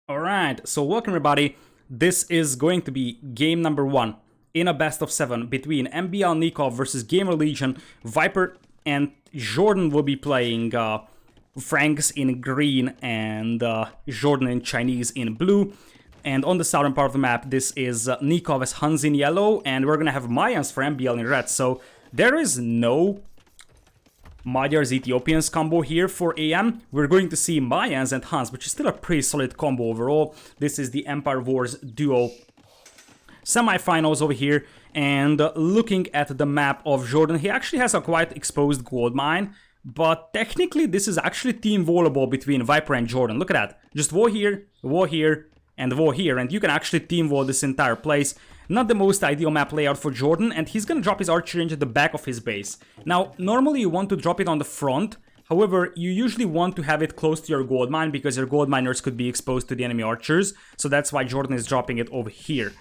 Alright, so welcome everybody. This is going to be game number 1 in a best of 7 between MbL+Nicov versus Gamer Legion. Viper and Jordan will be playing Franks in green and Jordan in Chinese in blue. And on the southern part of the map, this is Nicov as Huns in yellow, and we're gonna have Mayans for MbL in red. So there is no Magyars Ethiopians combo here for AM. We're going to see Mayans and Huns, which is still a pretty solid combo overall. This is the Empire Wars duo semifinals over here. And looking at the map of Jordan, he actually has a quite exposed gold mine. But technically, this is actually team volleyball between Viper and Jordan. Look at that. Just war here, and war here. And you can actually team wall this entire place. Not the most ideal map layout for Jordan, and he's gonna drop his archer range at the back of his base. Now, normally you want to drop it on the front, however, you usually want to have it close to your gold mine because your gold miners could be exposed to the enemy archers, so that's why Jordan is dropping it over here.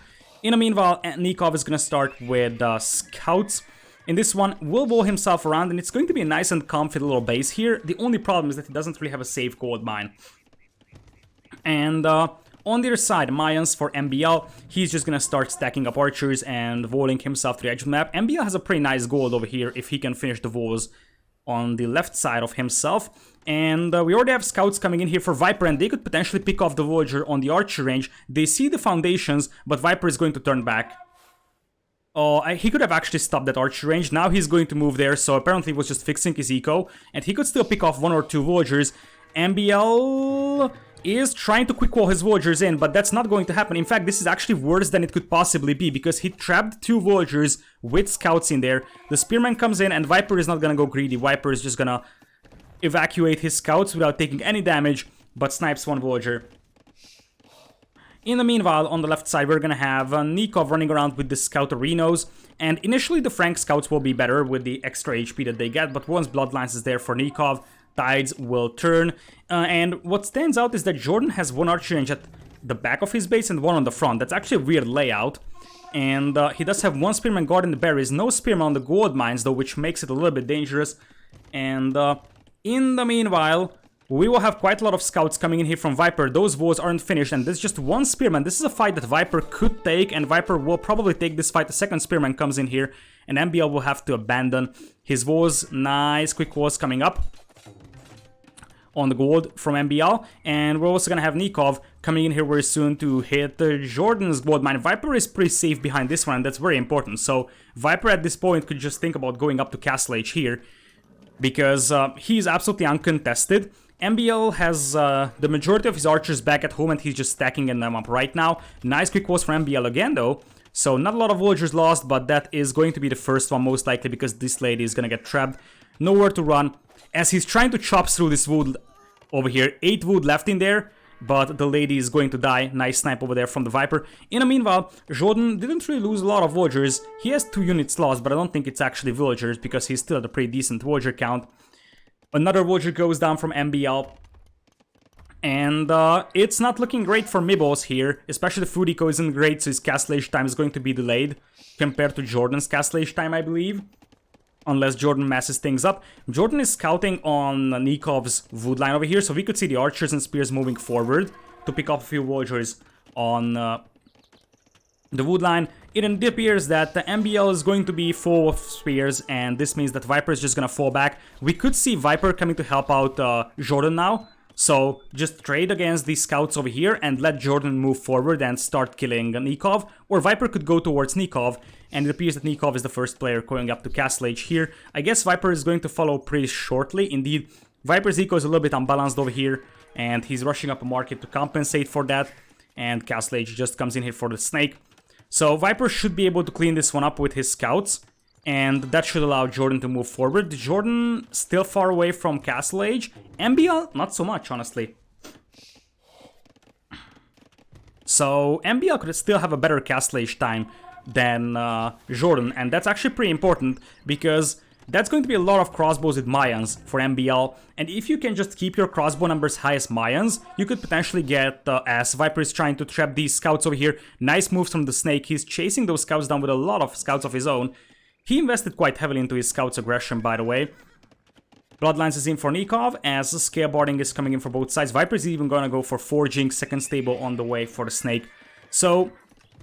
In the meanwhile, Nicov is gonna start with scouts. In this one, will wall himself around, and it's going to be a nice and comfy little base here. The only problem is that he doesn't really have a safe gold mine. And on the other side, Mayans for MbL, he's just gonna start stacking up archers and walling himself to the edge of the map. MbL has a pretty nice gold over here if he can finish the walls on the left side of himself. And we already have scouts coming in here for Viper, and they could potentially pick off the villager on the archer range. They see the foundations, but Viper is going to turn back. He could have actually stopped that archer range. Now he's going to move there, so apparently he was just fixing his eco. And he could still pick off 1 or 2 villagers. MbL is trying to quick wall his villagers in, but that's not going to happen. In fact, this is actually worse than it could possibly be, because he trapped 2 villagers with scouts in there. The spearman comes in, and Viper is not gonna go greedy. Viper is just gonna evacuate his scouts without taking any damage, but snipes 1 villager. In the meanwhile, on the left side, we're gonna have Nicov running around with the scout arenos, and initially the Frank scouts will be better with the extra HP that they get, but once Bloodlines is there for Nicov, tides will turn. And what stands out is that Jordan has 1 archer range at the back of his base and 1 on the front. That's actually a weird layout. And he does have 1 spearman guarding the berries, no spearman on the gold mines though, which makes it a little bit dangerous. And in the meanwhile, we will have quite a lot of scouts coming in here from Viper. Those walls aren't finished, and there's just 1 spearman. This is a fight that Viper could take, and Viper will probably take this fight. The second spearman comes in here, and MbL will have to abandon his walls. Nice quick walls coming up on the gold from MbL, and we're also gonna have Nicov coming in here very soon to hit Jordan's gold mine. Viper is pretty safe behind this one, and that's very important. So Viper at this point could just think about going up to Castle Age here, because he's absolutely uncontested. MbL has the majority of his archers back at home, and he's just stacking them up right now. Nice quick walls from MbL again though. So not a lot of villagers lost, but that is going to be the first one most likely, because this lady is gonna get trapped. Nowhere to run, as he's trying to chop through this wood over here. 8 wood left in there, but the lady is going to die. Nice snipe over there from the Viper. In the meanwhile, Jordan didn't really lose a lot of villagers. He has 2 units lost, but I don't think it's actually villagers, because he's still at a pretty decent villager count. Another villager goes down from MbL. And it's not looking great for MbL here, especially the food eco isn't great, so his castle age time is going to be delayed compared to Jordan's castle age time, I believe. Unless Jordan messes things up. Jordan is scouting on Nikov's wood line over here, so we could see the archers and spears moving forward to pick up a few villagers on the wood line. It appears that the MbL is going to be full of spears, and this means that Viper is just gonna fall back. We could see Viper coming to help out Jordan now, so just trade against these scouts over here and let Jordan move forward and start killing Nicov, or Viper could go towards Nicov, and it appears that Nicov is the first player going up to Castle Age here. I guess Viper is going to follow pretty shortly. Indeed, Viper's eco is a little bit unbalanced over here, and he's rushing up a market to compensate for that, and Castle Age just comes in here for the snake. So Viper should be able to clean this one up with his scouts, and that should allow Jordan to move forward. Jordan still far away from Castle Age. MbL, not so much, honestly. So MbL could still have a better Castle Age time than Jordan, and that's actually pretty important, because that's going to be a lot of crossbows with Mayans for MbL, and if you can just keep your crossbow numbers high as Mayans, you could potentially get, as Viper is trying to trap these scouts over here, nice moves from the snake. He's chasing those scouts down with a lot of scouts of his own. He invested quite heavily into his scouts aggression, by the way. Bloodlines is in for Nicov, as Skateboarding is coming in for both sides. Viper is even going to go for Forging, second stable on the way for the Snake. So,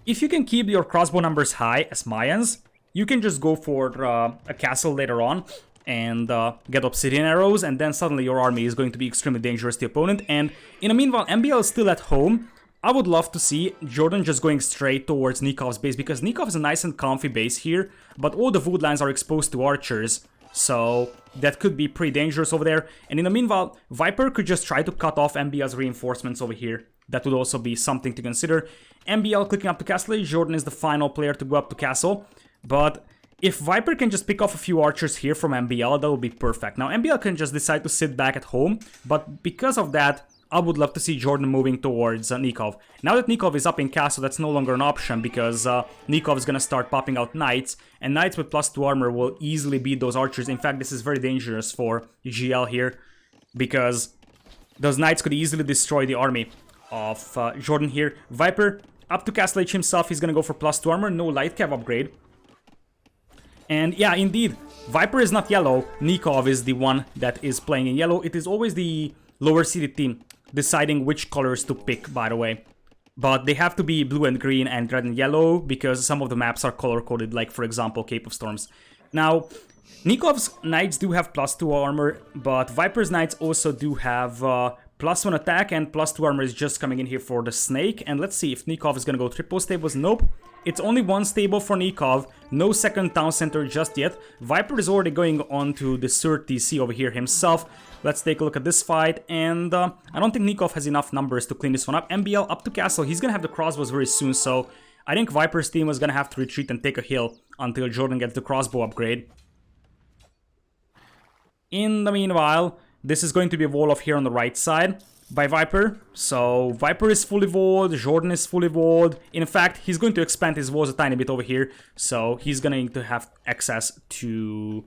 if you can keep your crossbow numbers high as Mayans, you can just go for a castle later on and get obsidian arrows, and then suddenly your army is going to be extremely dangerous to the opponent. And in the meanwhile, MbL is still at home. I would love to see Jordan just going straight towards Nikov's base, because Nicov is a nice and comfy base here, but all the woodlands are exposed to archers, so that could be pretty dangerous over there. And in the meanwhile, Viper could just try to cut off MbL's reinforcements over here. That would also be something to consider. MbL clicking up to Castle Age, Jordan is the final player to go up to Castle, but if Viper can just pick off a few archers here from MbL, that would be perfect. Now, MbL can just decide to sit back at home, but because of that, I would love to see Jordan moving towards Nicov. Now that Nicov is up in castle, that's no longer an option, because Nicov is going to start popping out knights, and knights with +2 armor will easily beat those archers. In fact, this is very dangerous for GL here, because those knights could easily destroy the army of Jordan here. Viper up to Castle Age himself, he's going to go for +2 armor, no light cav upgrade. And yeah, indeed, Viper is not yellow, Nicov is the one that is playing in yellow. It is always the lower seeded team deciding which colors to pick, by the way. But they have to be blue and green and red and yellow, because some of the maps are color-coded, like, for example, Cape of Storms. Now, Nikov's knights do have +2 armor, but Viper's knights also do have +1 attack, and +2 armor is just coming in here for the Snake. And let's see if Nicov is gonna go triple stables. Nope. It's only one stable for Nicov, no second town center just yet. Viper is already going on to the third TC over here himself. Let's take a look at this fight, and I don't think Nicov has enough numbers to clean this one up. MbL up to castle, he's gonna have the crossbows very soon, so I think Viper's team is gonna have to retreat and take a hill until Jordan gets the crossbow upgrade. In the meanwhile, this is going to be a wall off here on the right side by Viper. So Viper is fully walled, Jordan is fully walled. In fact, he's going to expand his walls a tiny bit over here, so he's going to have access to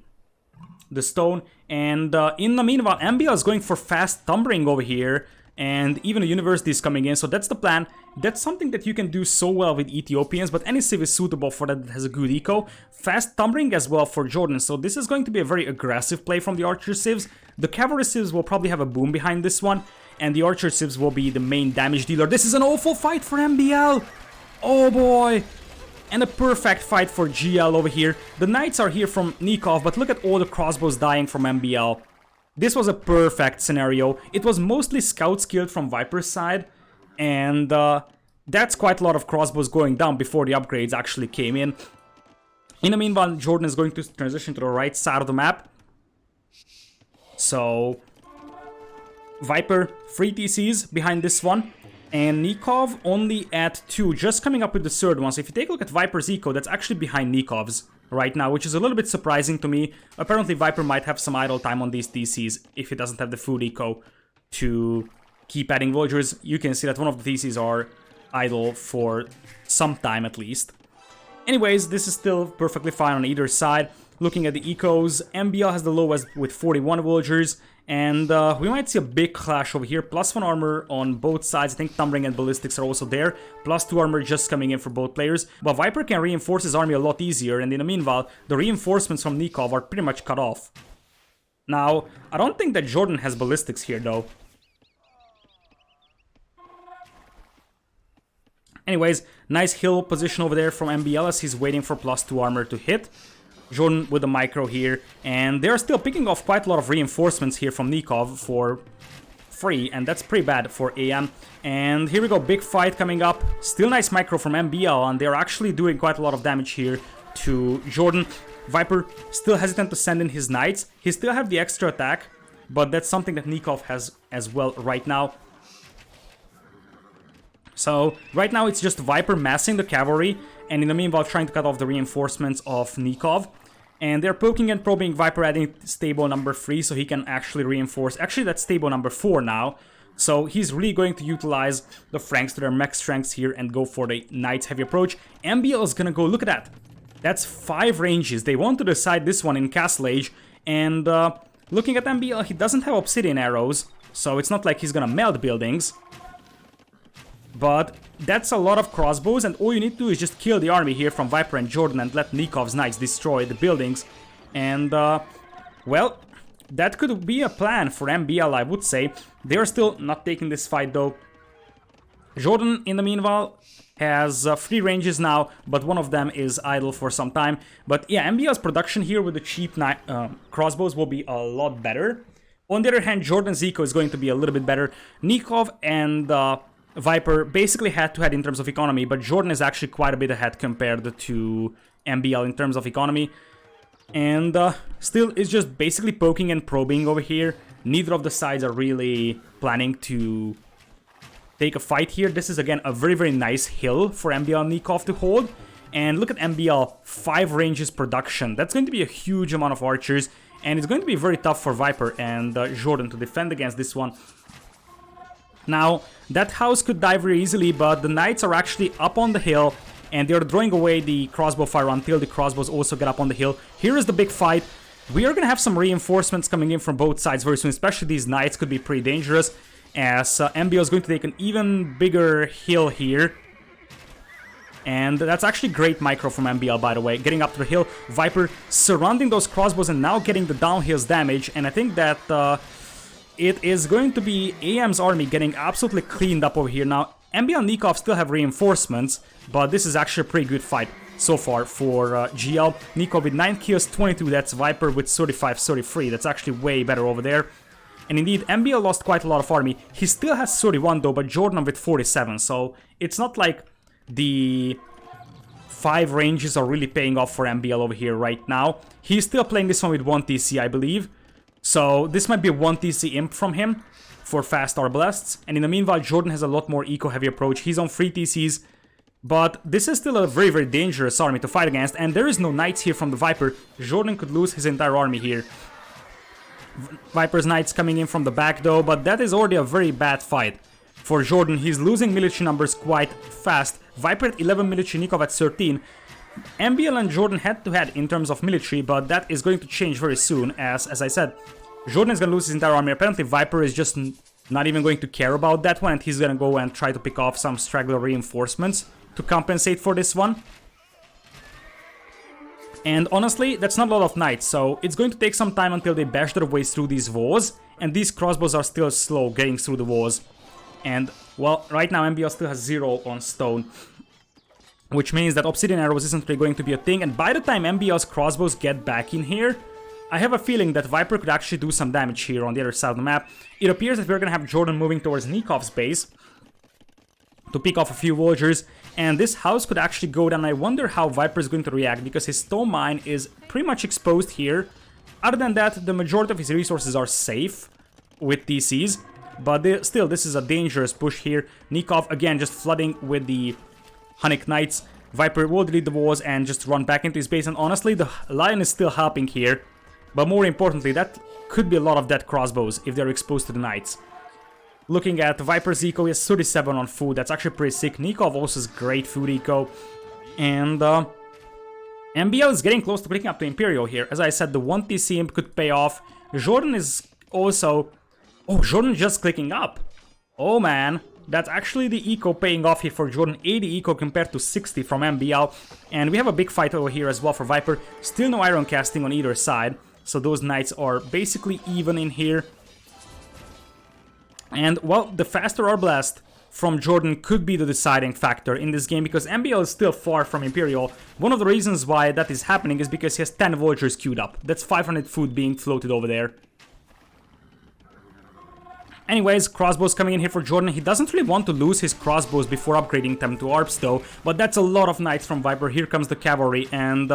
the stone. And in the meanwhile, MbL is going for fast tumbling over here, and even a university is coming in, so that's the plan. That's something that you can do so well with Ethiopians, but any civ is suitable for that has a good eco. Fast tumbling as well for Jordan, so this is going to be a very aggressive play from the archer civs. The cavalry civs will probably have a boom behind this one, and the archer civs will be the main damage dealer. This is an awful fight for MbL! Oh boy! And a perfect fight for GL over here. The knights are here from Nicov, but look at all the crossbows dying from MbL. This was a perfect scenario. It was mostly scouts killed from Viper's side, and that's quite a lot of crossbows going down before the upgrades actually came in. In the meanwhile, Jordan is going to transition to the right side of the map. So Viper 3 TCs behind this one, and Nicov only at 2, just coming up with the third one. So if you take a look at Viper's eco, that's actually behind Nikov's right now, which is a little bit surprising to me. Apparently Viper might have some idle time on these TCs if he doesn't have the food eco to keep adding villagers. You can see that one of the TCs are idle for some time at least. Anyways, this is still perfectly fine on either side. Looking at the ecos, MbL has the lowest with 41 villagers, and we might see a big clash over here. +1 armor on both sides. I think Tumbling and Ballistics are also there. +2 armor just coming in for both players. But Viper can reinforce his army a lot easier, and in the meanwhile, the reinforcements from Nicov are pretty much cut off. Now, I don't think that Jordan has Ballistics here, though. Anyways, nice hill position over there from MbL as he's waiting for +2 armor to hit. Jordan with the micro here, and they're still picking off quite a lot of reinforcements here from Nicov for free, and that's pretty bad for AM. And here we go, big fight coming up. Still nice micro from MbL, and they're actually doing quite a lot of damage here to Jordan. Viper still hesitant to send in his knights. He still have the extra attack, but that's something that Nicov has as well right now. So right now it's just Viper massing the cavalry, and in the meanwhile trying to cut off the reinforcements of Nicov. And they're poking and probing Viper, adding stable number 3 so he can actually reinforce. Actually, that's stable number 4 now. So he's really going to utilize the Franks to their max strengths here and go for the Knights heavy approach. MbL is gonna go, look at that. That's 5 ranges. They want to decide this one in Castle Age. And looking at MbL, he doesn't have obsidian arrows, so it's not like he's gonna melt buildings. But that's a lot of crossbows, and all you need to do is just kill the army here from Viper and Jordan and let Nikov's knights destroy the buildings. And, well, that could be a plan for MbL, I would say. They are still not taking this fight, though. Jordan, in the meanwhile, has 3 ranges now, but one of them is idle for some time. But yeah, MbL's production here with the cheap crossbows will be a lot better. On the other hand, Jordan's eco is going to be a little bit better. Nicov and Viper basically head-to-head in terms of economy, but Jordan is actually quite a bit ahead compared to MbL in terms of economy. And still, it's just basically poking and probing over here. Neither of the sides are really planning to take a fight here. This is, again, a very, very nice hill for MbL and Nicov to hold. And look at MbL, 5 ranges production. That's going to be a huge amount of archers. And it's going to be very tough for Viper and Jordan to defend against this one. Now, that house could die very easily, but the knights are actually up on the hill. And they're throwing away the crossbow fire until the crossbows also get up on the hill. Here is the big fight. We are going to have some reinforcements coming in from both sides very soon. Especially these knights could be pretty dangerous, as MbL is going to take an even bigger hill here. And that's actually great micro from MbL, by the way. Getting up to the hill, Viper surrounding those crossbows and now getting the downhills damage. And I think that it is going to be AM's army getting absolutely cleaned up over here. Now, MbL and Nicov still have reinforcements, but this is actually a pretty good fight so far for GL. Nicov with 9 kills, 22, that's Viper with 35, 33. That's actually way better over there. And indeed, MbL lost quite a lot of army. He still has 31 though, but Jordan with 47. So it's not like the 5 ranges are really paying off for MbL over here right now. He's still playing this one with 1 TC, I believe. So this might be a 1 TC imp from him for fast arbalasts. And in the meanwhile, Jordan has a lot more eco-heavy approach. He's on 3 TCs. But this is still a very, very dangerous army to fight against. And there is no knights here from the Viper. Jordan could lose his entire army here. Viper's knights coming in from the back though. But that is already a very bad fight for Jordan. He's losing military numbers quite fast. Viper at 11 military, Nicov at 13. MbL and Jordan head-to-head in terms of military. But that is going to change very soon. As I said, Jordan is going to lose his entire army. Apparently, Viper is just not even going to care about that one. And he's going to go and try to pick off some straggler reinforcements to compensate for this one. And honestly, that's not a lot of knights. So it's going to take some time until they bash their ways through these walls. And these crossbows are still slow getting through the walls. And, well, right now MbL still has 0 on stone. Which means that obsidian arrows isn't really going to be a thing. And by the time MbL's crossbows get back in here, I have a feeling that Viper could actually do some damage here on the other side of the map. It appears that we're going to have Jordan moving towards Nikov's base to pick off a few villagers. And this house could actually go down. I wonder how Viper is going to react, because his stone mine is pretty much exposed here. Other than that, the majority of his resources are safe with TCs. But still, this is a dangerous push here. Nicov, again, just flooding with the Hunnic Knights. Viper will delete the walls and just run back into his base. And honestly, the Lion is still helping here. But more importantly, that could be a lot of dead crossbows if they're exposed to the Knights. Looking at Viper's eco, he has 37 on food. That's actually pretty sick. Nicov also has great food eco. And MbL is getting close to picking up the Imperial here. As I said, the 1 TC imp could pay off. Jordan is also... Oh, Jordan just clicking up. Oh, man. That's actually the eco paying off here for Jordan. 80 eco compared to 60 from MbL. And we have a big fight over here as well for Viper. Still no iron casting on either side. So those knights are basically even in here. And, well, the faster arbalest from Jordan could be the deciding factor in this game, because MbL is still far from Imperial. One of the reasons why that is happening is because he has 10 villagers queued up. That's 500 food being floated over there. Anyways, crossbows coming in here for Jordan. He doesn't really want to lose his crossbows before upgrading them to ARPs though. But that's a lot of knights from Viper. Here comes the cavalry, and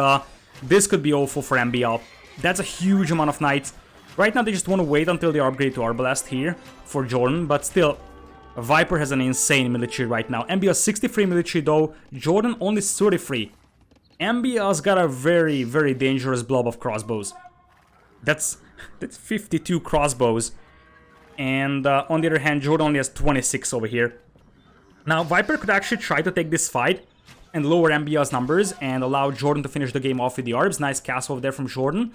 this could be awful for MbL. That's a huge amount of knights. Right now they just want to wait until they upgrade to Arbalest here for Jordan. But still, Viper has an insane military right now. MbL 63 military though. Jordan only 33. MbL's got a very, very dangerous blob of crossbows. That's 52 crossbows. And on the other hand, Jordan only has 26 over here. Now, Viper could actually try to take this fight and lower MbL's numbers and allow Jordan to finish the game off with the Arbs. Nice castle over there from Jordan.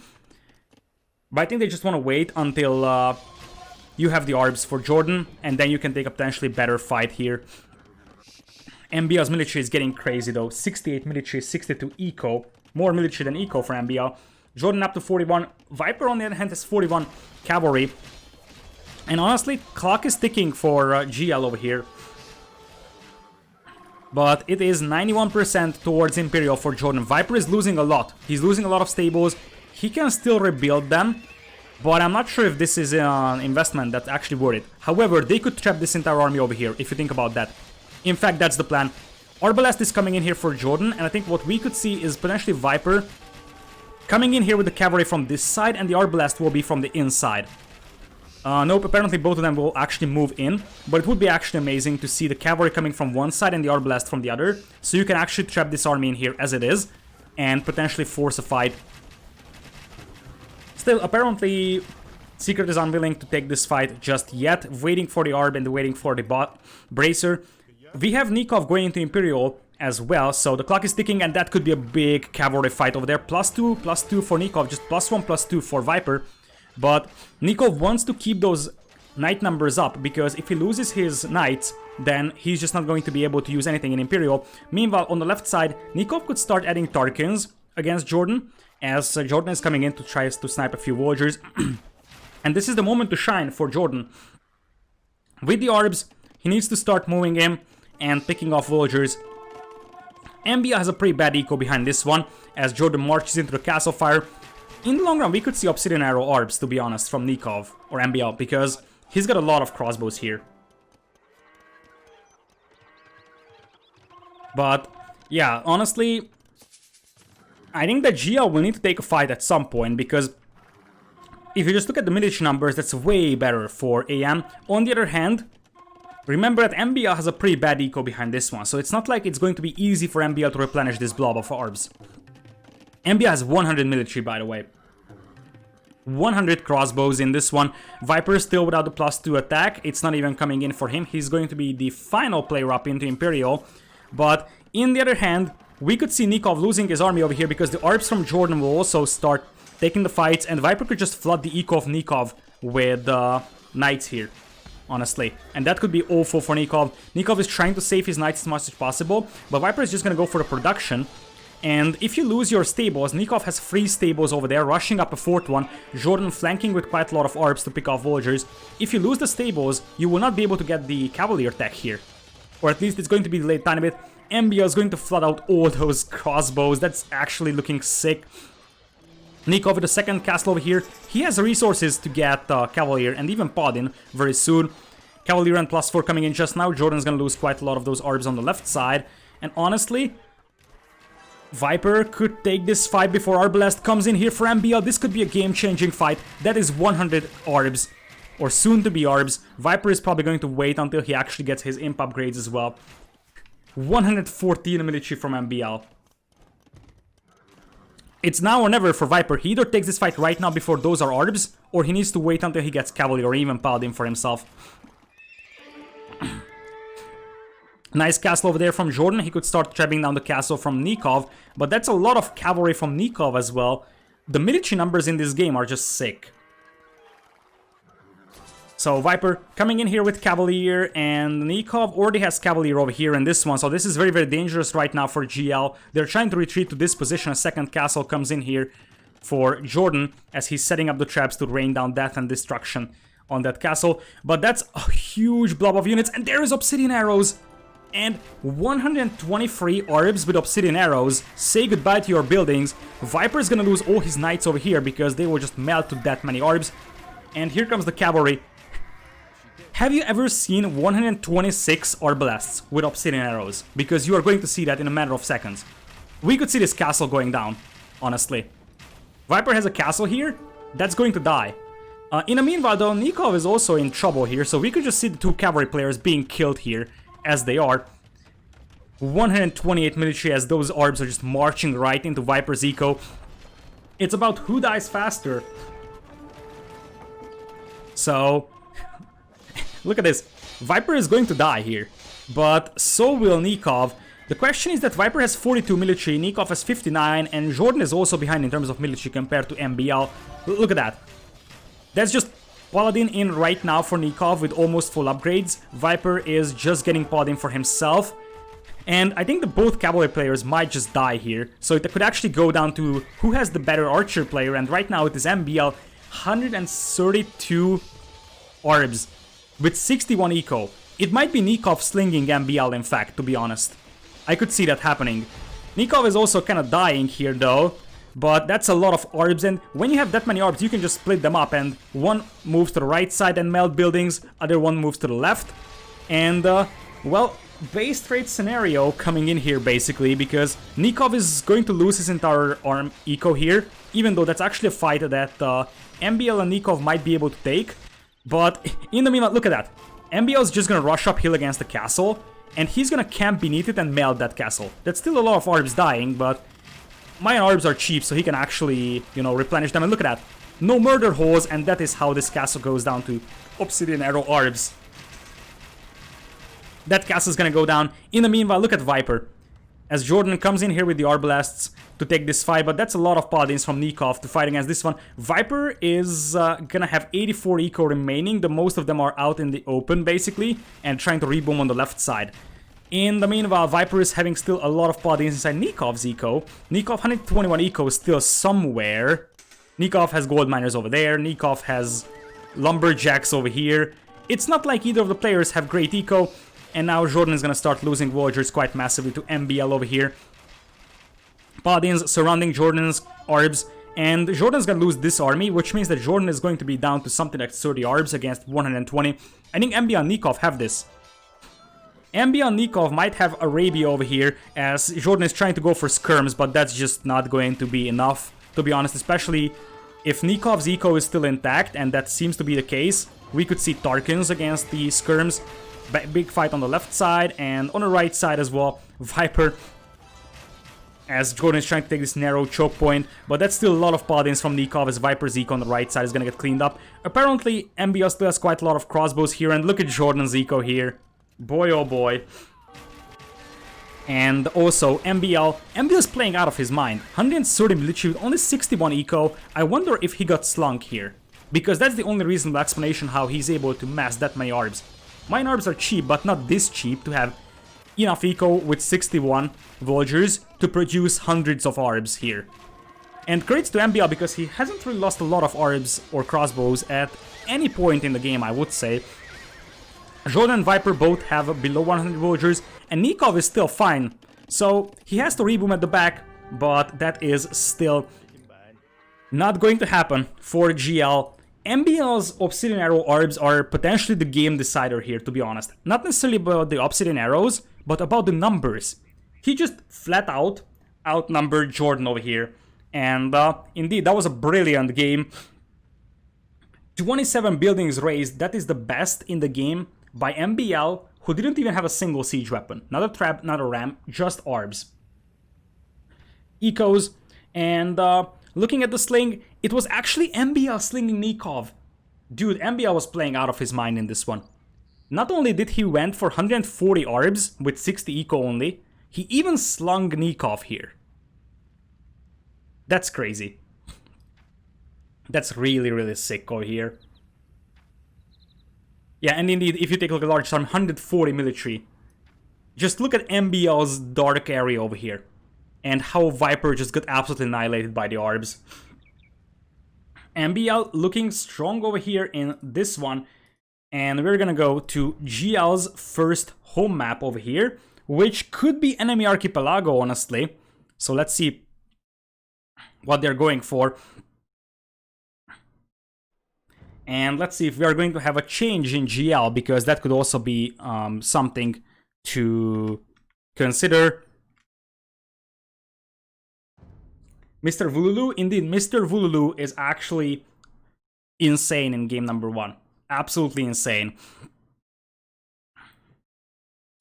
But I think they just want to wait until you have the Arbs for Jordan, and then you can take a potentially better fight here. MbL's military is getting crazy though. 68 military, 62 eco. More military than eco for MbL. Jordan up to 41. Viper, on the other hand, has 41 cavalry. And honestly, clock is ticking for GL over here. But it is 91% towards Imperial for Jordan. Viper is losing a lot. He's losing a lot of stables. He can still rebuild them. But I'm not sure if this is an investment that's actually worth it. However, they could trap this entire army over here, if you think about that. In fact, that's the plan. Arbalest is coming in here for Jordan. And I think what we could see is potentially Viper coming in here with the cavalry from this side. And the Arbalest will be from the inside. Nope, apparently both of them will actually move in, but it would be actually amazing to see the cavalry coming from one side and the Arbalest from the other, so you can actually trap this army in here as it is, and potentially force a fight. Still, apparently, Secret is unwilling to take this fight just yet, waiting for the Arb and waiting for the Bracer. We have Nicov going into Imperial as well, so the clock is ticking, and that could be a big cavalry fight over there. +2, +2 for Nicov, just +1, +2 for Viper. But Nicov wants to keep those knight numbers up, because if he loses his knights, then he's just not going to be able to use anything in Imperial. Meanwhile, on the left side, Nicov could start adding Tarkins against Jordan, as Jordan is coming in to try to snipe a few villagers. And this is the moment to shine for Jordan. With the Arbs, he needs to start moving in and picking off villagers. MbL has a pretty bad eco behind this one, as Jordan marches into the castle fire. In the long run, we could see Obsidian Arrow Arbs, to be honest, from Nicov or MbL, because he's got a lot of crossbows here. But, yeah, honestly, I think that GL will need to take a fight at some point, because if you just look at the military numbers, that's way better for AM. On the other hand, remember that MbL has a pretty bad eco behind this one, so it's not like it's going to be easy for MbL to replenish this blob of Arbs. MbL has 100 military, by the way. 100 crossbows in this one. Viper is still without the +2 attack. It's not even coming in for him. He's going to be the final player up into Imperial. But in the other hand, we could see Nicov losing his army over here, because the Arbs from Jordan will also start taking the fights. And Viper could just flood the eco of Nicov with knights here, honestly. And that could be awful for Nicov. Nicov is trying to save his knights as much as possible, but Viper is just going to go for the production. And if you lose your stables, Nicov has 3 stables over there, rushing up a 4th one, Jordan flanking with quite a lot of Arbs to pick off villagers. If you lose the stables, you will not be able to get the cavalry attack here. Or at least it's going to be delayed a tiny bit. MbL is going to flood out all those crossbows. That's actually looking sick. Nicov with the 2nd castle over here. He has resources to get Cavalier and even Podin very soon. Cavalier and +4 coming in just now. Jordan's gonna lose quite a lot of those Arbs on the left side. And honestly, Viper could take this fight before Arbalest comes in here for MbL. This could be a game-changing fight. That is 100 Arbs, or soon-to-be Arbs. Viper is probably going to wait until he actually gets his imp upgrades as well. 114 military from MbL. It's now or never for Viper. He either takes this fight right now before those are Arbs, or he needs to wait until he gets Cavalry or even Paladin for himself. Nice castle over there from Jordan. He could start trapping down the castle from Nicov, but that's a lot of cavalry from Nicov as well. The military numbers in this game are just sick. So Viper coming in here with Cavalier, and Nicov already has Cavalier over here in this one, so this is very, very dangerous right now for GL. They're trying to retreat to this position. A 2nd castle comes in here for Jordan as he's setting up the traps to rain down death and destruction on that castle. But that's a huge blob of units, and there is Obsidian Arrows! And 123 Arbs with Obsidian Arrows. Say goodbye to your buildings. Viper is gonna lose all his knights over here because they will just melt to that many Arbs. And here comes the cavalry. Have you ever seen 126 Arbalests with Obsidian Arrows? Because you are going to see that in a matter of seconds. We could see this castle going down, honestly. Viper has a castle here that's going to die. In the meanwhile though, Nicov is also in trouble here, so we could just see the 2 cavalry players being killed here. As they are. 128 military as those Arbs are just marching right into Viper's eco. It's about who dies faster. So, look at this. Viper is going to die here, but so will Nicov. The question is that Viper has 42 military, Nicov has 59, and Jordan is also behind in terms of military compared to MbL. Look at that. That's just Paladin in right now for Nicov with almost full upgrades. Viper is just getting Paladin for himself. And I think that both cavalry players might just die here. So it could actually go down to who has the better archer player. And right now it is MbL, 132 orbs with 61 eco. It might be Nicov slinging MbL, in fact, to be honest. I could see that happening. Nicov is also kind of dying here though, but that's a lot of orbs, and when you have that many orbs you can just split them up, and one moves to the right side and melt buildings, other one moves to the left. And well, base trade scenario coming in here basically, because Nicov is going to lose his entire arm eco here, even though that's actually a fight that MbL and Nicov might be able to take. But in the meanwhile, look at that. MbL is just gonna rush uphill against the castle, and he's gonna camp beneath it and melt that castle. That's still a lot of orbs dying, but my orbs are cheap, so he can actually, you know, replenish them. And look at that. No murder holes, and that is how this castle goes down to obsidian arrow orbs. That castle is gonna go down. In the meanwhile, look at Viper. As Jordan comes in here with the Arbalasts to take this fight, but that's a lot of paladins from Nicov to fight against this one. Viper is gonna have 84 eco remaining. The most of them are out in the open, basically, and trying to reboom on the left side. In the meanwhile, Viper is having still a lot of paladins inside Nikov's eco. Nicov 121 eco is still somewhere. Nicov has gold miners over there. Nicov has lumberjacks over here. It's not like either of the players have great eco. And now Jordan is going to start losing villagers quite massively to MbL over here. Paladins surrounding Jordan's orbs. And Jordan's going to lose this army, which means that Jordan is going to be down to something like 30 orbs against 120. I think MbL and Nicov have this. MbL and Nicov might have Arabia over here, as Jordan is trying to go for skirms, but that's just not going to be enough, to be honest. Especially if Nikov's eco is still intact, and that seems to be the case. We could see Tarkins against the skirms. Big fight on the left side, and on the right side as well, Viper, as Jordan is trying to take this narrow choke point, but that's still a lot of paladins from Nicov, as Viper's eco on the right side is gonna get cleaned up. Apparently, MbL still has quite a lot of crossbows here, and look at Jordan's eco here. Boy oh boy. And also, MbL is playing out of his mind. 130 military with only 61 eco. I wonder if he got slunk here, because that's the only reasonable explanation how he's able to mass that many orbs. Mine orbs are cheap, but not this cheap to have enough eco with 61 villagers to produce hundreds of orbs here. And credits to MbL, because he hasn't really lost a lot of orbs or crossbows at any point in the game, I would say. Jordan and Viper both have below 100 villagers, and Nicov is still fine. So he has to reboom at the back, but that is still not going to happen for GL. MbL's Obsidian Arrow orbs are potentially the game decider here, to be honest. Not necessarily about the Obsidian Arrows, but about the numbers. He just flat out outnumbered Jordan over here. And indeed, that was a brilliant game. 27 buildings raised, that is the best in the game by MbL, who didn't even have a single siege weapon. Not a trap, not a ram, just orbs. Ecos, and looking at the sling, it was actually MbL slinging Nicov. Dude, MbL was playing out of his mind in this one. Not only did he went for 140 orbs with 60 eco only, he even slung Nicov here. That's crazy. That's really, really sick over here. Yeah, and indeed, if you take a look at large arm, 140 military. Just look at MbL's dark area over here. And how Viper just got absolutely annihilated by the orbs. MbL looking strong over here in this one. And we're gonna go to GL's first home map over here, which could be Enemy Archipelago, honestly. So let's see what they're going for. And let's see if we are going to have a change in GL, because that could also be something to consider. Mr. Vululu, indeed, Mr. Vululu is actually insane in game number 1. Absolutely insane.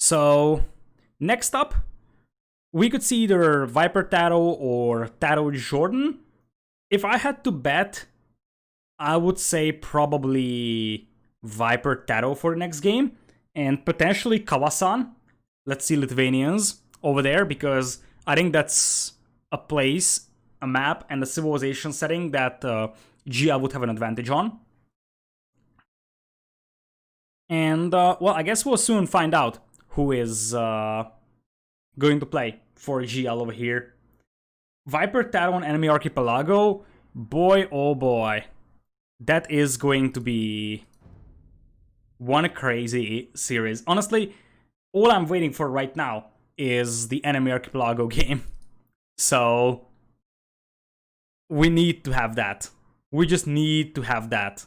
So, next up, we could see either Viper+TaToH or TaToH+JorDan. If I had to bet, I would say probably Viper+TaToH for the next game, and potentially Kawasan. Let's see Lithuanians over there, because I think that's a place, a map, and a civilization setting that GL would have an advantage on. And, well, I guess we'll soon find out who is going to play for GL over here. Viper+TaToH and Enemy Archipelago. Boy, oh boy. That is going to be one crazy series. Honestly, all I'm waiting for right now is the Enemy Archipelago game. So we need to have that. We just need to have that.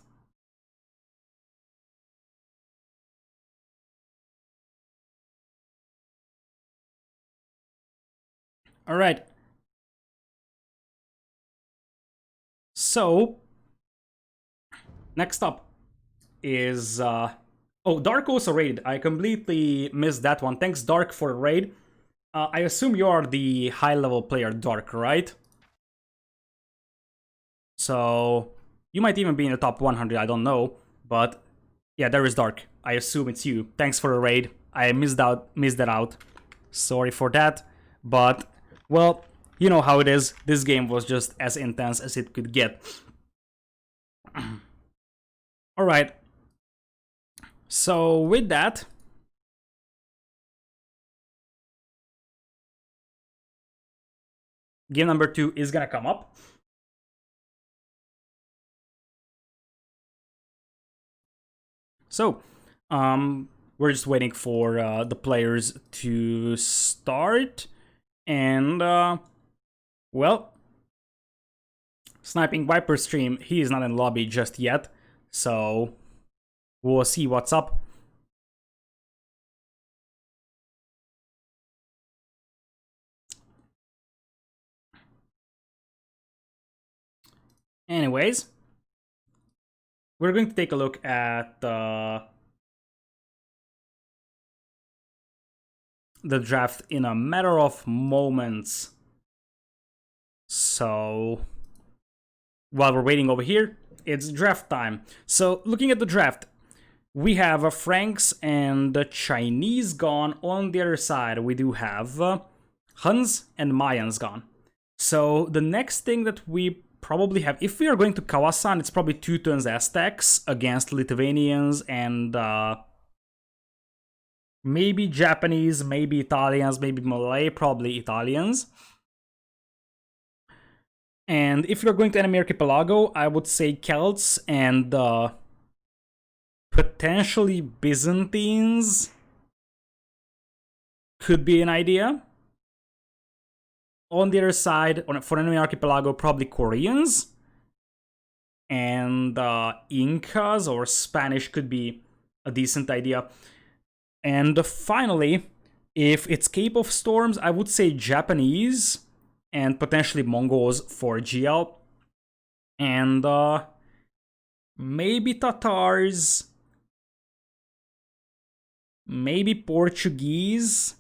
All right. So next up is oh, Dark also raid. I completely missed that one. Thanks, Dark, for the raid. I assume you are the high-level player, Dark, right? So you might even be in the top 100. I don't know, but yeah, there is Dark. I assume it's you. Thanks for the raid. I missed that out. Sorry for that, but well, you know how it is. This game was just as intense as it could get. All right. So with that, game number 2 is gonna come up. So, we're just waiting for the players to start, and well, Sniping Viper stream, he is not in lobby just yet, so we'll see what's up. Anyways, we're going to take a look at the draft in a matter of moments. So while we're waiting over here, it's draft time. So looking at the draft, we have Franks and the Chinese gone. On the other side, we do have Huns and Mayans gone. So the next thing that we probably have, if we are going to Kawasan, it's probably 2 turns Aztecs against Lithuanians and maybe Japanese, maybe Italians, maybe Malay, probably Italians. And if you're going to Enemy Archipelago, I would say Celts and potentially Byzantines could be an idea. On the other side, for Enemy Archipelago, probably Koreans. And Incas or Spanish could be a decent idea. And finally, if it's Cape of Storms, I would say Japanese and potentially Mongols for GL. And maybe Tatars. Maybe Portuguese.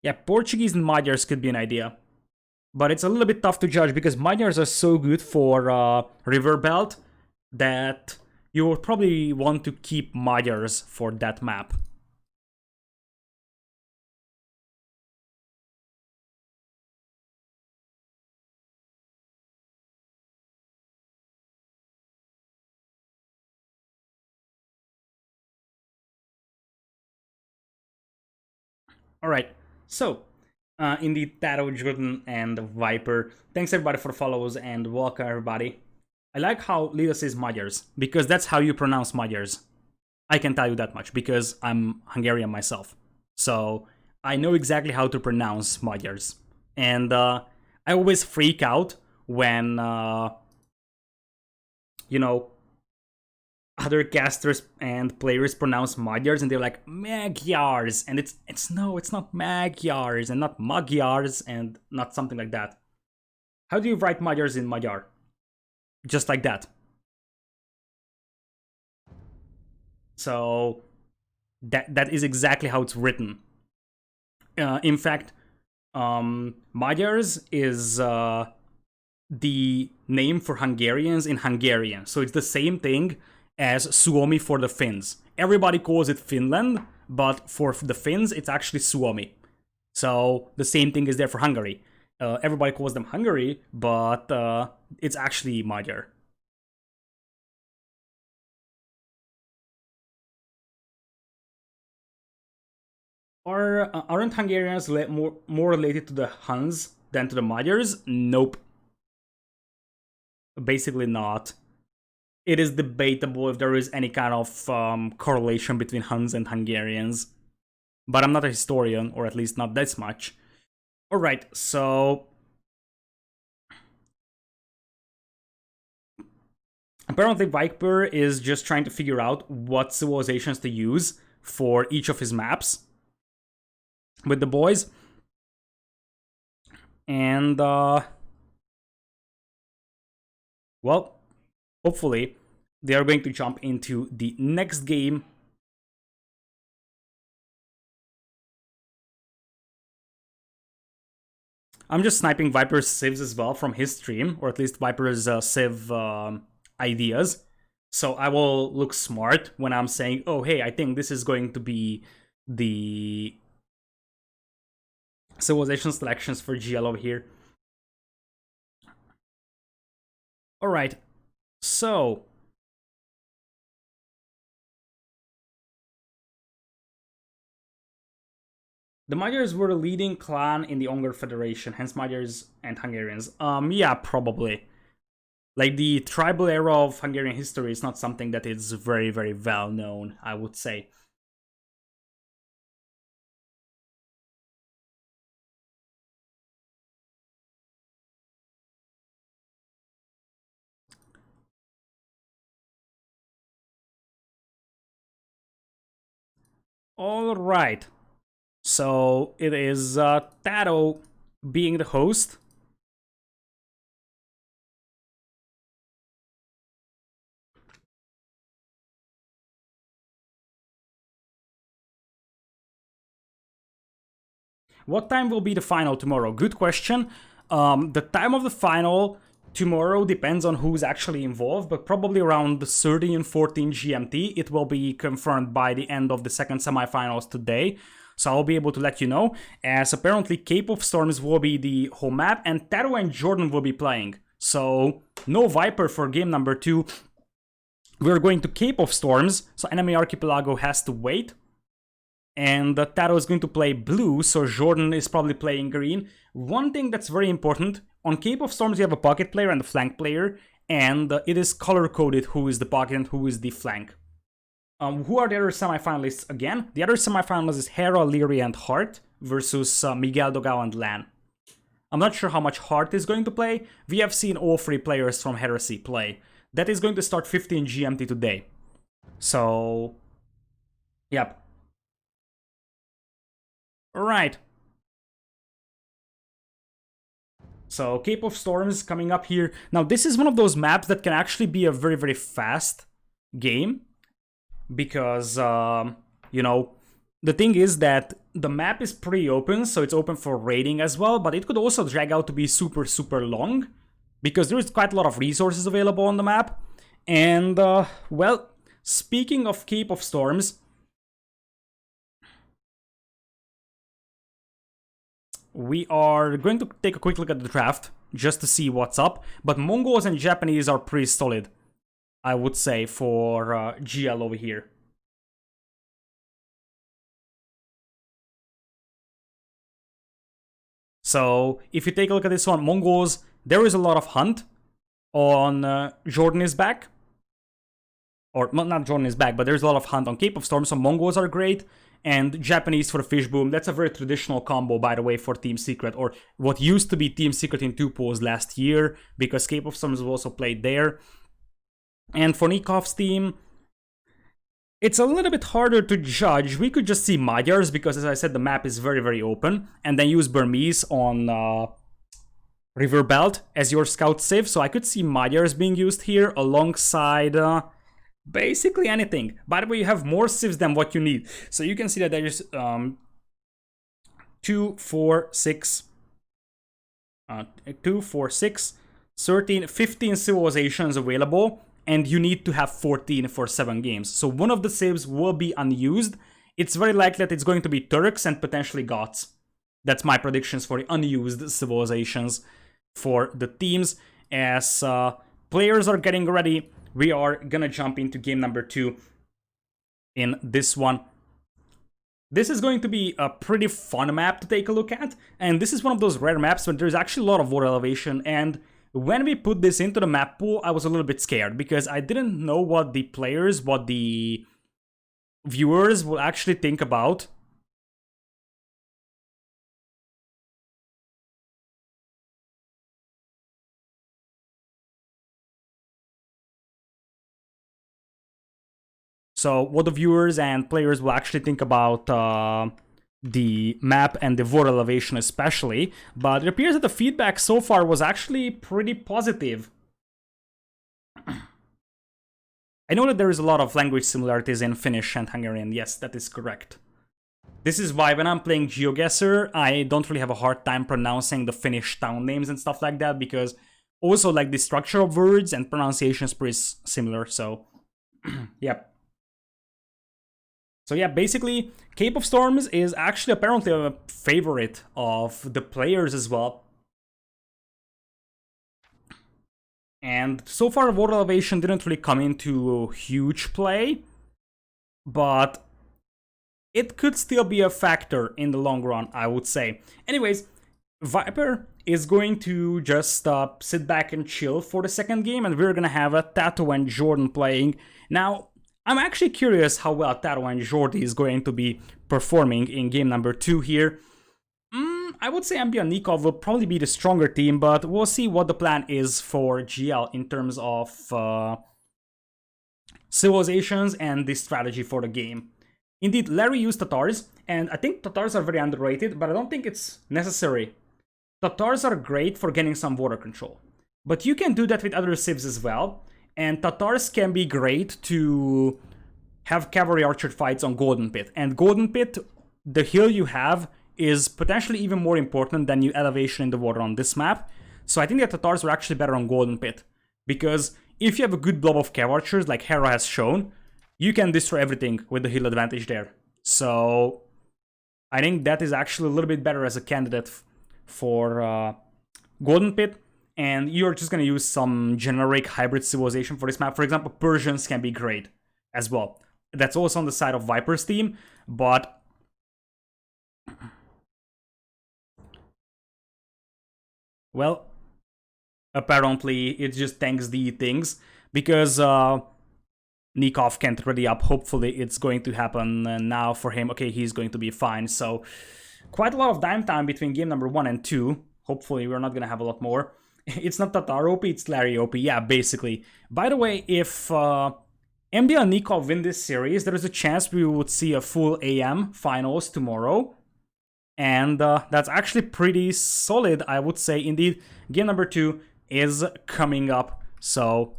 Yeah, Portuguese and Magyars could be an idea. But it's a little bit tough to judge because Magyars are so good for River Belt that you would probably want to keep Magyars for that map. All right, so in the TaToH, Jordan, and Viper, thanks everybody for the follows and welcome everybody. I like how Lida says Magyars because that's how you pronounce Magyars. I can tell you that much because I'm Hungarian myself. So I know exactly how to pronounce Magyars. And I always freak out when, you know, other casters and players pronounce Magyars and they're like Magyars, and it's not Magyars and not Magyars and not something like that. How do you write Magyars in Magyar? Just like that. So that is exactly how it's written. In fact, Magyars is the name for Hungarians in Hungarian. So it's the same thing as Suomi for the Finns. Everybody calls it Finland, but for the Finns, it's actually Suomi. So the same thing is there for Hungary. Everybody calls them Hungary, but it's actually Magyar. Aren't Hungarians more related to the Huns than to the Magyars? Nope. Basically not. It is debatable if there is any kind of correlation between Huns and Hungarians. But I'm not a historian, or at least not this much. Alright, so... apparently Viper is just trying to figure out what civilizations to use for each of his maps with the boys. And, well, hopefully they are going to jump into the next game. I'm just sniping Viper's civs as well from his stream, or at least Viper's civ ideas. So I will look smart when I'm saying, oh, hey, I think this is going to be the civilization selections for GL over here. Alright, so... the Magyars were the leading clan in the Ungar Federation, hence Magyars and Hungarians. Yeah, probably. Like, the tribal era of Hungarian history is not something that is very, very well known, I would say. Alright. So, it is TaToH being the host. What time will be the final tomorrow? Good question. The time of the final tomorrow depends on who's actually involved, but probably around 13 and 14 GMT. It will be confirmed by the end of the second semifinals today. So I'll be able to let you know, as apparently Cape of Storms will be the home map and TaToH and Jordan will be playing. So no Viper for game number 2. We're going to Cape of Storms, so enemy archipelago has to wait. And TaToH is going to play blue, so Jordan is probably playing green. One thing that's very important, on Cape of Storms you have a pocket player and a flank player, and it is color-coded who is the pocket and who is the flank. Who are the other semifinalists again? The other semifinalists is Hera, Leary, and Hart versus Miguel, Dogao, and Lan. I'm not sure how much Hart is going to play. We have seen all 3 players from Heresy play. That is going to start 15 GMT today. So, yep. Alright. So, Cape of Storms coming up here. Now, this is one of those maps that can actually be a very, very fast game. Because, you know, the thing is that the map is pretty open, so it's open for raiding as well. But it could also drag out to be super, super long. Because there is quite a lot of resources available on the map. And, well, speaking of Cape of Storms... we are going to take a quick look at the draft, just to see what's up. But Mongols and Japanese are pretty solid, I would say, for GL over here. So, if you take a look at this one, Mongols, there is a lot of hunt on Jordan is back. Or, not Jordan is back, but there's a lot of hunt on Cape of Storms, so Mongols are great. And Japanese for Fish Boom. That's a very traditional combo, by the way, for Team Secret, or what used to be Team Secret in 2 pools last year, because Cape of Storms was also played there. And for Nikov's team, it's a little bit harder to judge. We could just see Magyars, because as I said, the map is very, very open, and then use Burmese on River Belt as your scout civ, so I could see Magyars being used here alongside... basically anything. By the way, you have more civs than what you need. So you can see that there's 2, 4, 6, 13, 15 civilizations available, and you need to have 14 for 7 games. So one of the civs will be unused. It's very likely that it's going to be Turks and potentially Goths. That's my predictions for the unused civilizations for the teams. As players are getting ready, we are gonna jump into game number 2 in this one. This is going to be a pretty fun map to take a look at, and this is one of those rare maps where there's actually a lot of water elevation, and when we put this into the map pool, I was a little bit scared, because I didn't know what the players, what the viewers will actually think about. So what the viewers and players will actually think about the map and the water elevation especially, but it appears that the feedback so far was actually pretty positive. I know that there is a lot of language similarities in Finnish and Hungarian, yes, that is correct. This is why when I'm playing GeoGuessr, I don't really have a hard time pronouncing the Finnish town names and stuff like that, because also like the structure of words and pronunciation is pretty similar, so yep. So yeah, basically, Cape of Storms is actually apparently a favorite of the players as well. And so far, water elevation didn't really come into huge play, but it could still be a factor in the long run, I would say. Anyways, Viper is going to just sit back and chill for the second game, and we're gonna have a TaToH and Jordan playing. Now, I'm actually curious how well TaToH and Jordan is going to be performing in game number 2 here. I would say MbL and Nicov will probably be the stronger team, but we'll see what the plan is for GL in terms of civilizations and the strategy for the game. Indeed, Larry used Tatars, and I think Tatars are very underrated, but I don't think it's necessary. Tatars are great for getting some water control, but you can do that with other civs as well. And Tatars can be great to have cavalry archer fights on Golden Pit. And Golden Pit, the hill you have, is potentially even more important than your elevation in the water on this map. So I think that Tatars are actually better on Golden Pit, because if you have a good blob of cav archers, like Hera has shown, you can destroy everything with the hill advantage there. So I think that is actually a little bit better as a candidate for Golden Pit. And you're just going to use some generic hybrid civilization for this map. For example, Persians can be great as well. That's also on the side of Viper's team, but well, apparently it just tanks the things, because Nicov can't ready up. Hopefully it's going to happen now for him. Okay, he's going to be fine. So quite a lot of downtime between game number 1 and 2. Hopefully we're not going to have a lot more. It's not Tatar OP, it's Larry OP. Yeah, basically. By the way, if MbL and Nicov win this series, there is a chance we would see a full AM finals tomorrow. And that's actually pretty solid, I would say. Indeed, game number 2 is coming up. So,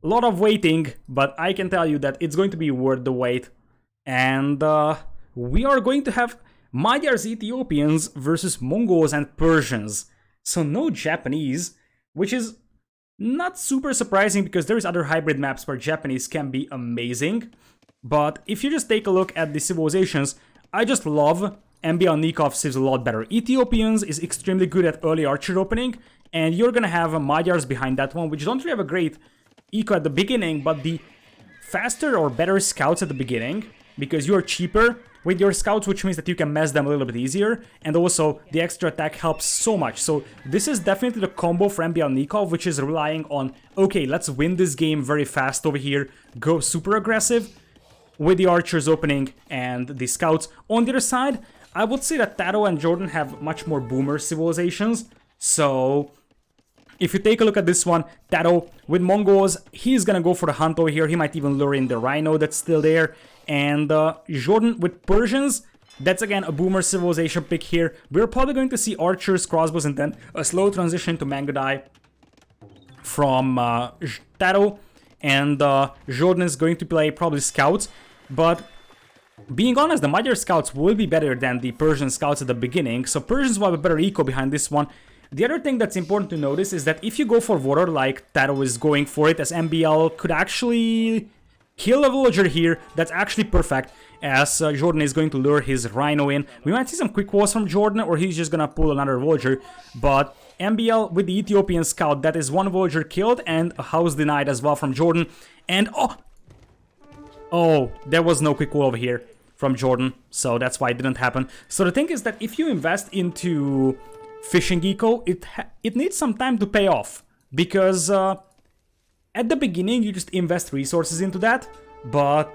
a lot of waiting, but I can tell you that it's going to be worth the wait. And we are going to have Magyars Ethiopians versus Mongols and Persians. So no Japanese, which is not super surprising, because there's other hybrid maps where Japanese can be amazing. But if you just take a look at the civilizations, I just love MbL and Nicov civs a lot better. Ethiopians is extremely good at early archer opening, and you're gonna have Magyars behind that one, which don't really have a great eco at the beginning, but the faster or better scouts at the beginning, because you're cheaper with your scouts, which means that you can mess them a little bit easier, and also the extra attack helps so much. So this is definitely the combo for MbL and Nicov, which is relying on, okay, let's win this game very fast over here, go super aggressive with the archers opening and the scouts. On the other side, I would say that TaToH and Jordan have much more boomer civilizations. So if you take a look at this one, TaToH with Mongols, he's gonna go for the hunt over here. He might even lure in the rhino that's still there. And Jordan with Persians, that's again a boomer civilization pick here. We're probably going to see archers, crossbows, and then a slow transition to Mangadai from TaToH. And Jordan is going to play probably scouts. But being honest, the Magyar scouts will be better than the Persian scouts at the beginning. So Persians will have a better eco behind this one. The other thing that's important to notice is that if you go for water like TaToH is going for it, as MbL could actually kill a villager here, that's actually perfect, as Jordan is going to lure his rhino in. We might see some quick walls from Jordan, or he's just gonna pull another villager, but MbL with the Ethiopian scout, that is one villager killed, and a house denied as well from Jordan, and oh, there was no quick wall over here from Jordan, so that's why it didn't happen. So the thing is that if you invest into fishing eco, it needs some time to pay off, because at the beginning you just invest resources into that, but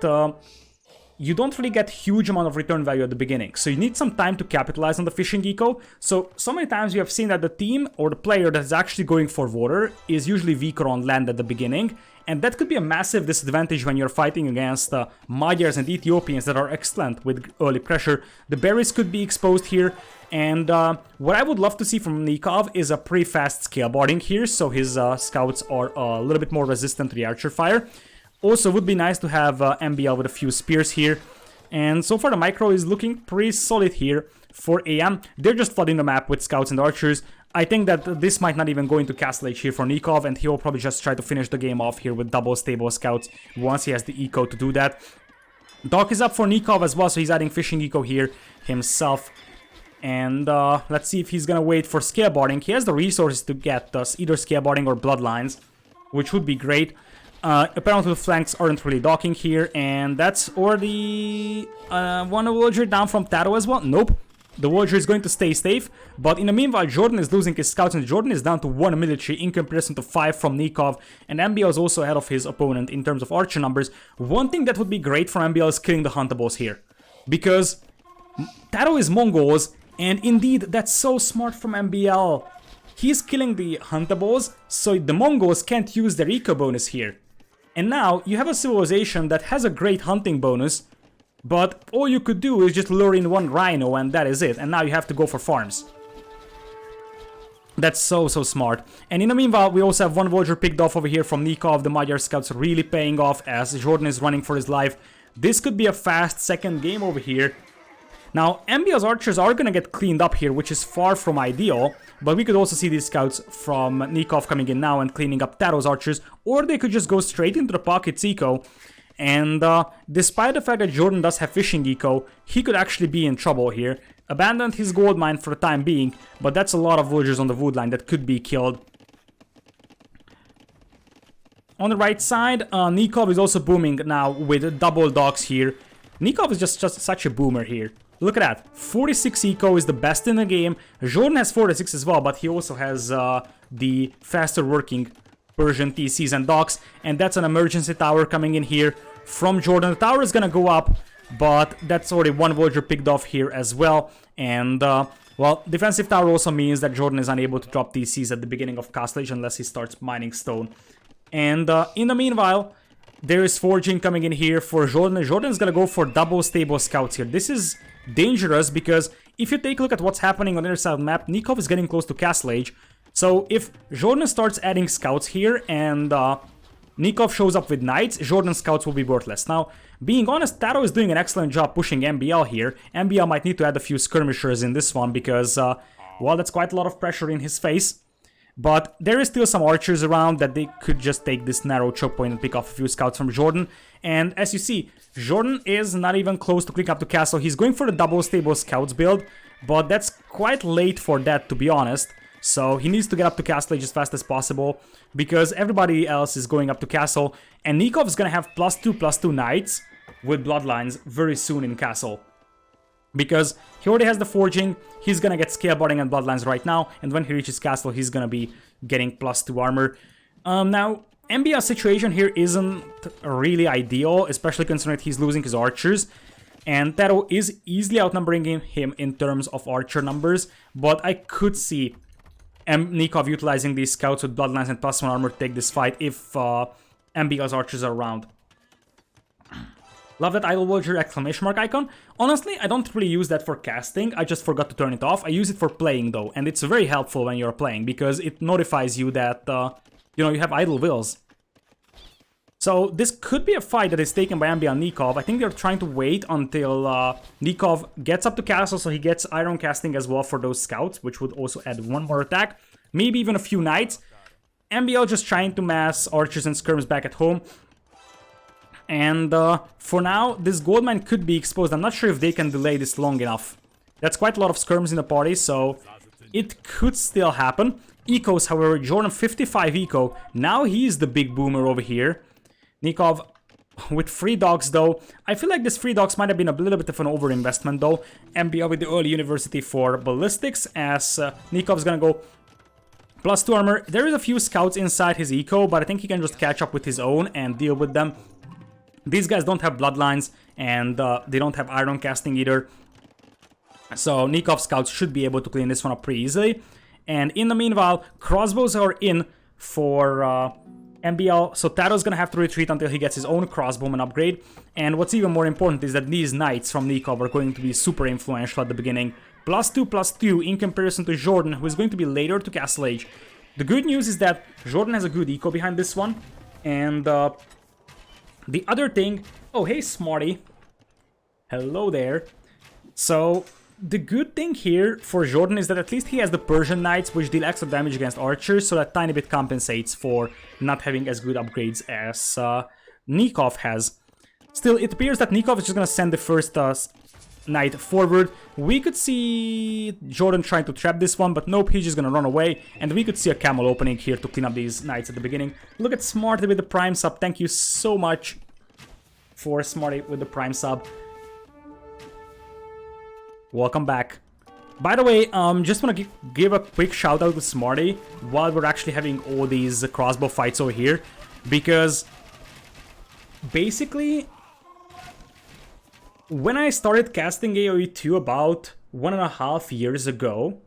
you don't really get huge amount of return value at the beginning. So you need some time to capitalize on the fishing eco. So many times you have seen that the team or the player that is actually going for water is usually weaker on land at the beginning. And that could be a massive disadvantage when you're fighting against Magyars and Ethiopians that are excellent with early pressure. The berries could be exposed here. And what I would love to see from Nicov is a pretty fast scale boarding here, so his scouts are a little bit more resistant to the archer fire. Also, would be nice to have MbL with a few spears here. And so far the micro is looking pretty solid here for AM. They're just flooding the map with scouts and archers. I think that this might not even go into Castle Age here for Nicov, and he'll probably just try to finish the game off here with double stable scouts once he has the eco to do that. Dock is up for Nicov as well, so he's adding fishing eco here himself. And let's see if he's gonna wait for scale boarding. He has the resources to get either scale boarding or bloodlines, which would be great. Apparently the flanks aren't really docking here, and that's already one villager down from TaToH as well. Nope. The villager is going to stay safe, but in the meanwhile Jordan is losing his scouts, and Jordan is down to 1 military in comparison to 5 from Nicov, and MbL is also ahead of his opponent in terms of archer numbers. One thing that would be great for MbL is killing the huntables here, because TaToH is Mongols, and indeed that's so smart from MbL. He's killing the huntables, so the Mongols can't use their eco bonus here. And now you have a civilization that has a great hunting bonus, but all you could do is just lure in one rhino and that is it, and now you have to go for farms. That's so smart. And in the meanwhile, we also have one villager picked off over here from Nicov. The Magyar scouts really paying off as Jordan is running for his life. This could be a fast second game over here. Now, MbL's archers are gonna get cleaned up here, which is far from ideal, but we could also see these scouts from Nicov coming in now and cleaning up TaToH's archers, or they could just go straight into the pockets eco. And despite the fact that Jordan does have fishing eco, he could actually be in trouble here. Abandoned his gold mine for the time being, but that's a lot of villagers on the wood line that could be killed. On the right side, Nicov is also booming now with double dogs here. Nicov is just such a boomer here. Look at that, 46 eco is the best in the game. Jordan has 46 as well, but he also has the faster working Persian TCs and docks, and that's an emergency tower coming in here from Jordan. The tower is gonna go up, but that's already one villager picked off here as well. And well, defensive tower also means that Jordan is unable to drop TCs at the beginning of Castle Age unless he starts mining stone. And in the meanwhile, there is forging coming in here for Jordan. Jordan is gonna go for double stable scouts here. This is dangerous because if you take a look at what's happening on the other side of the map, Nicov is getting close to Castle Age. So if Jordan starts adding scouts here and Nicov shows up with knights, Jordan's scouts will be worthless. Now, being honest, TaToH is doing an excellent job pushing MbL here. MbL might need to add a few skirmishers in this one because, well, that's quite a lot of pressure in his face. But there is still some archers around that they could just take this narrow choke point and pick off a few scouts from Jordan. And as you see, Jordan is not even close to clicking up to castle. He's going for the double stable scouts build, but that's quite late for that, to be honest. So he needs to get up to Castle Age as fast as possible because everybody else is going up to Castle. And Nicov is going to have +2/+2 knights with bloodlines very soon in Castle. Because he already has the forging, he's going to get scale boarding and bloodlines right now. And when he reaches Castle, he's going to be getting +2 armor. Now, MbL's situation here isn't really ideal, especially considering he's losing his archers. And TaToH is easily outnumbering him in terms of archer numbers. But I could see Nicov utilizing these scouts with bloodlines and +1 armor to take this fight if MbL's archers are around. Love that idle villager exclamation mark icon. Honestly, I don't really use that for casting, I just forgot to turn it off. I use it for playing though, and it's very helpful when you're playing because it notifies you that, you know, you have idle vills. So this could be a fight that is taken by MbL and Nicov. I think they're trying to wait until Nicov gets up to castle so he gets iron casting as well for those scouts, which would also add one more attack. Maybe even a few knights. MbL just trying to mass archers and skirms back at home. And for now, this gold mine could be exposed. I'm not sure if they can delay this long enough. That's quite a lot of skirms in the party, so it could still happen. Ecos, however, Jordan 55 eco. Now he's the big boomer over here. Nicov with 3 dogs, though. I feel like this 3 dogs might have been a little bit of an overinvestment, though. MbL with the early university for ballistics, as Nikov's gonna go +2 armor. There is a few scouts inside his eco, but I think he can just catch up with his own and deal with them. These guys don't have bloodlines, and they don't have iron casting either. So Nicov scouts should be able to clean this one up pretty easily. And in the meanwhile, crossbows are in for MbL, so TaToH's gonna have to retreat until he gets his own crossbowman upgrade. And what's even more important is that these knights from Nicov are going to be super influential at the beginning. +2/+2 in comparison to Jordan, who is going to be later to Castle Age. The good news is that Jordan has a good eco behind this one. And the other thing... Oh, hey, Smarty. Hello there. So... the good thing here for Jordan is that at least he has the Persian knights, which deal extra damage against archers, so that tiny bit compensates for not having as good upgrades as Nicov has. Still, it appears that Nicov is just gonna send the first knight forward. We could see Jordan trying to trap this one, but nope, he's just gonna run away, and we could see a camel opening here to clean up these knights at the beginning. Look at Smarty with the Prime sub. Thank you so much for Smarty with the Prime sub. Welcome back. By the way, just want to give a quick shout out to Smarty while we're actually having all these crossbow fights over here, because basically when I started casting AoE 2 about 1.5 years ago,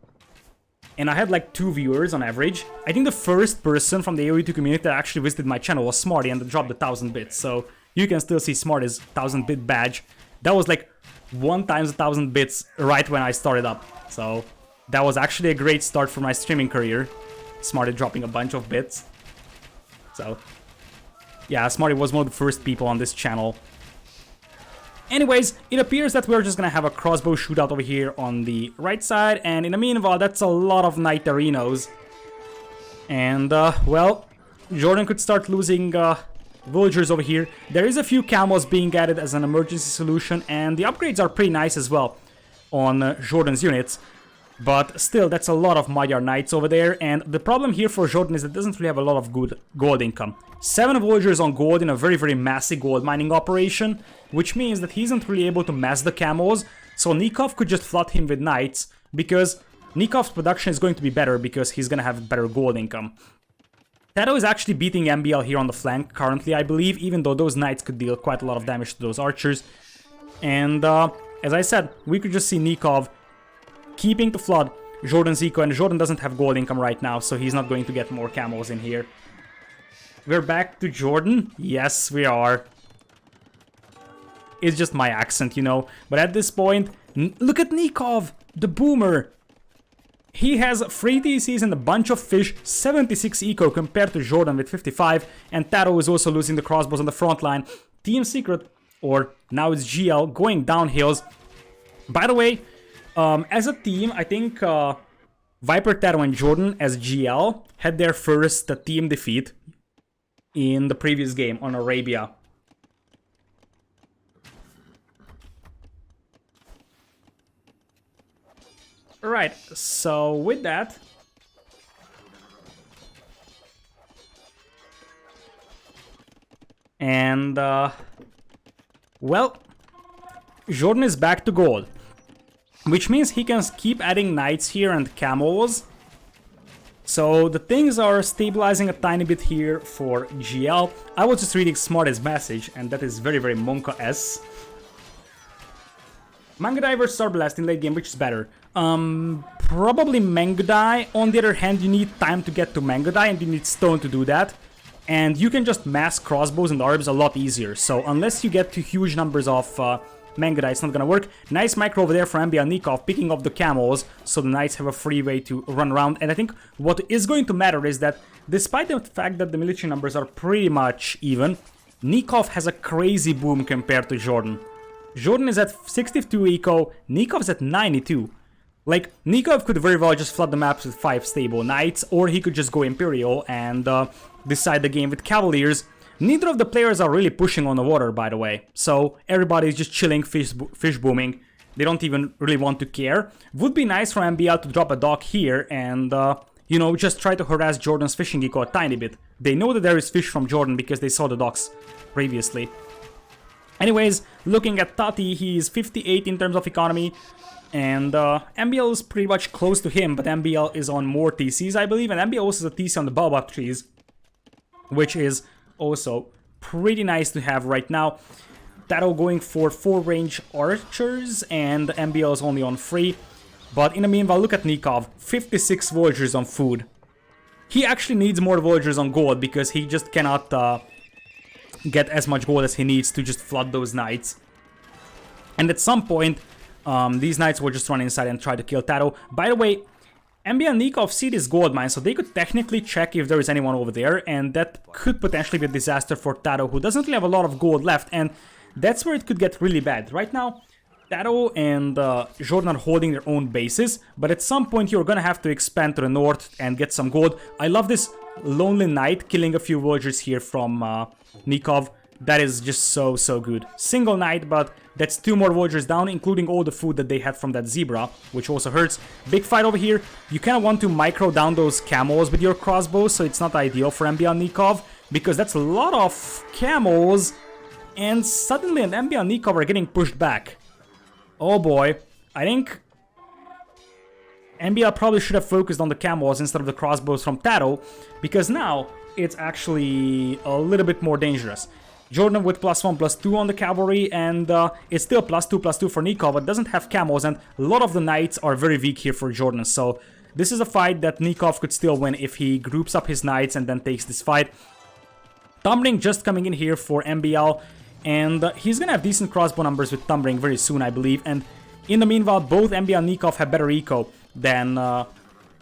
and I had like 2 viewers on average, I think the first person from the AoE 2 community that actually visited my channel was Smarty and dropped the 1000 bits, so you can still see Smarty's 1000 bit badge. That was like 1 times 1000 bits right when I started up. So that was actually a great start for my streaming career. Smarty dropping a bunch of bits. So yeah, Smarty was one of the first people on this channel. Anyways, it appears that we're just gonna have a crossbow shootout over here on the right side, and in the meanwhile, that's a lot of knight arenas. And well, Jordan could start losing villagers over here. There is a few camels being added as an emergency solution, and the upgrades are pretty nice as well on Jordan's units. But still, that's a lot of Magyar knights over there, and the problem here for Jordan is it doesn't really have a lot of good gold income. 7 villagers on gold in a very, very massive gold mining operation, which means that he isn't really able to mass the camels, so Nicov could just flood him with knights, because Nikov's production is going to be better because he's gonna have better gold income. TaToH is actually beating MbL here on the flank currently, I believe, even though those knights could deal quite a lot of damage to those archers. And as I said, we could just see Nicov keeping to flood Jordan's eco, and Jordan doesn't have gold income right now, so he's not going to get more camels in here. We're back to Jordan? Yes, we are. It's just my accent, you know. But at this point, look at Nicov, the boomer. He has 3 TCs and a bunch of fish, 76 eco compared to Jordan with 55, and TaToH is also losing the crossbows on the front line. Team Secret, or now it's GL, going down hills. By the way, as a team, I think Viper, TaToH and Jordan as GL had their first team defeat in the previous game on Arabia. Right, so with that, and well, Jordan is back to gold, which means he can keep adding knights here and camels. So the things are stabilizing a tiny bit here for GL. I was just reading Smarty's message, and that is very, very Monka-esque. Mangadai versus Arbalest in late game, which is better? Probably Mangadai. On the other hand, you need time to get to Mangadai, and you need stone to do that. And you can just mass crossbows and arbs a lot easier. So unless you get to huge numbers of Mangadai, it's not gonna work. Nice micro over there for MbL+Nicov, picking up the camels, so the knights have a free way to run around. And I think what is going to matter is that, despite the fact that the military numbers are pretty much even, Nicov has a crazy boom compared to Jordan. Jordan is at 62 eco, Nikov's at 92. Like, Nicov could very well just flood the maps with 5 stable knights, or he could just go Imperial and decide the game with Cavaliers. Neither of the players are really pushing on the water, by the way, so everybody's just chilling, fish booming. They don't even really want to care. Would be nice for MbL to drop a dock here and, you know, just try to harass Jordan's fishing eco a tiny bit. They know that there is fish from Jordan because they saw the docks previously. Anyways, looking at Tati, he's 58 in terms of economy. And MbL is pretty much close to him, but MbL is on more TCs, I believe. And MbL also has a TC on the Baobab trees, which is also pretty nice to have right now. TaToH going for 4-range archers, and MbL is only on 3. But in the meanwhile, look at Nicov, 56 villagers on food. He actually needs more villagers on gold, because he just cannot get as much gold as he needs to just flood those knights. And at some point, these knights will just run inside and try to kill TaToH. By the way, MbL and Nicov see this gold mine, so they could technically check if there is anyone over there, and that could potentially be a disaster for TaToH, who doesn't really have a lot of gold left, and that's where it could get really bad. Right now, TaToH and Jordan are holding their own bases, but at some point you're gonna have to expand to the north and get some gold. I love this lonely knight killing a few villagers here from Nicov. That is just so good. Single knight, but that's 2 more villagers down, including all the food that they had from that zebra, which also hurts. Big fight over here. You kind of want to micro down those camels with your crossbows, so it's not ideal for MbL and Nicov, because that's a lot of camels, and suddenly MbL and Nicov are getting pushed back. Oh boy, I think MbL probably should have focused on the camels instead of the crossbows from TaToH, because now it's actually a little bit more dangerous. Jordan with +1/+2 on the cavalry, and it's still +2/+2 for Nicov, but doesn't have camels, and a lot of the knights are very weak here for Jordan, so this is a fight that Nicov could still win if he groups up his knights and then takes this fight. Tumbling just coming in here for MbL, and he's gonna have decent crossbow numbers with Tumbling very soon, I believe, and in the meanwhile, both MbL and Nicov have better eco than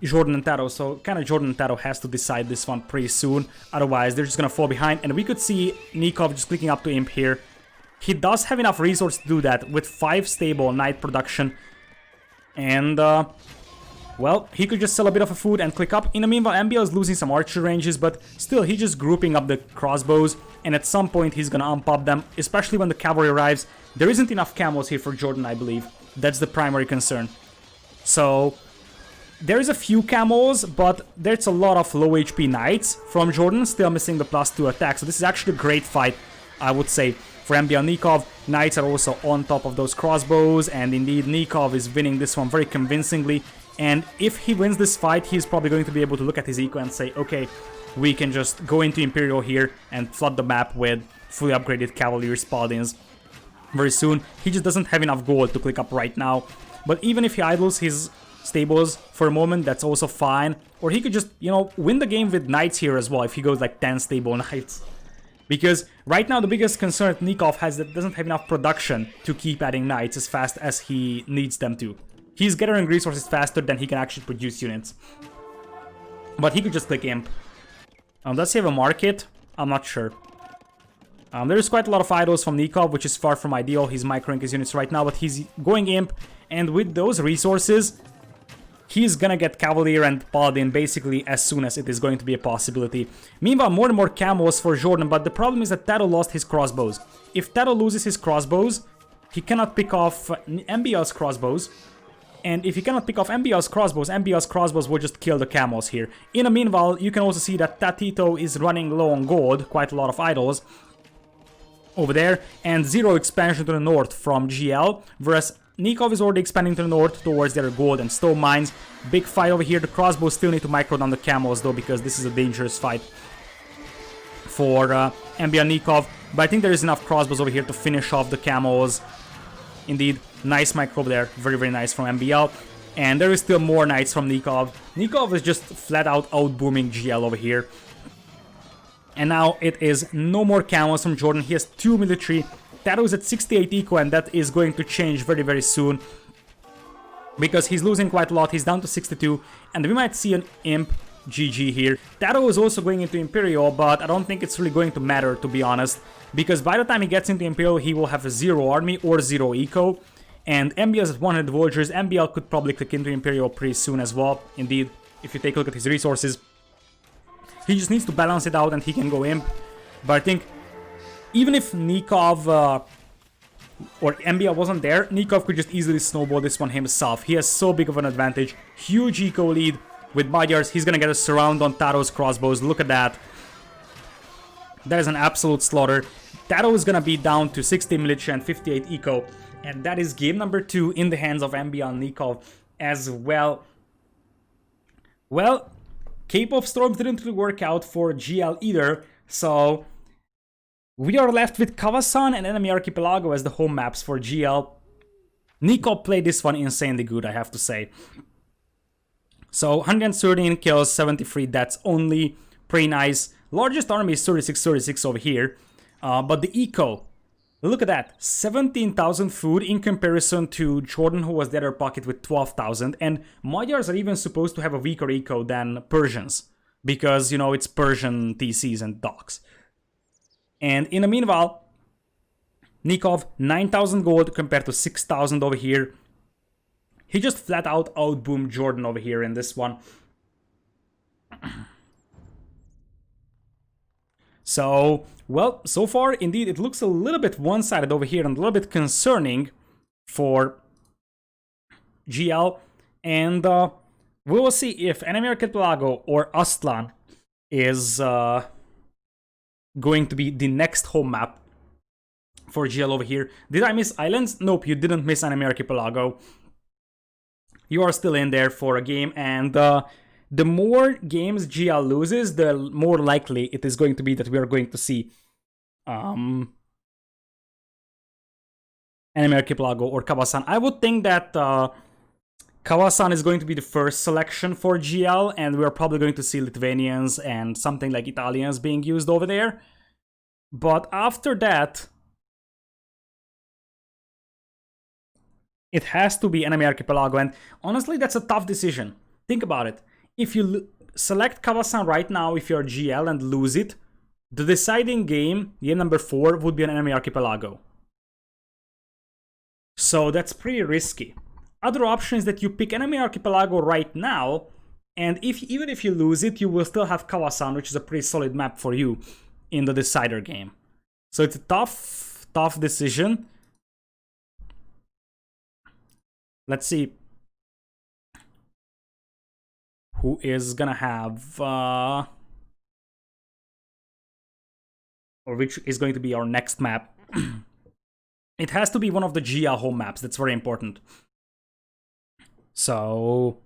Jordan and TaToH, so kind of Jordan and TaToH has to decide this one pretty soon, otherwise they're just gonna fall behind, and we could see Nicov just clicking up to Imp here. He does have enough resources to do that with 5 stable knight production, and well, he could just sell a bit of a food and click up. In the meanwhile, MbL is losing some archer ranges, but still, he's just grouping up the crossbows, and at some point he's gonna unpop them, especially when the cavalry arrives. There isn't enough camels here for Jordan, I believe. That's the primary concern. So there is a few camels, but there's a lot of low HP knights from Jordan, still missing the +2 attack. So this is actually a great fight, I would say, for MbL and Nicov. Knights are also on top of those crossbows, and indeed Nicov is winning this one very convincingly. And if he wins this fight, he's probably going to be able to look at his eco and say, okay, we can just go into Imperial here and flood the map with fully upgraded Cavalier Paladins very soon. He just doesn't have enough gold to click up right now. But even if he idles his stables for a moment, that's also fine. Or he could just, you know, win the game with knights here as well if he goes like 10 stable knights. Because right now the biggest concern that Nicov has that doesn't have enough production to keep adding knights as fast as he needs them to. He's gathering resources faster than he can actually produce units. But he could just click Imp. Does he have a market? I'm not sure. There's quite a lot of idols from Nicov, which is far from ideal. He's microing his units right now, but he's going Imp. And with those resources, he's gonna get Cavalier and Paladin basically as soon as it is going to be a possibility. Meanwhile, more and more camels for Jordan, but the problem is that TaToH lost his crossbows. If TaToH loses his crossbows, he cannot pick off MbL's crossbows. And if he cannot pick off MbL's crossbows will just kill the camels here. In the meanwhile, you can also see that TaToH is running low on gold, quite a lot of idols over there, and 0 expansion to the north from GL, whereas Nicov is already expanding to the north towards their gold and stone mines. Big fight over here. The crossbows still need to micro down the camels though, because this is a dangerous fight for MbL and Nicov. But I think there is enough crossbows over here to finish off the camels. Indeed, nice micro over there. Very, very nice from MbL. And there is still more knights from Nicov. Nicov is just flat out outbooming GL over here. And now it is no more camels from Jordan. He has 2 military. TaToH is at 68 eco, and that is going to change very, very soon. Because he's losing quite a lot. He's down to 62. And we might see an Imp GG here. TaToH is also going into Imperial, but I don't think it's really going to matter, to be honest. Because by the time he gets into Imperial, he will have a 0 army or 0 eco. And MbL is at 100 villagers. MbL could probably click into Imperial pretty soon as well. Indeed, if you take a look at his resources, he just needs to balance it out and he can go Imp. But I think even if Nicov or MbL wasn't there, Nicov could just easily snowball this one himself. He has so big of an advantage. Huge eco lead with Magyars. He's gonna get a surround on TaToH's crossbows. Look at that. That is an absolute slaughter. TaToH is gonna be down to 60 militia and 58 eco. And that is game number 2 in the hands of MbL and Nicov as well. Well, Cape of Storms didn't really work out for GL either, so we are left with Kawasan and Enemy Archipelago as the home maps for GL. Nicov played this one insanely good, I have to say. So 113 kills, 73 deaths only, pretty nice. Largest army is 36 over here, but the eco, look at that, 17,000 food in comparison to Jordan, who was the other pocket with 12,000, and Magyars are even supposed to have a weaker eco than Persians, because, you know, it's Persian TCs and docks. And in the meanwhile, Nicov, 9,000 gold compared to 6,000 over here. He just flat out outboomed Jordan over here in this one. So, well, so far, indeed, it looks a little bit one-sided over here and a little bit concerning for GL. And we will see if Enemy Archipelago or Astlan is going to be the next home map for GL over here. Did I miss islands? Nope, you didn't miss Enemy Archipelago. You are still in there for a game, and the more games GL loses, the more likely it is going to be that we are going to see Enemy Archipelago or Kawasan. I would think that Kawasan is going to be the first selection for GL, and we're probably going to see Lithuanians and something like Italians being used over there. But after that, it has to be Enemy Archipelago, and honestly, that's a tough decision. Think about it. If you select Kawasan right now, if you're GL and lose it, the deciding game, game number 4, would be an Enemy Archipelago. So that's pretty risky. Other option is that you pick Enemy Archipelago right now, and even if you lose it, you will still have Kawasan, which is a pretty solid map for you in the decider game. So it's a tough decision. Let's see who is gonna have, or which is going to be our next map. It has to be one of the GL home maps, that's very important. So,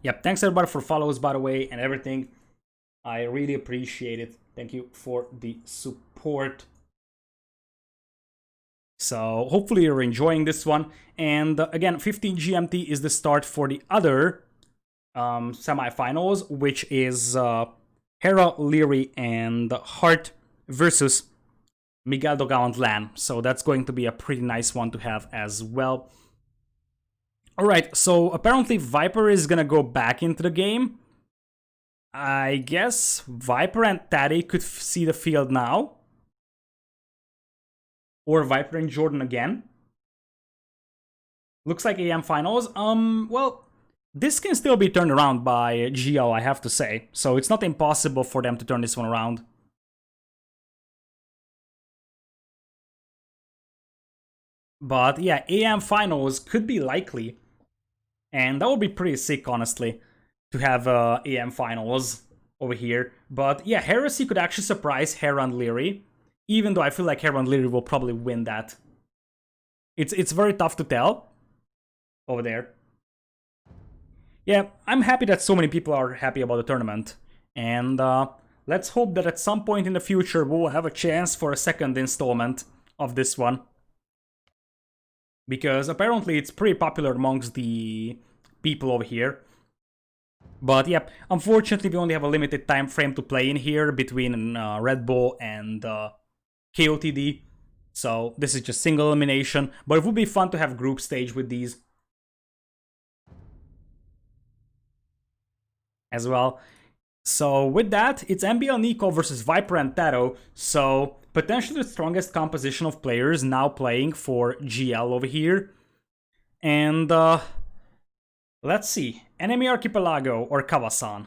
yep, thanks everybody for follows, by the way, and everything. I really appreciate it. Thank you for the support. So hopefully you're enjoying this one. And again, 15 GMT is the start for the other semifinals, which is Hera, Leary, and Hart versus Miguel Dogal and Lan. So that's going to be a pretty nice one to have as well. Alright, so apparently Viper is gonna go back into the game. I guess Viper and TaToH could see the field now. Or Viper and Jordan again. Looks like AM finals. Well, this can still be turned around by GL, I have to say. So it's not impossible for them to turn this one around. But yeah, AM finals could be likely. And that would be pretty sick, honestly, to have AM finals over here. But yeah, Heresy could actually surprise Hera and Leary. Even though I feel like Hera and Leary will probably win that. It's very tough to tell over there. Yeah, I'm happy that so many people are happy about the tournament. And let's hope that at some point in the future we'll have a chance for a second installment of this one. Because apparently it's pretty popular amongst the people over here. But yep, unfortunately we only have a limited time frame to play in here between Red Bull and KOTD. So this is just single elimination, but it would be fun to have group stage with these as well. So with that, it's MbL Nicov versus Viper and TaToH. So potentially the strongest composition of players now playing for GL over here. And let's see, Enemy Archipelago or Kawasan.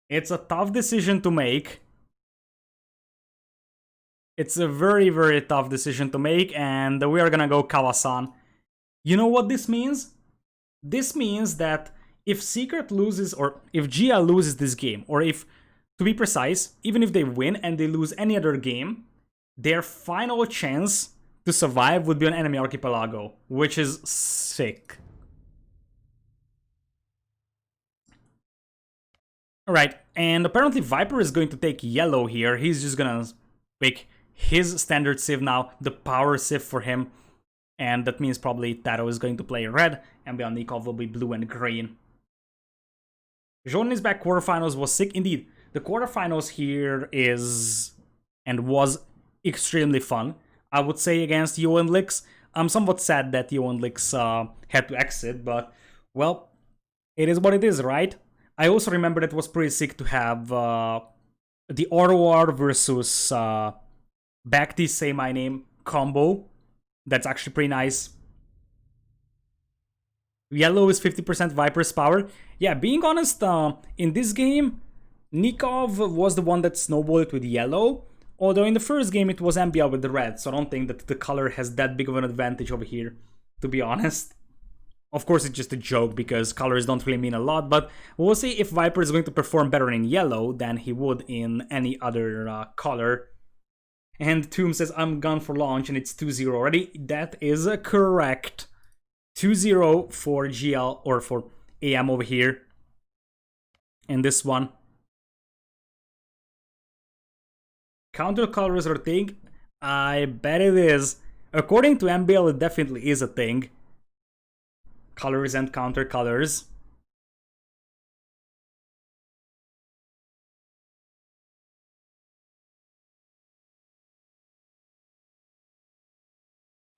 It's a tough decision to make. It's a very, very tough decision to make, and we are gonna go Kawasan. You know what this means? This means that if Secret loses, or if GL loses this game, or if, to be precise, even if they win and they lose any other game, their final chance to survive would be on enemy archipelago, which is sick. Alright, and apparently Viper is going to take yellow here. He's just gonna pick his standard civ now, the power civ for him. And that means probably TaToH is going to play red, MbL and Nicov will be blue and green. Jordan is back, quarterfinals was sick. Indeed, the quarterfinals here is, and was, extremely fun. I would say against Yo and Lix. I'm somewhat sad that Yo and Lix had to exit, but, well, it is what it is, right? I also remember that it was pretty sick to have the ROR versus Bacti Say My Name combo. That's actually pretty nice. Yellow is 50% Viper's power. Yeah, being honest, in this game, Nicov was the one that snowballed it with yellow. Although in the first game it was MbL with the red, so I don't think that the color has that big of an advantage over here, to be honest. Of course, it's just a joke because colors don't really mean a lot, but we'll see if Viper is going to perform better in yellow than he would in any other color. And Tomb says, I'm gone for launch, and it's 2-0 already. That is correct. 2-0 for GL, or for AM over here. And this one. Counter colors are a thing? I bet it is. According to MbL, it definitely is a thing. Colors and counter colors.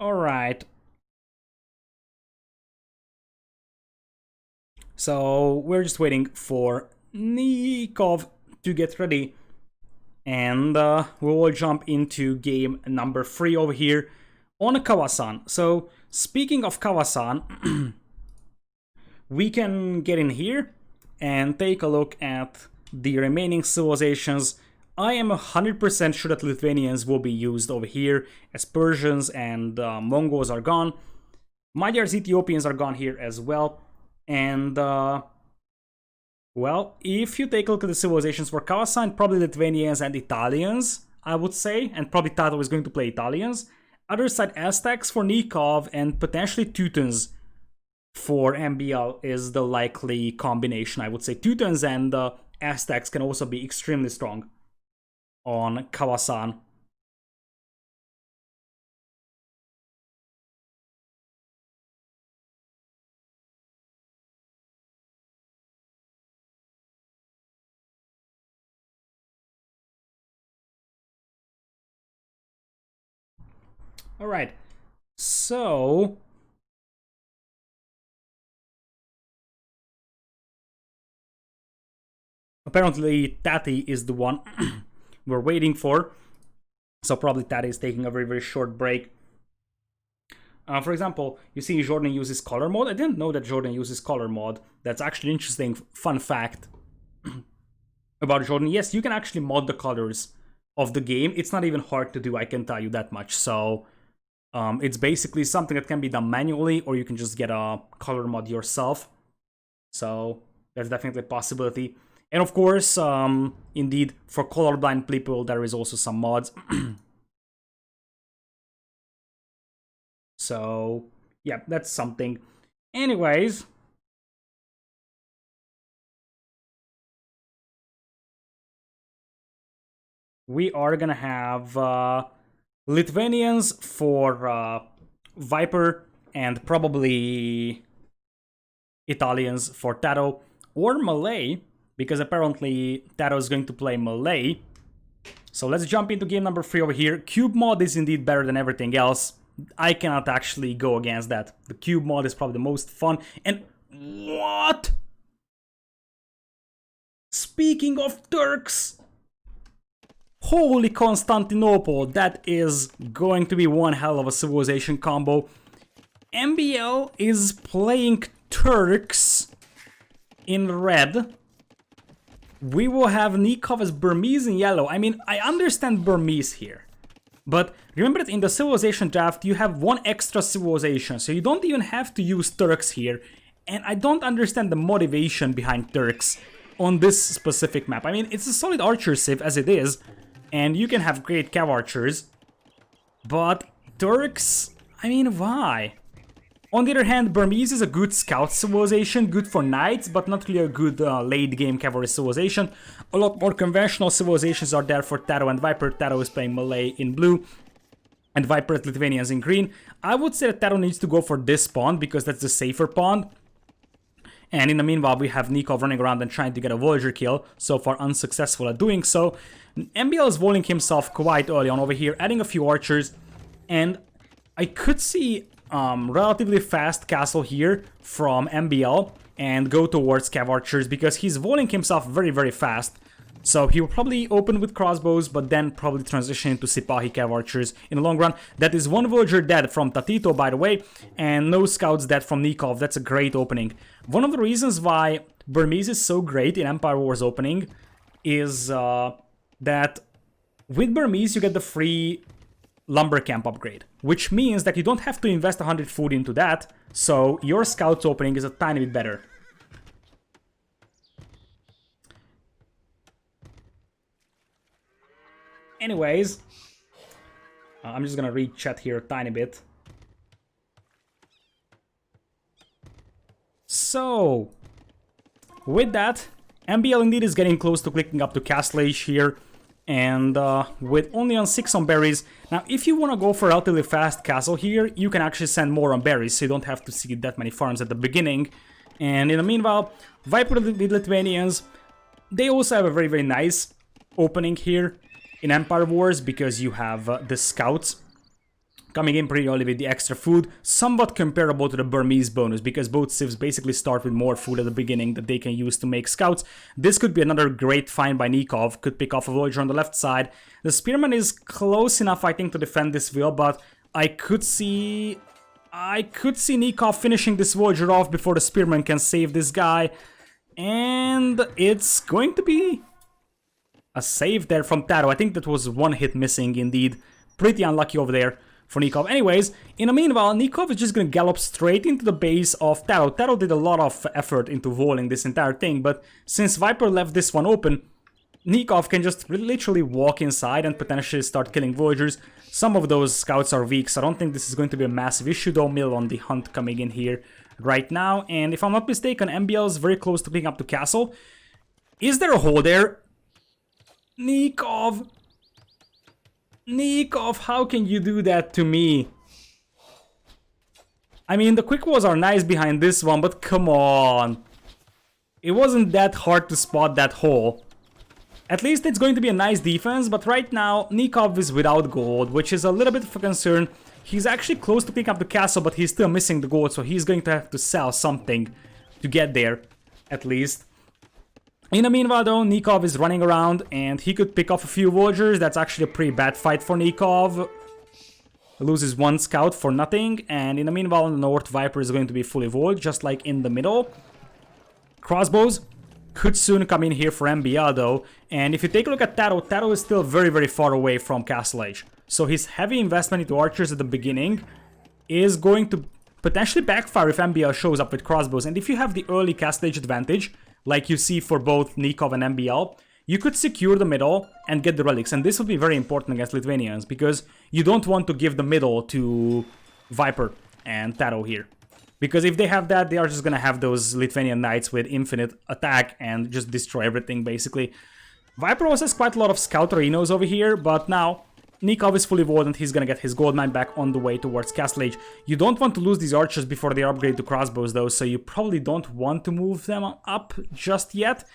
Alright. So we're just waiting for Nicov to get ready. And we will jump into game number 3 over here on Kawasan. So speaking of Kawasan, we can get in here and take a look at the remaining civilizations. I am 100% sure that Lithuanians will be used over here, as Persians and Mongols are gone. Magyars, Ethiopians are gone here as well. And, well, if you take a look at the civilizations for Kawasan, probably Lithuanians and Italians, I would say. And probably TaToH is going to play Italians. Other side, Aztecs for Nicov, and potentially Teutons for MbL is the likely combination, I would say. Teutons and Aztecs can also be extremely strong on Kawasan. Alright, so apparently Tati is the one we're waiting for. So probably Tati is taking a very, very short break. For example, you see Jordan uses color mode. I didn't know that Jordan uses color mode. That's actually interesting fun fact about Jordan. Yes, you can actually mod the colors of the game. It's not even hard to do, I can tell you that much. So it's basically something that can be done manually, or you can just get a color mod yourself. So that's definitely a possibility. And of course, indeed, for colorblind people, there is also some mods. So, yeah, that's something. Anyways, we are gonna have Lithuanians for Viper, and probably Italians for TaToH, or Malay, because apparently TaToH is going to play Malay. So let's jump into game number 3 over here. Cube mod is indeed better than everything else. I cannot actually go against that. The cube mod is probably the most fun. And what? Speaking of Turks, holy Constantinople, that is going to be one hell of a civilization combo. MbL is playing Turks in red. We will have Nicov as Burmese in yellow. I mean, I understand Burmese here. But remember that in the civilization draft, you have one extra civilization. So you don't even have to use Turks here. And I don't understand the motivation behind Turks on this specific map. I mean, it's a solid archer civ as it is, and you can have great cav archers, but Turks, I mean, why? On the other hand, Burmese is a good scout civilization, good for knights, but not really a good late-game cavalry civilization. A lot more conventional civilizations are there for TaToH and Viper. TaToH is playing Malay in blue, and Viper Lithuanians in green. I would say that TaToH needs to go for this pawn, because that's the safer pawn. And in the meanwhile, we have Nicov running around and trying to get a villager kill, so far unsuccessful at doing so. MbL is walling himself quite early on over here, adding a few archers, and I could see relatively fast castle here from MbL and go towards cav archers, because he's walling himself very, very fast. So he will probably open with crossbows, but then probably transition into Sipahi cav archers in the long run. That is one villager dead from TaToH, by the way, and no scouts dead from Nicov. That's a great opening. One of the reasons why Burmese is so great in Empire Wars opening is that with Burmese you get the free lumber camp upgrade, which means that you don't have to invest 100 food into that, so your scouts opening is a tiny bit better. Anyways, I'm just gonna read chat here a tiny bit. So, with that, MbL indeed is getting close to clicking up to Castle Age here, and with only on 6 on berries. Now, if you want to go for a relatively fast castle here, you can actually send more on berries, so you don't have to see that many farms at the beginning. And in the meanwhile, Viper with Lithuanians, they also have a very, very nice opening here in Empire Wars, because you have the scouts coming in pretty early with the extra food, somewhat comparable to the Burmese bonus, because both civs basically start with more food at the beginning that they can use to make scouts. This could be another great find by Nicov, could pick off a villager on the left side. The spearman is close enough, I think, to defend this wheel, but I could see Nicov finishing this villager off before the spearman can save this guy, and it's going to be a save there from TaToH. I think that was one hit missing indeed. Pretty unlucky over there for Nicov. Anyways, in the meanwhile, Nicov is just gonna gallop straight into the base of TaToH. TaToH did a lot of effort into walling this entire thing, but since Viper left this one open, Nicov can just literally walk inside and potentially start killing villagers. Some of those scouts are weak, so I don't think this is going to be a massive issue, though. Mill on the hunt coming in here right now, and if I'm not mistaken, MbL is very close to picking up the castle. Is there a hole there? Nicov! Nicov, how can you do that to me? I mean, the quick walls are nice behind this one, but come on. It wasn't that hard to spot that hole. At least it's going to be a nice defense, but right now, Nicov is without gold, which is a little bit of a concern. He's actually close to picking up the castle, but he's still missing the gold, so he's going to have to sell something to get there, at least. In the meanwhile, though, Nicov is running around, and he could pick off a few villagers. That's actually a pretty bad fight for Nicov. Loses one scout for nothing, and in the meanwhile, on the north, Viper is going to be fully walled, just like in the middle. Crossbows could soon come in here for MbL, though, and if you take a look at TaToH, TaToH is still very, very far away from Castle Age. So his heavy investment into archers at the beginning is going to potentially backfire if MbL shows up with crossbows, and if you have the early Castle Age advantage, like you see for both Nicov and MbL, you could secure the middle and get the relics, and this would be very important against Lithuanians, because you don't want to give the middle to Viper and TaToH here. Because if they have that, they are just gonna have those Lithuanian knights with infinite attack and just destroy everything, basically. Viper also has quite a lot of scout arenas over here, but now Nicov is fully walled and he's gonna get his gold mine back on the way towards Castle Age. You don't want to lose these archers before they upgrade to crossbows, though, so you probably don't want to move them up just yet.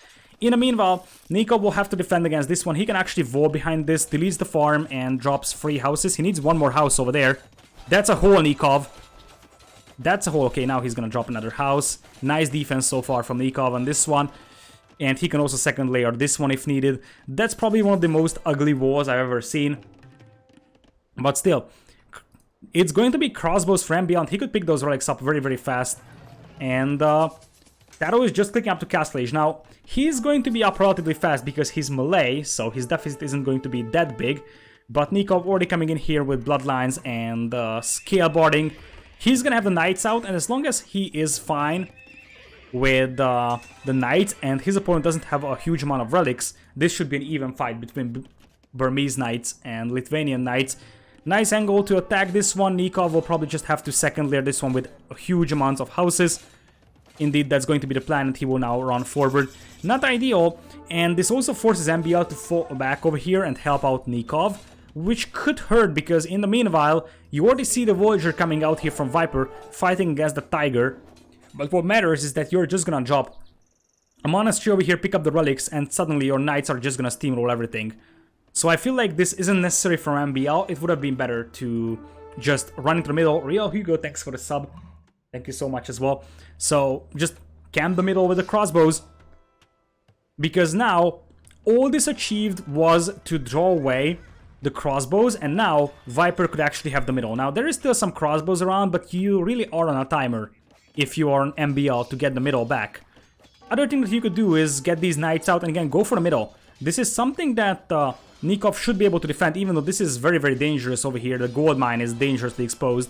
In the meanwhile, Nicov will have to defend against this one. He can actually wall behind this, deletes the farm, and drops 3 houses. He needs one more house over there. That's a hole, Nicov. That's a hole. Okay, now he's gonna drop another house. Nice defense so far from Nicov on this one. And he can also second layer this one if needed. That's probably one of the most ugly walls I've ever seen. But still, it's going to be crossbows for MbL. He could pick those relics up very, very fast. And TaToH is just clicking up to Castle Age. Now, he's going to be up relatively fast because he's melee, so his deficit isn't going to be that big. But Nicov already coming in here with bloodlines and scale boarding. He's gonna have the knights out, and as long as he is fine with the knights, and his opponent doesn't have a huge amount of relics. This should be an even fight between Burmese knights and Lithuanian knights. Nice angle to attack this one. Nicov will probably just have to second layer this one with huge amounts of houses. Indeed, that's going to be the plan, and he will now run forward. Not ideal, and this also forces MbL to fall back over here and help out Nicov, which could hurt, because in the meanwhile, you already see the Voyager coming out here from Viper, fighting against the Tiger. But what matters is that you're just gonna drop a monastery over here, pick up the relics, and suddenly your knights are just gonna steamroll everything. So I feel like this isn't necessary for MbL. It would have been better to just run into the middle. Real Hugo, thanks for the sub. Thank you so much as well. So just camp the middle with the crossbows. Because now, all this achieved was to draw away the crossbows, and now Viper could actually have the middle. Now, there is still some crossbows around, but you really are on a timer if you are on MbL to get the middle back. Other thing that you could do is get these knights out and again go for the middle. This is something that Nicov should be able to defend, even though this is very, very dangerous over here. The gold mine is dangerously exposed.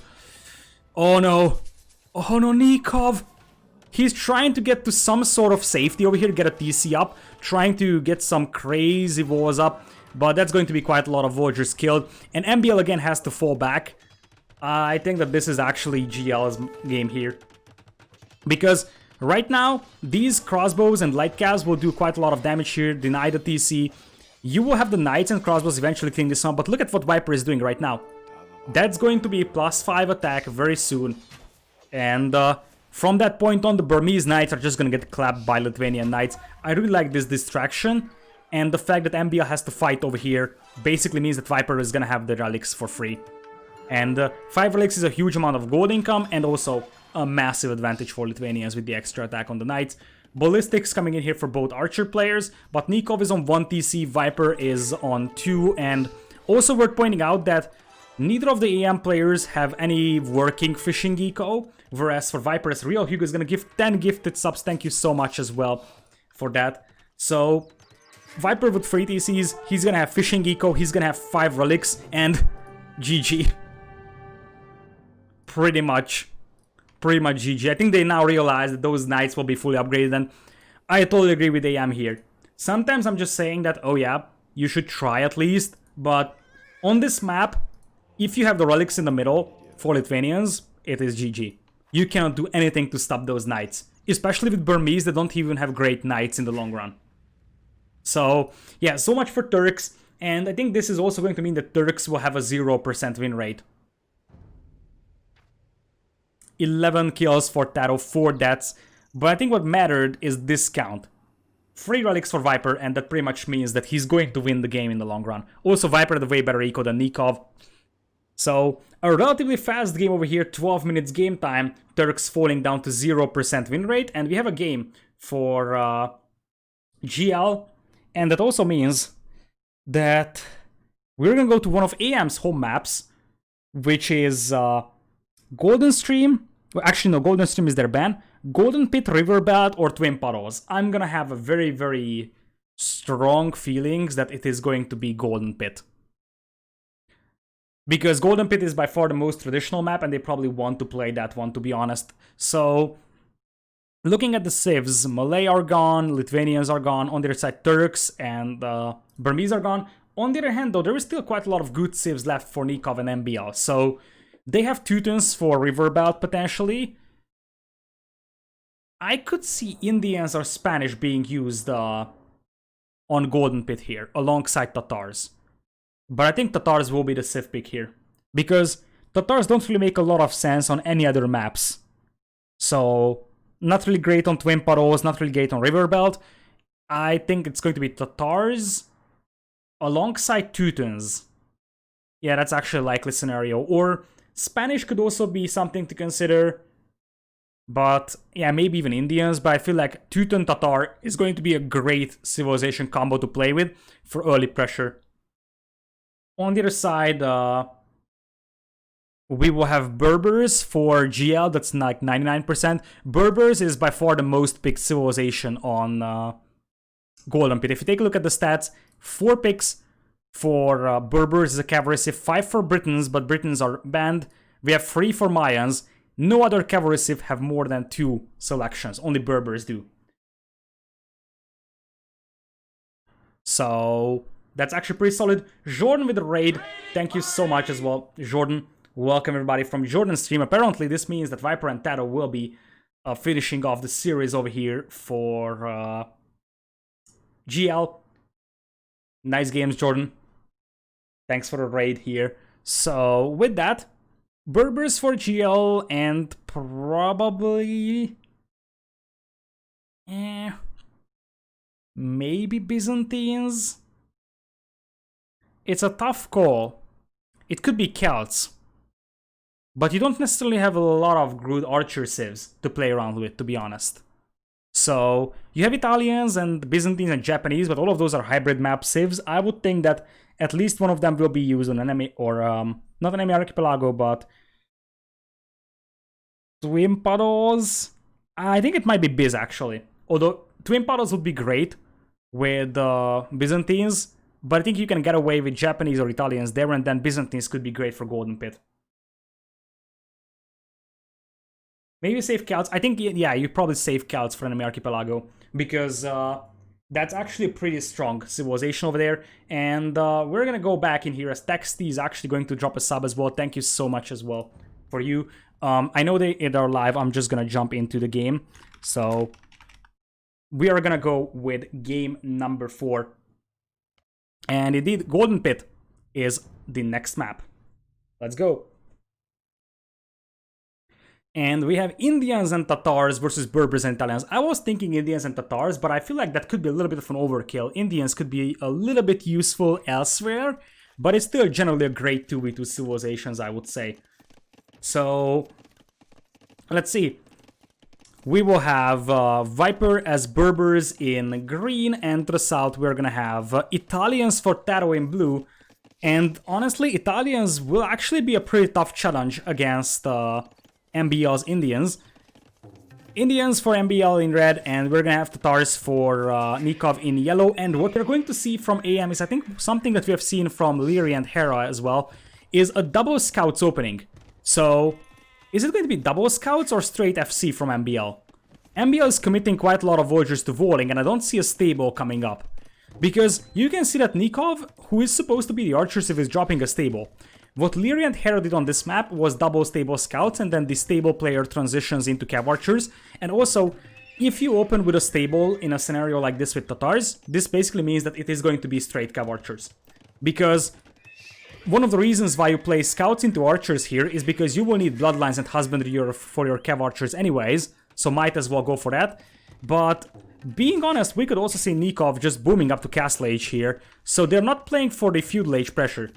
Oh no! Oh no, Nicov! He's trying to get to some sort of safety over here, get a TC up, trying to get some crazy wars up, but that's going to be quite a lot of Voyagers killed, and MbL again has to fall back. I think that this is actually GL's game here. Because right now, these crossbows and light calves will do quite a lot of damage here, deny the TC. You will have the knights and crossbows eventually clean this one, but look at what Viper is doing right now. That's going to be a +5 attack very soon. And from that point on, the Burmese knights are just gonna get clapped by Lithuanian knights. I really like this distraction, and the fact that MbL has to fight over here basically means that Viper is gonna have the relics for free. And 5 relics is a huge amount of gold income, and also a massive advantage for Lithuanians with the extra attack on the knights. Ballistics coming in here for both archer players, but Nicov is on 1 TC, Viper is on 2, and also worth pointing out that neither of the AM players have any working fishing eco, whereas for Viper's Real Hugo is going to give 10 gifted subs. Thank you so much as well for that. So Viper with 3 TCs, he's going to have fishing eco, he's going to have 5 relics, and GG. Pretty much GG. I think they now realize that those knights will be fully upgraded, and I totally agree with AM here. Sometimes I'm just saying that, oh yeah, you should try at least, but on this map, if you have the relics in the middle for Lithuanians, it is GG. You cannot do anything to stop those knights, especially with Burmese that don't even have great knights in the long run. So yeah, so much for Turks, and I think this is also going to mean that Turks will have a 0% win rate. 11 kills for TaToH, 4 deaths, but I think what mattered is this count. 3 relics for Viper, and that pretty much means that he's going to win the game in the long run. Also, Viper had a way better eco than Nicov. So, a relatively fast game over here, 12 minutes game time, Turks falling down to 0% win rate, and we have a game for GL, and that also means that we're gonna go to one of AM's home maps, which is Golden Stream. Well, actually, no, Golden Stream is their ban. Golden Pit, Riverbelt, or Twin Puddles. I'm gonna have a very, very strong feelings that it is going to be Golden Pit. Because Golden Pit is by far the most traditional map, and they probably want to play that one, to be honest. So, looking at the civs, Malay are gone, Lithuanians are gone, on their side Turks and Burmese are gone. On the other hand, though, there is still quite a lot of good civs left for Nicov and MbL. So, they have Teutons for Riverbelt, potentially. I could see Indians or Spanish being used on Golden Pit here, alongside Tatars. But I think Tatars will be the civ pick here. Because Tatars don't really make a lot of sense on any other maps. So, not really great on Twin Puddles, not really great on Riverbelt. I think it's going to be Tatars alongside Teutons. Yeah, that's actually a likely scenario. Or Spanish could also be something to consider. But yeah, maybe even Indians. But I feel like Teuton Tatar is going to be a great civilization combo to play with for early pressure. On the other side, we will have Berbers for GL. That's like 99%. Berbers is by far the most picked civilization on Golden Pit. If you take a look at the stats, 4 picks for Berbers is a cavalry civ, 5 for Britons, but Britons are banned. We have 3 for Mayans, No other cavalry civ have more than 2 selections. Only Berbers do. So that's actually pretty solid. Jordan with the raid. Thank you so much as well, Jordan. Welcome everybody from Jordan's stream. Apparently this means that Viper and TaToH will be finishing off the series over here for GL. Nice games, Jordan. Thanks for the raid here. So with that, Berbers for GL and probably maybe Byzantines. It's a tough call. It could be Celts. But you don't necessarily have a lot of good archer civs to play around with, to be honest. So you have Italians and Byzantines and Japanese, but all of those are hybrid map civs. I would think that at least one of them will be used on enemy, or not an enemy archipelago, but Twin Paddles. I think it might be Biz actually. Although Twin Paddles would be great with Byzantines, but I think you can get away with Japanese or Italians there, and then Byzantines could be great for Golden Pit. Maybe save Celts. I think, yeah, you probably save Celts for enemy archipelago, because that's actually a pretty strong civilization over there. And we're gonna go back in here as Texty is actually going to drop a sub as well. Thank you so much as well for you. I know they are live. I'm just gonna jump into the game. So we are gonna go with game number 4. And indeed, Golden Pit is the next map. Let's go. And we have Indians and Tatars versus Berbers and Italians. I was thinking Indians and Tatars, but I feel like that could be a little bit of an overkill. Indians could be a little bit useful elsewhere, but it's still generally a great 2v2 civilizations, I would say. So, let's see. We will have Viper as Berbers in green, and to the south we're gonna have Italians for TaToH in blue. And honestly, Italians will actually be a pretty tough challenge against MbL's Indians. Indians for MbL in red, and we're gonna have Tatars for Nicov in yellow. And what we're going to see from AM is, I think, something that we have seen from Leary and Hera as well, is a double scouts opening. So, is it going to be double scouts or straight FC from MbL? MbL is committing quite a lot of Voyagers to Walling, and I don't see a stable coming up. Because you can see that Nicov, who is supposed to be the archer civ, is dropping a stable. What Leary and Hera did on this map was double stable scouts, and then the stable player transitions into cav archers. And also, if you open with a stable in a scenario like this with Tatars, this basically means that it is going to be straight cav archers. Because one of the reasons why you play scouts into archers here is because you will need bloodlines and husbandry for your cav archers anyways, so might as well go for that. But being honest, we could also see Nicov just booming up to castle age here, so they're not playing for the feudal age pressure.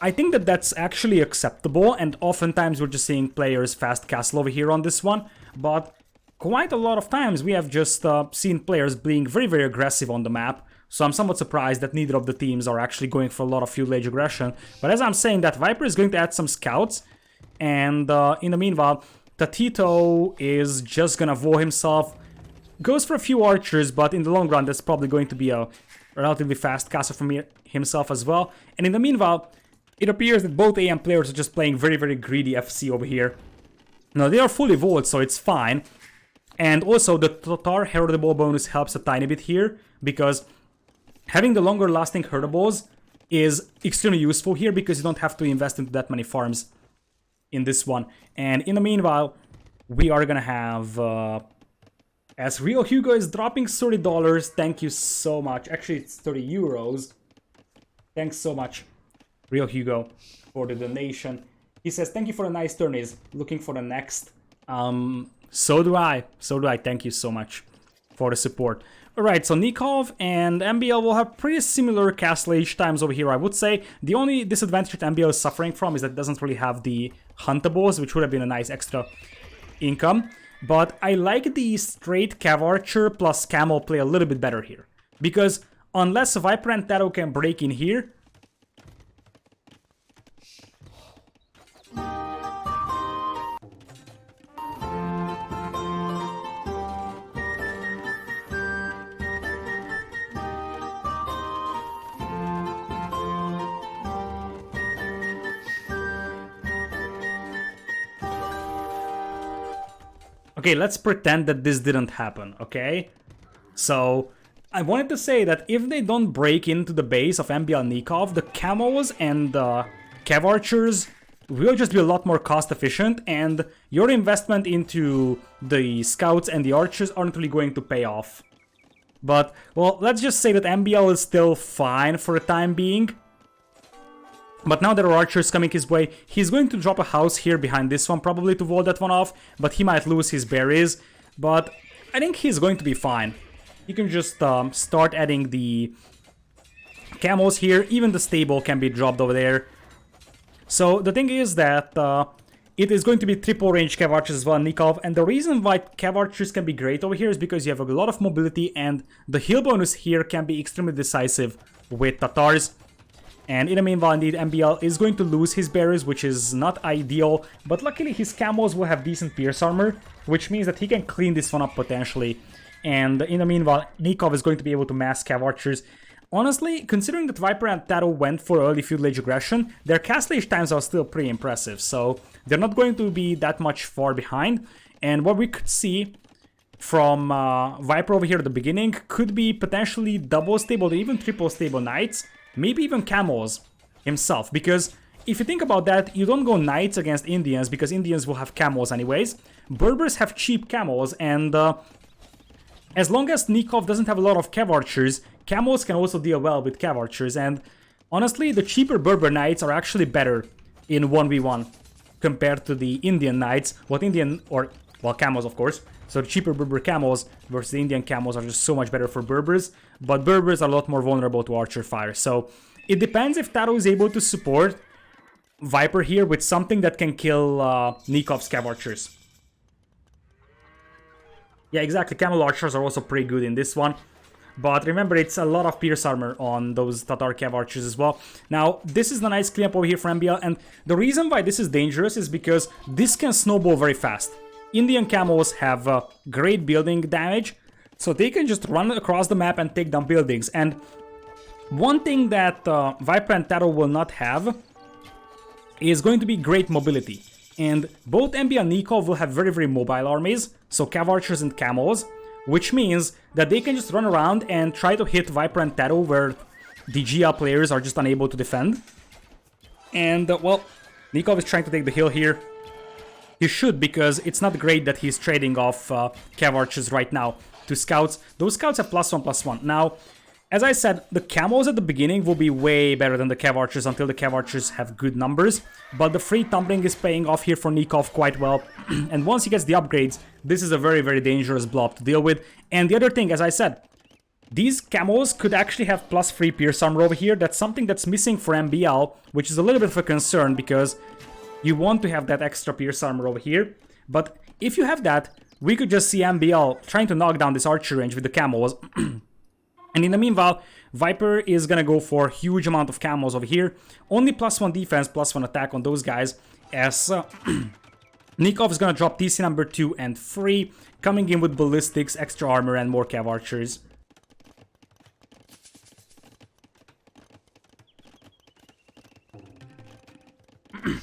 I think that that's actually acceptable, and oftentimes we're just seeing players fast castle over here on this one, but quite a lot of times we have just seen players being very, very aggressive on the map, so I'm somewhat surprised that neither of the teams are actually going for a lot of feudal age aggression. But as I'm saying, that Viper is going to add some scouts, and in the meanwhile, TaToH is just gonna vow himself, goes for a few archers, but in the long run that's probably going to be a relatively fast castle from himself as well. And in the meanwhile, it appears that both AM players are just playing very, very greedy FC over here. Now, they are fully vault, so it's fine. And also, the Tatar heritable bonus helps a tiny bit here, because having the longer lasting heritables is extremely useful here, because you don't have to invest into that many farms in this one. And in the meanwhile, we are gonna have... as Real Hugo is dropping $30, thank you so much. Actually, it's 30 euros. Thanks so much, Real Hugo, for the donation. He says, thank you for the nice tourneys. Looking for the next. So do I. So do I. Thank you so much for the support. Alright, so Nicov and MbL will have pretty similar castle age times over here, I would say. The only disadvantage that MbL is suffering from is that it doesn't really have the huntables, which would have been a nice extra income. But I like the straight cav archer plus camel play a little bit better here. Because unless Viper and TaToH can break in here, Okay, let's pretend that this didn't happen, okay? So, I wanted to say that if they don't break into the base of MbL+Nicov, the camos and the cav archers will just be a lot more cost efficient, and your investment into the scouts and the archers aren't really going to pay off. But, well, let's just say that MbL is still fine for the time being. But now there are archers coming his way. He's going to drop a house here behind this one, probably to wall that one off, but he might lose his berries. But I think he's going to be fine. You can just start adding the camos here. Even the stable can be dropped over there. So the thing is that it is going to be triple range cav archers as well, Nicov. And the reason why cav archers can be great over here is because you have a lot of mobility, and the heal bonus here can be extremely decisive with Tatars. And in the meanwhile, indeed, MbL is going to lose his berries, which is not ideal. But luckily, his camos will have decent pierce armor, which means that he can clean this one up potentially. And in the meanwhile, Nicov is going to be able to mass cav archers. Honestly, considering that Viper and TaToH went for early feudal age aggression, their castle age times are still pretty impressive. So they're not going to be that much far behind. And what we could see from Viper over here at the beginning could be potentially double stable or even triple stable knights. Maybe even camos himself. Because if you think about that, you don't go knights against Indians because Indians will have camos anyways. Berbers have cheap camos, and as long as Nicov doesn't have a lot of cav archers, camos can also deal well with cav archers. And honestly, the cheaper Berber knights are actually better in 1v1 compared to the Indian knights. Camos of course. So the cheaper Berber camos versus the Indian camos are just so much better for Berbers. But Berbers are a lot more vulnerable to archer fire. So it depends if TaToH is able to support Viper here with something that can kill Nikov's cav archers. Yeah, exactly. Camel archers are also pretty good in this one. But remember, it's a lot of pierce armor on those Tatar cav archers as well. Now, this is the nice cleanup over here for MbL. And the reason why this is dangerous is because this can snowball very fast. Indian camos have great building damage, so they can just run across the map and take down buildings. And one thing that Viper and TaToH will not have is going to be great mobility. And both MbL and Nicov will have very, very mobile armies, so cav archers and camos, which means that they can just run around and try to hit Viper and TaToH where the GL players are just unable to defend. And, well, Nicov is trying to take the hill here. He should, because it's not great that he's trading off cav archers right now to scouts. Those scouts have +1/+1. Now, as I said, the camos at the beginning will be way better than the cav archers until the cav archers have good numbers. But the free tumbling is paying off here for Nicov quite well. And once he gets the upgrades, this is a very, very dangerous blob to deal with. And the other thing, as I said, these camos could actually have +3 pierce armor over here. That's something that's missing for MbL, which is a little bit of a concern because you want to have that extra pierce armor over here. But if you have that, we could just see MbL trying to knock down this archer range with the camos. And in the meanwhile, Viper is gonna go for a huge amount of camos over here. Only +1 defense, +1 attack on those guys, as Nicov is gonna drop TC number 2 and 3, coming in with ballistics, extra armor, and more cav archers.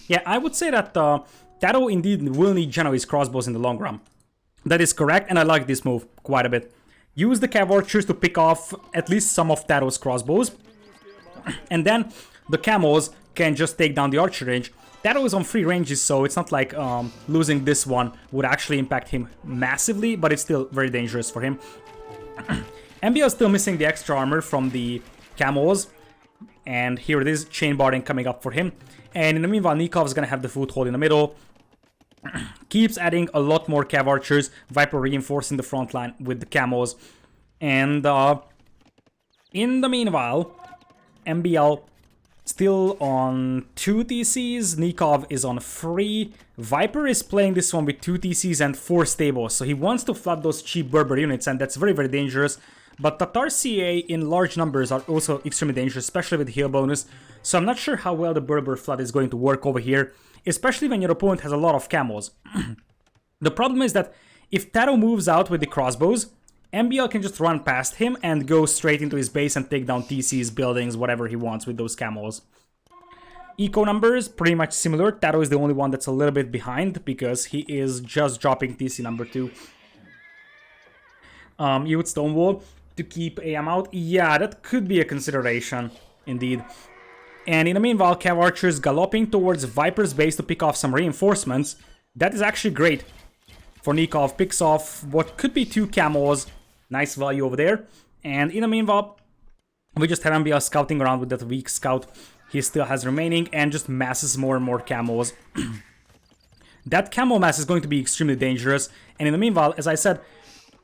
Yeah, I would say that TaToH indeed will need Genoese crossbows in the long run. That is correct, and I like this move quite a bit. Use the cav archers to pick off at least some of TaToH's crossbows. And then the camos can just take down the archer range. TaToH is on 3 ranges, so it's not like losing this one would actually impact him massively, but it's still very dangerous for him. MbL is still missing the extra armor from the camos. And here it is, chain barding coming up for him. And in the meanwhile, Nicov is going to have the foothold in the middle. Keeps adding a lot more cav archers. Viper reinforcing the front line with the camos. And in the meanwhile, MbL still on 2 TCs. Nicov is on 3. Viper is playing this one with 2 TCs and 4 stables. So he wants to flood those cheap Berber units, and that's very, very dangerous. But Tatar CA in large numbers are also extremely dangerous, especially with heal bonus. So I'm not sure how well the Berber flood is going to work over here, especially when your opponent has a lot of camos. The problem is that if TaToH moves out with the crossbows, MbL can just run past him and go straight into his base and take down TCs, buildings, whatever he wants with those camos. Eco numbers, pretty much similar. TaToH is the only one that's a little bit behind because he is just dropping TC number 2. You would Stonewall to keep AM out. Yeah, that could be a consideration, indeed. And in the meanwhile, Cav Archers galloping towards Viper's base to pick off some reinforcements. That is actually great for Nicov. Picks off what could be 2 camos. Nice value over there. And in the meanwhile, we just have MbL scouting around with that weak scout he still has remaining and just masses more and more camos. That camo mass is going to be extremely dangerous. And in the meanwhile, as I said,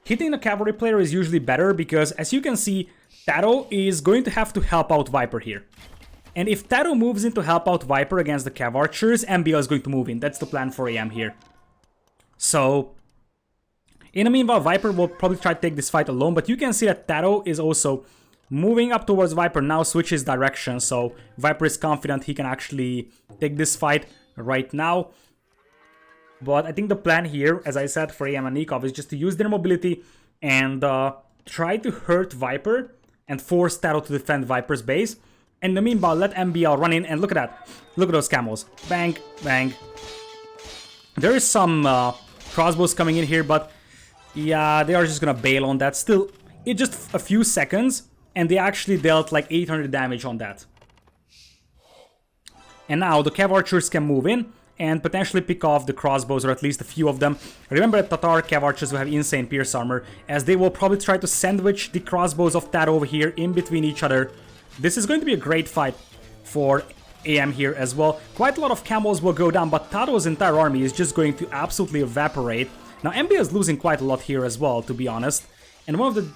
hitting the cavalry player is usually better because, as you can see, TaToH is going to have to help out Viper here. And if TaToH moves in to help out Viper against the Cav Archers, MbL is going to move in. That's the plan for AM here. So, in the meanwhile, Viper will probably try to take this fight alone, but you can see that TaToH is also moving up towards Viper, now switches direction, so Viper is confident he can actually take this fight right now. But I think the plan here, as I said, for AM and Nicov is just to use their mobility and try to hurt Viper and force TaToH to defend Viper's base. And in the meanwhile, let MbL run in, and look at that. Look at those camos. Bang, bang. There is some crossbows coming in here, but yeah, they are just gonna bail on that. Still, it's just a few seconds, and they actually dealt like 800 damage on that. And now the Cav Archers can move in and potentially pick off the crossbows, or at least a few of them. Remember that Tatar Cav Archers will have insane pierce armor, as they will probably try to sandwich the crossbows of TaToH over here in between each other. This is going to be a great fight for AM here as well. Quite a lot of camos will go down, but TaToH's entire army is just going to absolutely evaporate. Now MbL is losing quite a lot here as well, to be honest. And one of the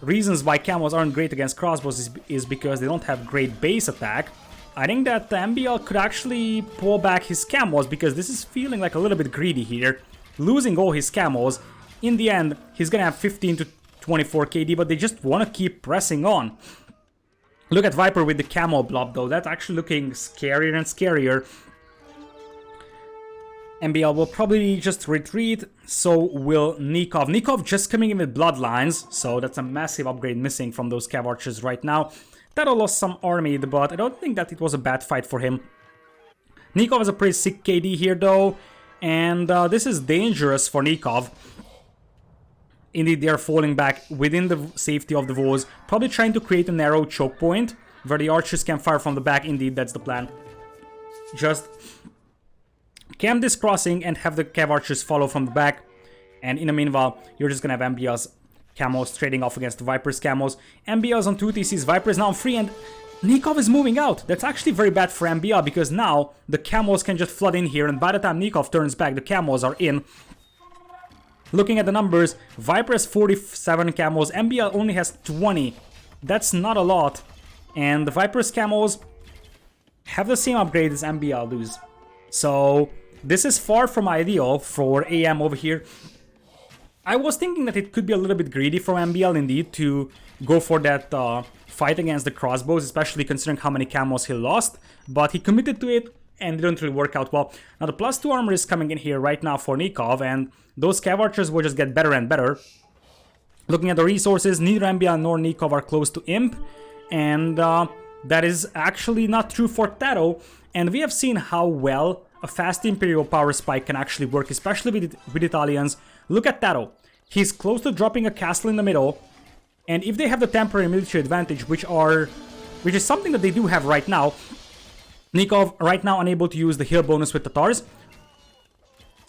reasons why camos aren't great against crossbows is because they don't have great base attack. I think that MbL could actually pull back his camos, because this is feeling like a little bit greedy here. Losing all his camos. In the end, he's gonna have 15 to 24 KD, but they just want to keep pressing on. Look at Viper with the camo blob though, that's actually looking scarier and scarier. MbL will probably just retreat, so will Nicov. Nicov just coming in with bloodlines, so that's a massive upgrade missing from those Cav Archers right now. TaToH lost some army, but I don't think that it was a bad fight for him. Nicov has a pretty sick KD here though, and this is dangerous for Nicov. Indeed, they are falling back within the safety of the walls, probably trying to create a narrow choke point where the archers can fire from the back. Indeed, that's the plan. Just camp this crossing and have the Cav Archers follow from the back, and in the meanwhile, you're just gonna have MbL's camos trading off against the Viper's camos. MbL's on 2 TCs, Viper is now free, and Nicov is moving out. That's actually very bad for MbL, because now the camos can just flood in here, and by the time Nicov turns back, the camos are in. Looking at the numbers, Viper has 47 camos, MbL only has 20. That's not a lot. And the Viper's camos have the same upgrade as MbL does. So this is far from ideal for AM over here. I was thinking that it could be a little bit greedy from MbL indeed to go for that fight against the crossbows, especially considering how many camos he lost. But he committed to it, and it didn't really work out well. Now the +2 armor is coming in here right now for Nicov, and those Cav Archers will just get better and better. Looking at the resources, neither MbL nor Nicov are close to Imp, and that is actually not true for TaToH. And we have seen how well a fast Imperial power spike can actually work, especially with Italians. Look at TaToH. He's close to dropping a castle in the middle, and if they have the temporary military advantage, which is something that they do have right now, Nicov right now unable to use the heal bonus with Tatars.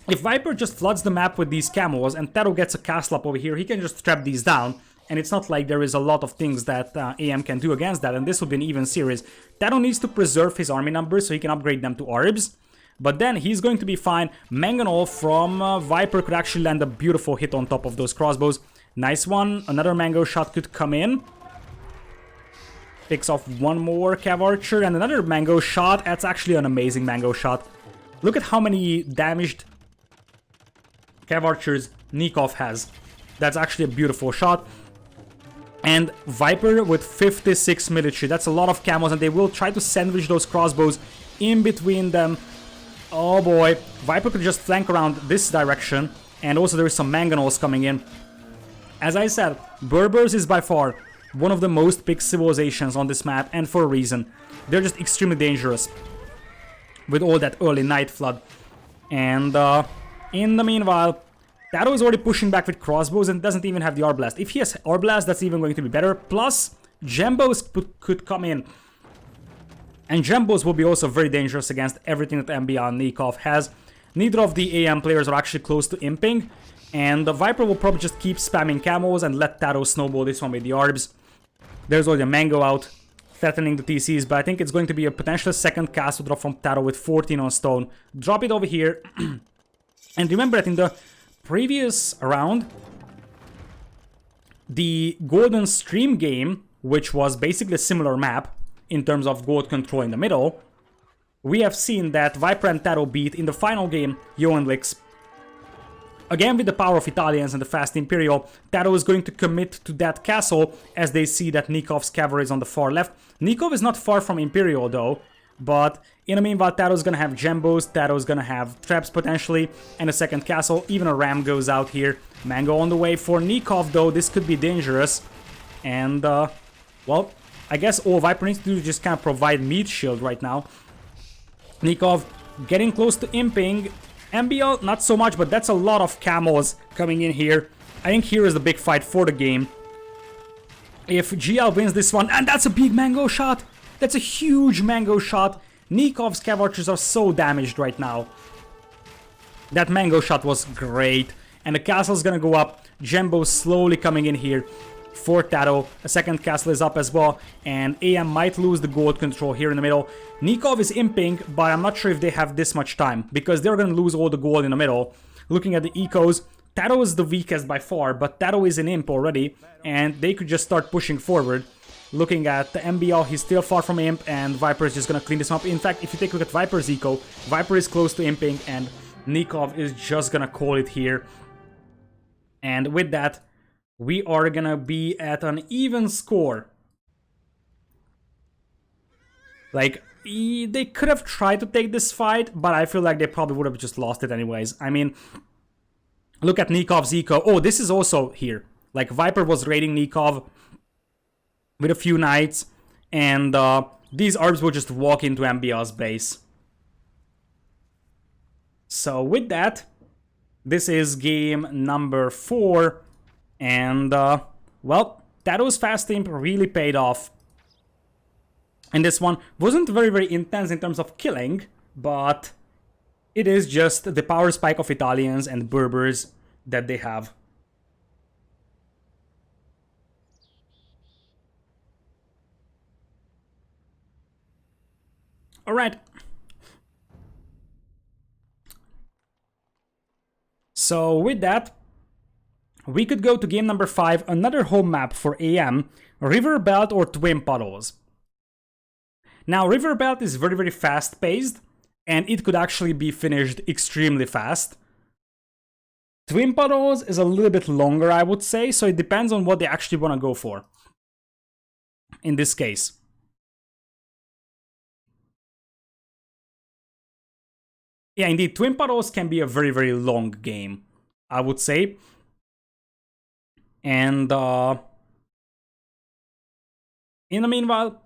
If Viper just floods the map with these camos and TaToH gets a castle up over here, he can just trap these down. And it's not like there is a lot of things that AM can do against that, and this would be an even series. TaToH needs to preserve his army numbers so he can upgrade them to Arbs. But then he's going to be fine. Mangonel from Viper could actually land a beautiful hit on top of those crossbows. Nice one. Another mango shot could come in. Picks off one more Cav Archer and another mango shot. That's actually an amazing mango shot. Look at how many damaged Cav Archers Nicov has. That's actually a beautiful shot. And Viper with 56 military. That's a lot of camos, and they will try to sandwich those crossbows in between them. Oh boy. Viper could just flank around this direction. And also there is some mangonels coming in. As I said, Berbers is by far one of the most picked civilizations on this map, and for a reason. They're just extremely dangerous. with all that early Night Flood. And in the meanwhile, TaToH is already pushing back with crossbows and doesn't even have the Arblast. If he has Arblast, that's even going to be better. Plus, Gembos could come in. And Gembos will be also very dangerous against everything that MbL and Nicov has. Neither of the AM players are actually close to imping. And the Viper will probably just keep spamming camos and let TaToH snowball this one with the Arbs. There's already a Mango out, threatening the TCs, but I think it's going to be a potential second castle drop from TaToH with 14 on stone. Drop it over here. And remember that in the previous round, the Golden Stream game, which was basically a similar map in terms of gold control in the middle, we have seen that Viper and TaToH beat in the final game Johanlix. Again, with the power of Italians and the fast Imperial, TaToH is going to commit to that castle as they see that Nikov's cavalry is on the far left. Nicov is not far from Imperial though, but in the meanwhile, TaToH is going to have Gembos, TaToH is going to have traps potentially, and a second castle. Even a ram goes out here. Mango on the way for Nicov though, this could be dangerous. And, well, I guess all Viper needs to do is just kind of provide meat shield right now. Nicov getting close to imping. MbL, not so much, but that's a lot of camos coming in here. I think here is the big fight for the game. If GL wins this one, and that's a big Mango shot! That's a huge Mango shot! Nikov's cav archers are so damaged right now. That Mango shot was great. And the castle's gonna go up. Gembo slowly coming in here for TaToH. A second castle is up as well, and AM might lose the gold control here in the middle. Nicov is imping, but I'm not sure if they have this much time, because they're gonna lose all the gold in the middle. Looking at the ecos, TaToH is the weakest by far, but TaToH is an imp already, and they could just start pushing forward. Looking at the MbL, he's still far from imp, and Viper is just gonna clean this up. In fact, if you take a look at Viper's eco, Viper is close to imping, and Nicov is just gonna call it here. And with that, we are gonna be at an even score. Like, they could have tried to take this fight, but I feel like they probably would have just lost it anyways. I mean, look at Nikov's eco. Oh, this is also here. Like, Viper was raiding Nicov with a few knights, and these Arbs will just walk into MbL's base. So with that, this is game number 4. And, well, TaToH's fast imp really paid off. And this one wasn't very intense in terms of killing, but it is just the power spike of Italians and Berbers that they have. Alright. So, with that, we could go to game number 5, another home map for AM, River Belt or Twin Puddles. Now, River Belt is very fast paced, and it could actually be finished extremely fast. Twin Puddles is a little bit longer, I would say, so it depends on what they actually want to go for in this case. Yeah, indeed, Twin Puddles can be a very long game, I would say. And in the meanwhile,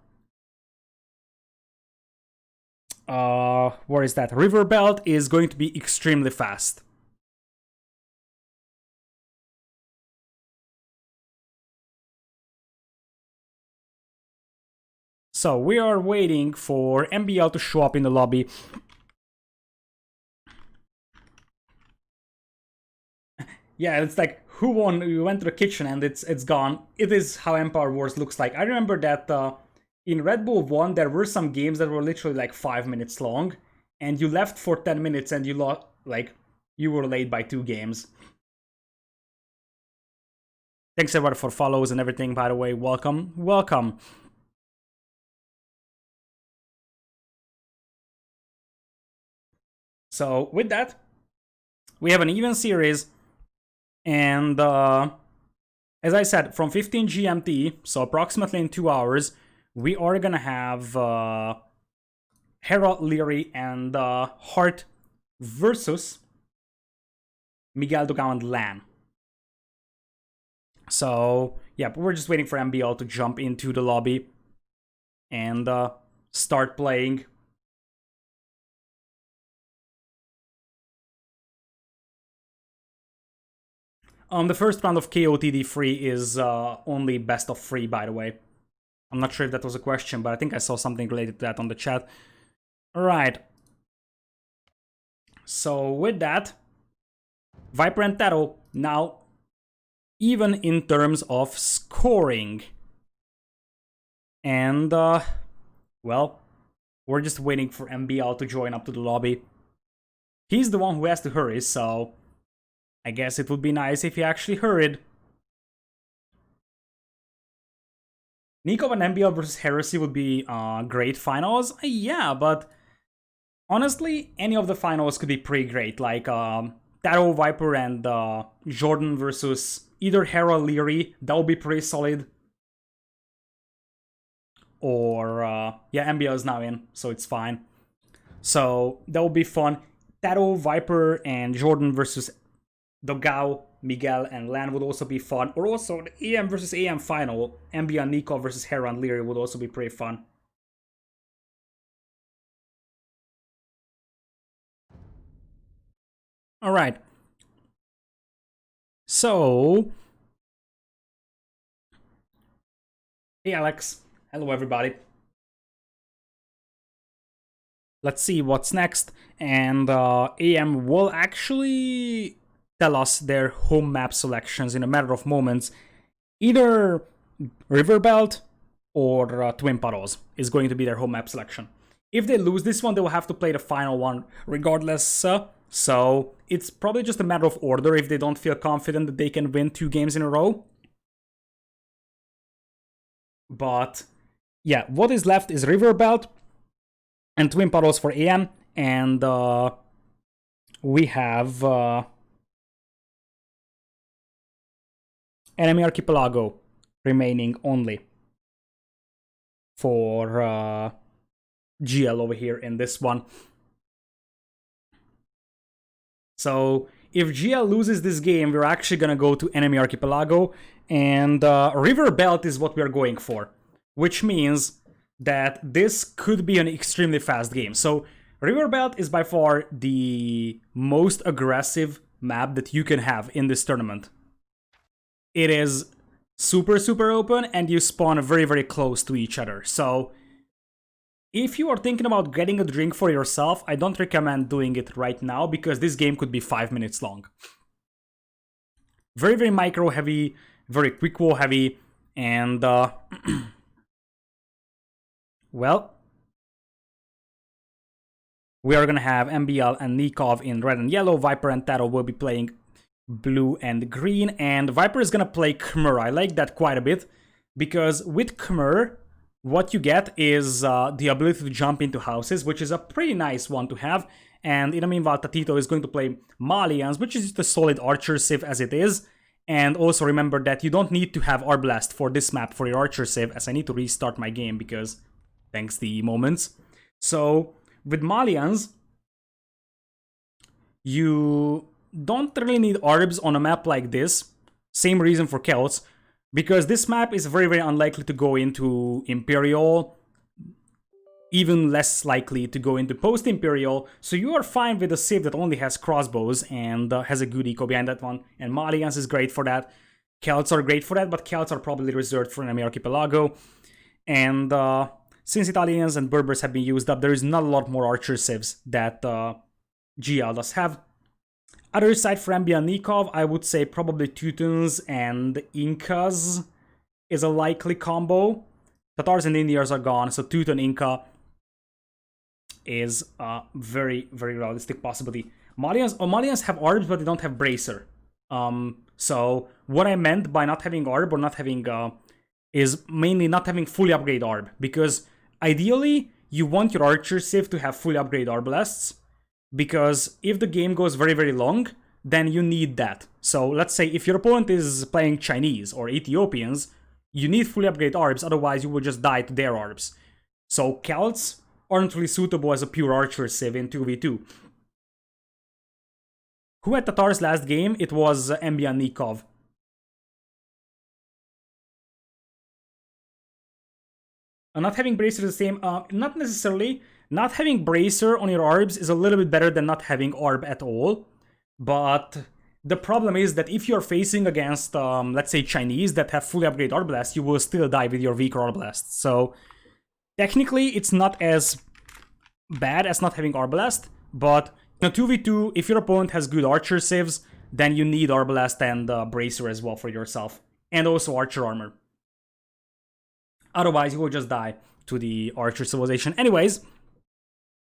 where is that? River Belt is going to be extremely fast. So we are waiting for MbL to show up in the lobby. Yeah, it's like, who won? We went to the kitchen and it's gone. It is how Empire Wars looks like. I remember that in Red Bull 1, there were some games that were literally like 5 minutes long, and you left for 10 minutes and you lost, like, you were late by 2 games. Thanks everybody for follows and everything, by the way. Welcome, welcome. So with that, we have an even series. And as I said, from 15 GMT, so approximately in 2 hours, we are gonna have Hera, Leary, and Hart versus Miguel Dugao and Lan. So yeah, we're just waiting for MbL to jump into the lobby and start playing. The first round of KOTD3 is only best of 3, by the way. I'm not sure if that was a question, but I think I saw something related to that on the chat. Alright. So with that, Viper and TaToH now even in terms of scoring. And, well, we're just waiting for MbL to join up to the lobby. He's the one who has to hurry, so I guess it would be nice if he actually hurried. Nicov and MbL versus Heresy would be great finals. Yeah, but honestly, any of the finals could be pretty great. Like TaToH, Viper, and Jordan versus either Hera, Leary. That would be pretty solid. Or, yeah, MbL is now in, so it's fine. So that would be fun. TaToH, Viper, and Jordan versus Dogao, Miguel, and Lan would also be fun. Or also the AM versus AM final, MbL and Nicov versus Hera and Leary would also be pretty fun. Alright. So... Hey Alex. Hello everybody. Let's see what's next. And AM will actually tell us their home map selections in a matter of moments. Either Riverbelt or Twin Puddles is going to be their home map selection. If they lose this one, they will have to play the final one regardless. So it's probably just a matter of order if they don't feel confident that they can win 2 games in a row. But yeah, what is left is Riverbelt and Twin Puddles for AM. And we have Enemy Archipelago remaining only for GL over here in this one. So if GL loses this game, we're actually gonna go to Enemy Archipelago, and Riverbelt is what we're going for, which means that this could be an extremely fast game. So Riverbelt is by far the most aggressive map that you can have in this tournament. It is super, super open, and you spawn very, very close to each other. So if you are thinking about getting a drink for yourself, I don't recommend doing it right now because this game could be 5 minutes long. Very, very micro heavy, very quick wall heavy, and well, we are gonna have MbL and Nicov in red and yellow. Viper and TaToH will be playing blue and green, and Viper is gonna play Khmer. I like that quite a bit because with Khmer, what you get is the ability to jump into houses, which is a pretty nice one to have. And in the meanwhile, TaToH is going to play Malians, which is just a solid archer civ as it is. And also remember that you don't need to have Arblast for this map for your archer civ, as I need to restart my game because thanks the moments. So with Malians, you don't really need Arbs on a map like this. Same reason for Celts, because this map is very, very unlikely to go into Imperial, even less likely to go into post-Imperial, so you are fine with a civ that only has crossbows and has a good eco behind that one, and Malians is great for that. Celts are great for that, but Celts are probably reserved for Enemy Archipelago, and since Italians and Berbers have been used up, there is not a lot more archer civs that GL does have. Other side for MbL and Nicov, I would say probably Teutons and Incas is a likely combo. Tatars and Indians are gone, so Teuton Inca is a very, very realistic possibility. Malians have Arbs, but they don't have Bracer. So what I meant by not having Arb or not having is mainly not having fully upgrade Arb, because ideally you want your archer civ to have fully upgrade Arblasts. Because if the game goes very, very long, then you need that. So let's say if your opponent is playing Chinese or Ethiopians, you need fully upgrade Arbs, otherwise you will just die to their Arbs. So Celts aren't really suitable as a pure archer civ in 2v2. Who had Tatar's last game? It was MbL and Nicov. Not having Bracer is the same, not necessarily. Not having Bracer on your Arbs is a little bit better than not having Arb at all, but The problem is that if you're facing against, let's say, Chinese that have fully upgraded Arbalest, you will still die with your weaker Arbalest. So technically, it's not as bad as not having Arbalest, but in a 2v2, if your opponent has good archer civs, then you need Arbalest and Bracer as well for yourself. And also archer armor. Otherwise, you will just die to the archer civilization. Anyways,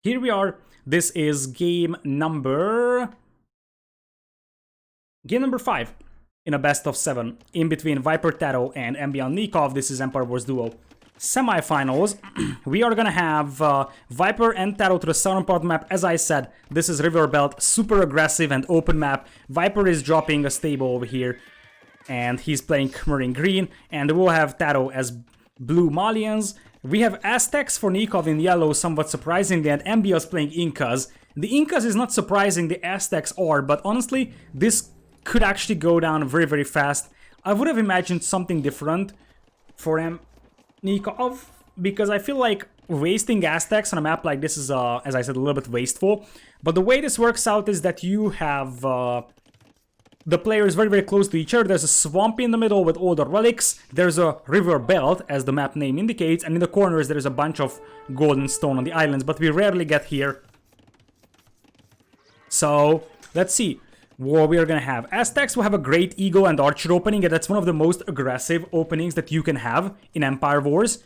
here we are. This is game number 5 in a best of 7 in between Viper+TaToH and MbL Nicov. This is Empire Wars Duo Semifinals. We are gonna have Viper and TaToH to the southern part of the map. As I said, this is River Belt, super aggressive and open map. Viper is dropping a stable over here, and he's playing Khmer in green, and we'll have TaToH as blue Malians. We have Aztecs for Nicov in yellow, somewhat surprisingly, and MbL is playing Incas. The Incas is not surprising, the Aztecs are, but honestly, this could actually go down very, very fast. I would have imagined something different for Nicov, because I feel like wasting Aztecs on a map like this is, as I said, a little bit wasteful. But the way this works out is that you have the players very, very close to each other. There's a swamp in the middle with all the relics. There's a river belt, as the map name indicates, and in the corners there is a bunch of golden stone on the islands, but we rarely get here. So let's see what we are gonna have. Aztecs will have a great eagle and archer opening, and that's one of the most aggressive openings that you can have in Empire Wars.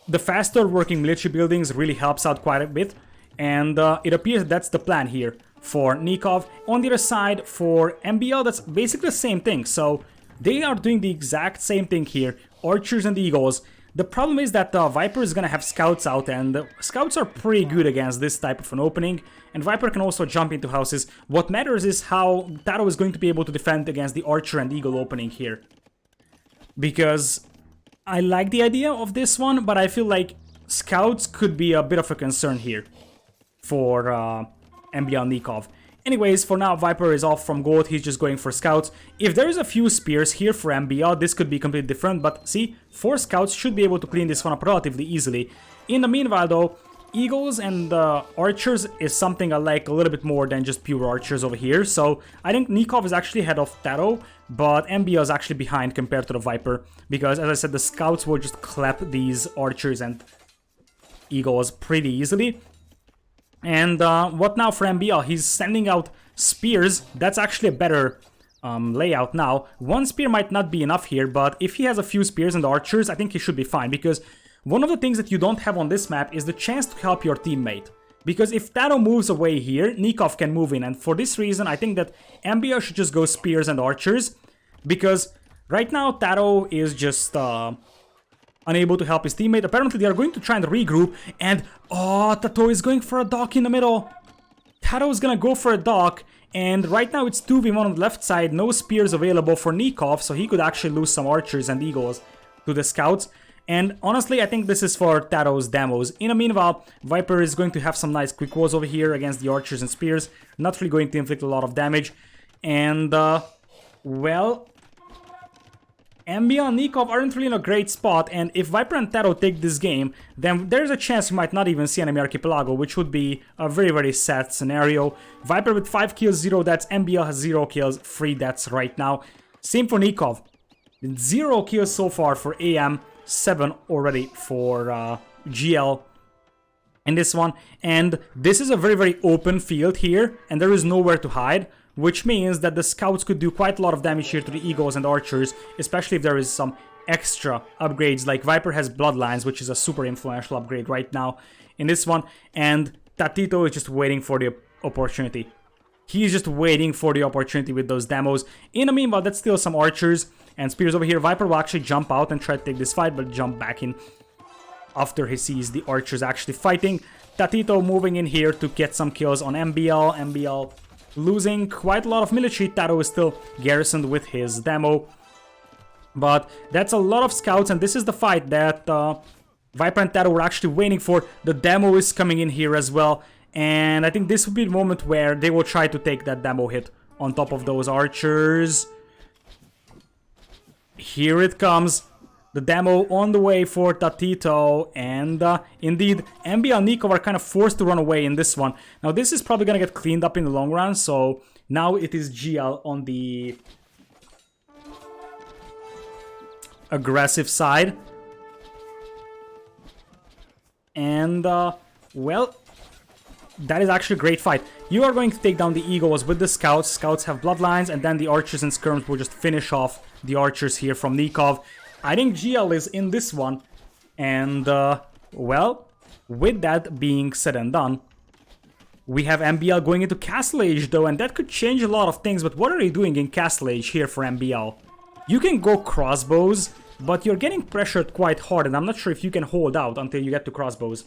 The faster working military buildings really helps out quite a bit, and it appears that's the plan here for Nicov. On the other side, for MbL, that's basically the same thing. So they are doing the exact same thing here, archers and eagles. The problem is that Viper is gonna have scouts out, and scouts are pretty good against this type of an opening, and Viper can also jump into houses. What matters is how TaToH is going to be able to defend against the archer and eagle opening here. Because I like the idea of this one, but I feel like scouts could be a bit of a concern here for MbL Nicov. Anyways, for now, Viper is off from gold. He's just going for scouts. If there is a few spears here for MbL, this could be completely different. But see, 4 scouts should be able to clean this one up relatively easily. In the meanwhile, though, eagles and archers is something I like a little bit more than just pure archers over here. So I think Nicov is actually ahead of TaToH, but MbL is actually behind compared to the Viper. Because, as I said, the scouts will just clap these archers and eagles pretty easily. And what now for MbL? He's sending out spears. That's actually a better layout now. 1 spear might not be enough here, but if he has a few spears and archers, I think he should be fine. Because one of the things that you don't have on this map is the chance to help your teammate. Because if TaToH moves away here, Nicov can move in. And for this reason, I think that MbL should just go spears and archers. Because right now, TaToH is just unable to help his teammate. Apparently, they are going to try and regroup. And, oh, TaToH is going for a dock in the middle. TaToH is gonna go for a dock. And right now, it's 2v1 on the left side. No spears available for Nicov, so he could actually lose some archers and eagles to the scouts. And honestly, I think this is for TaToH's demos. In the meanwhile, Viper is going to have some nice quick walls over here against the archers and spears. Not really going to inflict a lot of damage. And, well, MbL and Nicov aren't really in a great spot, and if Viper and TaToH take this game, then there's a chance we might not even see Enemy Archipelago, which would be a very, very sad scenario. Viper with 5 kills, 0 deaths, MbL has 0 kills, 3 deaths right now. Same for Nicov. 0 kills so far for AM, 7 already for GL in this one. And this is a very, very open field here, and there is nowhere to hide. Which means that the scouts could do quite a lot of damage here to the eagles and archers, especially if there is some extra upgrades, like Viper has Bloodlines, which is a super influential upgrade right now in this one, and TaToH is just waiting for the opportunity. He's just waiting for the opportunity with those demos. In the meanwhile, that's still some archers and spears over here. Viper will actually jump out and try to take this fight, but jump back in after he sees the archers actually fighting. TaToH moving in here to get some kills on MbL. MbL losing quite a lot of military. TaToH is still garrisoned with his demo. But that's a lot of scouts, and this is the fight that Viper and TaToH were actually waiting for. The demo is coming in here as well, and I think this will be the moment where they will try to take that demo hit on top of those archers. Here it comes. The demo on the way for TaToH, and indeed, MbL and Nicov are kind of forced to run away in this one. Now, this is probably going to get cleaned up in the long run, so Now it is GL on the aggressive side. And, well, that is actually a great fight. You are going to take down the Eagles with the Scouts. Scouts have Bloodlines, and then the Archers and Skirms will just finish off the Archers here from Nicov. I think GL is in this one. And, well, with that being said and done, we have MbL going into Castle Age, though, and that could change a lot of things. But what are they doing in Castle Age here for MbL? You can go crossbows, but you're getting pressured quite hard, and I'm not sure if you can hold out until you get to crossbows.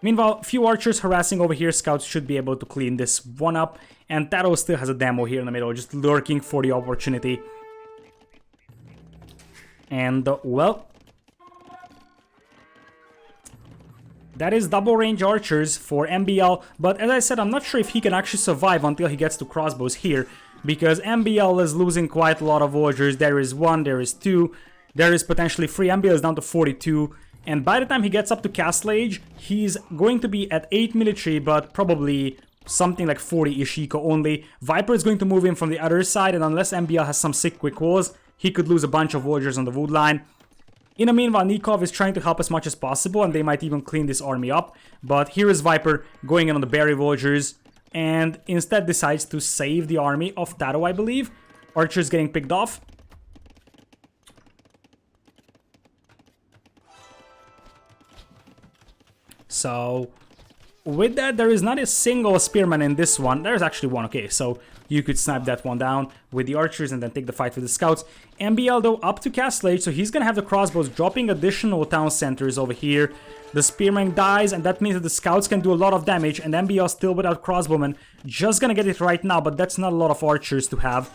Meanwhile, a few archers harassing over here. Scouts should be able to clean this one up. And TaToH still has a demo here in the middle, just lurking for the opportunity. And, well, that is double range archers for MbL. But as I said, I'm not sure if he can actually survive until he gets to crossbows here. Because MbL is losing quite a lot of villagers. There is 1, there is 2, there is potentially 3. MbL is down to 42. And by the time he gets up to Castle Age, he's going to be at 8 military, but probably something like 40-ish eco only. Viper is going to move in from the other side, and unless MbL has some sick quick walls, he could lose a bunch of villagers on the wood line. In the meanwhile, Nicov is trying to help as much as possible, and they might even clean this army up. But here is Viper going in on the berry villagers, and instead decides to save the army of TaToH, I believe. Archers getting picked off. So, with that, there is not a single spearman in this one. There's actually one, okay, so you could snipe that one down with the archers and then take the fight with the scouts. MbL, though, up to Castle Age, so he's gonna have the crossbows dropping additional town centers over here. The spearman dies, and that means that the scouts can do a lot of damage, and MbL still without crossbowmen. Just gonna get it right now, but that's not a lot of archers to have.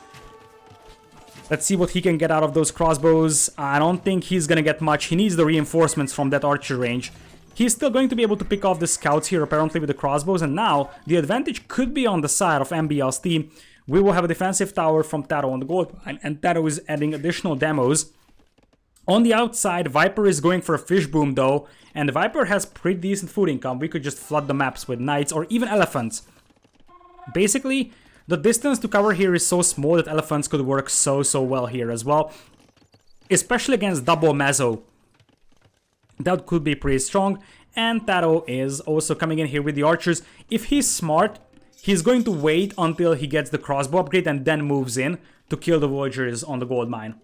Let's see what he can get out of those crossbows. I don't think he's gonna get much. He needs the reinforcements from that archer range. He's still going to be able to pick off the scouts here, apparently, with the crossbows, and now the advantage could be on the side of MbL's team. We will have a defensive tower from TaToH on the gold line, and TaToH is adding additional demos. On the outside, Viper is going for a fish boom, though, and Viper has pretty decent food income. We could just flood the maps with knights or even elephants. Basically, the distance to cover here is so small that elephants could work so well here as well, especially against double Mezzo. That could be pretty strong, and TaToH is also coming in here with the archers. If he's smart, he's going to wait until he gets the crossbow upgrade and then moves in to kill the villagers on the gold mine.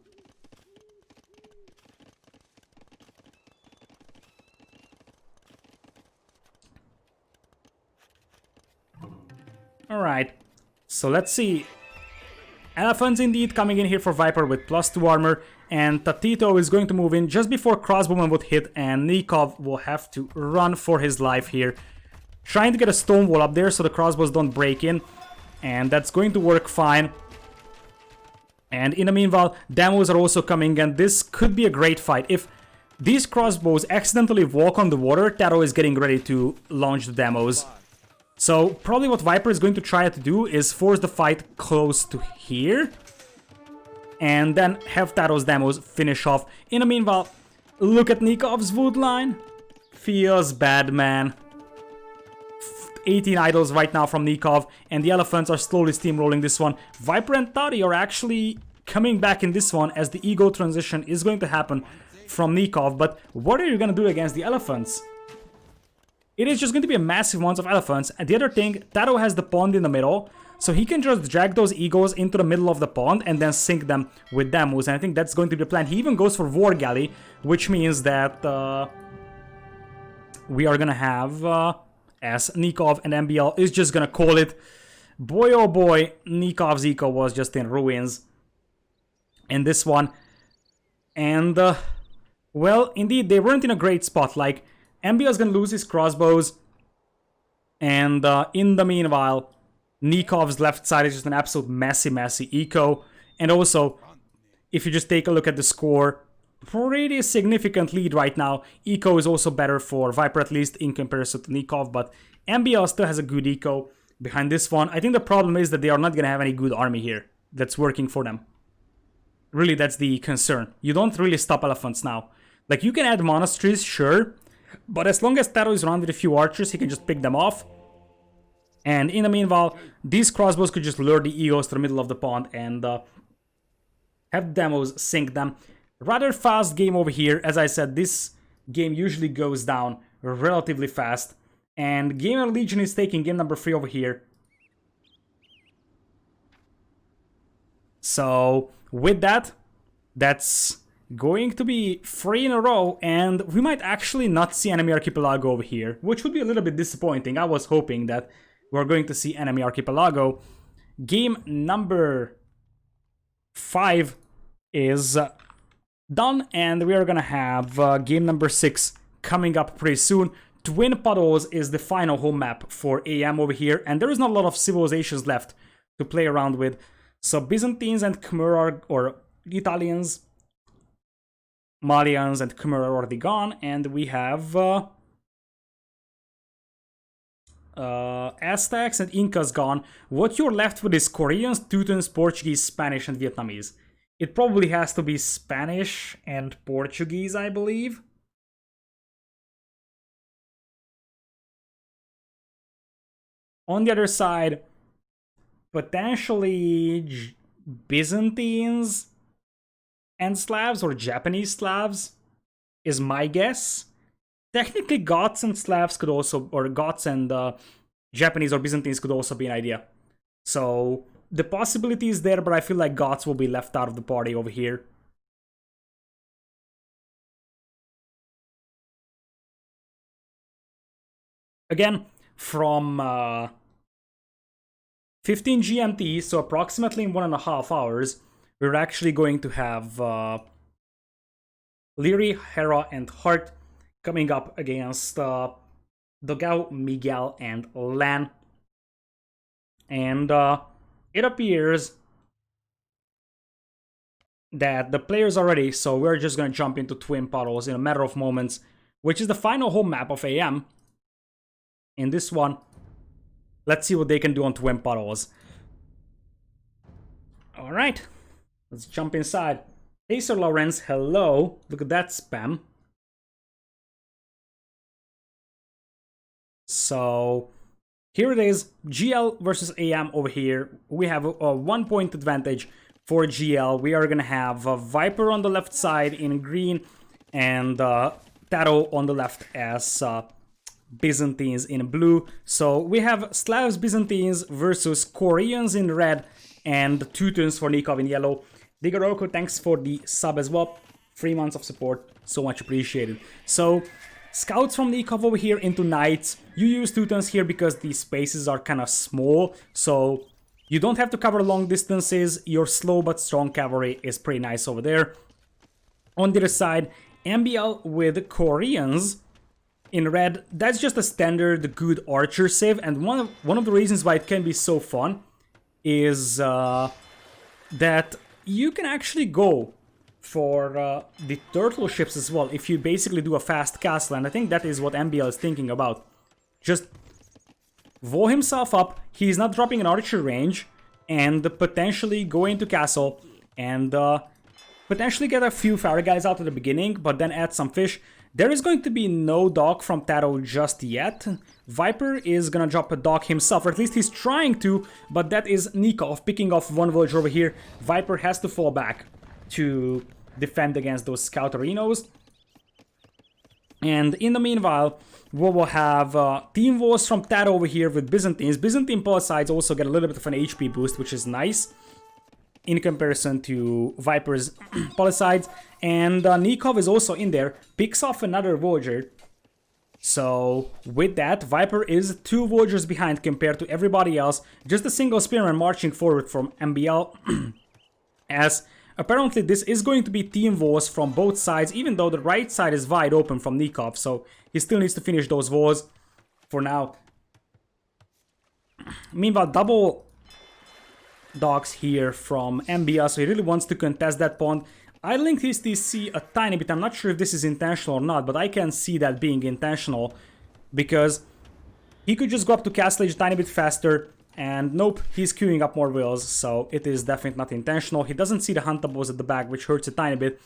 Alright, so let's see. Elephants indeed coming in here for Viper with +2 armor. And TaToH is going to move in just before crossbowman would hit, and Nicov will have to run for his life here. Trying to get a stone wall up there so the crossbows don't break in. And that's going to work fine. And in the meanwhile, demos are also coming, and this could be a great fight. If these crossbows accidentally walk on the water, TaToH is getting ready to launch the demos. So probably what Viper is going to try to do is force the fight close to here. And then have TaToH's demos finish off. In the meanwhile, look at Nikov's wood line. Feels bad, man. 18 idols right now from Nicov, and the elephants are slowly steamrolling this one. Viper and TaToH are actually coming back in this one as the ego transition is going to happen from Nicov. But what are you going to do against the elephants? It is just going to be a massive amount of elephants. And the other thing, TaToH has the pond in the middle. So he can just drag those eagles into the middle of the pond and then sink them with demos. And I think that's going to be the plan. He even goes for War Galley, which means that we are going to have, as Nicov and MbL is just going to call it. Boy, oh boy, Nikov's eco was just in ruins in this one. And, well, indeed, they weren't in a great spot. Like, MbL is going to lose his crossbows. And in the meanwhile, Nikov's left side is just an absolute messy eco. And also, if you just take a look at the score, pretty significant lead right now. Eco is also better for Viper, at least in comparison to Nicov, but MbL still has a good eco behind this one. I think the problem is that they are not going to have any good army here that's working for them. Really, that's the concern. You don't really stop elephants now. Like, you can add monasteries, sure, but as long as TaToH is around with a few archers, he can just pick them off. And in the meanwhile, these crossbows could just lure the eagles to the middle of the pond and have demos sink them. Rather fast game over here. As I said, this game usually goes down relatively fast. And Gamer Legion is taking game number 3 over here. So with that, that's going to be 3 in a row, and we might actually not see Enemy Archipelago over here, which would be a little bit disappointing. I was hoping that we're going to see Enemy Archipelago. Game number 5 is done, and we are gonna have game number 6 coming up pretty soon. Twin Puddles is the final home map for AM over here, and there is not a lot of civilizations left to play around with. So Byzantines and Khmer are, or Italians, Malians and Khmer are already gone, and we have Aztecs and Incas gone. What you're left with is Koreans, Teutons, Portuguese, Spanish, and Vietnamese. It probably has to be Spanish and Portuguese, I believe. On the other side, potentially Byzantines and Slavs, or Japanese Slavs, is my guess. Technically, Goths and Slavs could also, or Goths and Japanese or Byzantines could also be an idea. So the possibility is there, but I feel like Goths will be left out of the party over here. Again, from 15 GMT, so approximately in 1.5 hours, we're actually going to have Leary, Hera, and Hart coming up against Dogao, Miguel, and Lan. And it appears that the players are ready, so we're just going to jump into Twin Puddles in a matter of moments, which is the final home map of AM. In this one, let's see what they can do on Twin Puddles. Alright, let's jump inside. Hey Sir Lawrence, hello. Look at that spam. So here it is, GL versus AM over here. We have a 1 point advantage for GL. We are gonna have Viper on the left side in green, and TaToH on the left as Byzantines in blue. So we have Slavs Byzantines versus Koreans in red and Teutons for Nicov in yellow. Digoroko, thanks for the sub as well. 3 months of support, so much appreciated. So Scouts from Nicov over here into Knights. You use Teutons here because the spaces are kind of small, so you don't have to cover long distances. Your slow but strong cavalry is pretty nice over there. On the other side, MbL with Koreans in red. That's just a standard good archer save, and one of the reasons why it can be so fun is that you can actually go for the turtle ships as well if you basically do a fast castle, and I think that is what MbL is thinking about. Just vow himself up, he's not dropping an archer range, and potentially go into castle and potentially get a few fire guys out at the beginning, but then add some fish. There is going to be no dock from TaToH just yet. Viper is gonna drop a dock himself, or at least he's trying to, but that is Nicov picking off one villager over here. Viper has to fall back to defend against those scout arenos. And in the meanwhile, we will have team wars from TaToH over here with Byzantines. Byzantine Policides also get a little bit of an HP boost, which is nice in comparison to Viper's Policides. And Nicov is also in there, picks off another villager. So with that, Viper is 2 villagers behind compared to everybody else. Just a single spearman marching forward from MbL. As apparently this is going to be team wars from both sides, even though the right side is wide open from Nicov. So he still needs to finish those wars for now. Meanwhile, double dogs here from MbL, so he really wants to contest that pond. I linked his TC a tiny bit. I'm not sure if this is intentional or not, but I can see that being intentional because he could just go up to Castle Age a tiny bit faster, and nope, he's queuing up more wills, so it is definitely not intentional. He doesn't see the huntables at the back, which hurts a tiny bit,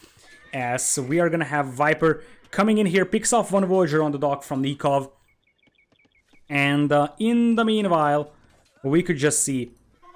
as we are gonna have Viper coming in here, picks off one villager on the dock from Nicov, And in the meanwhile, we could just see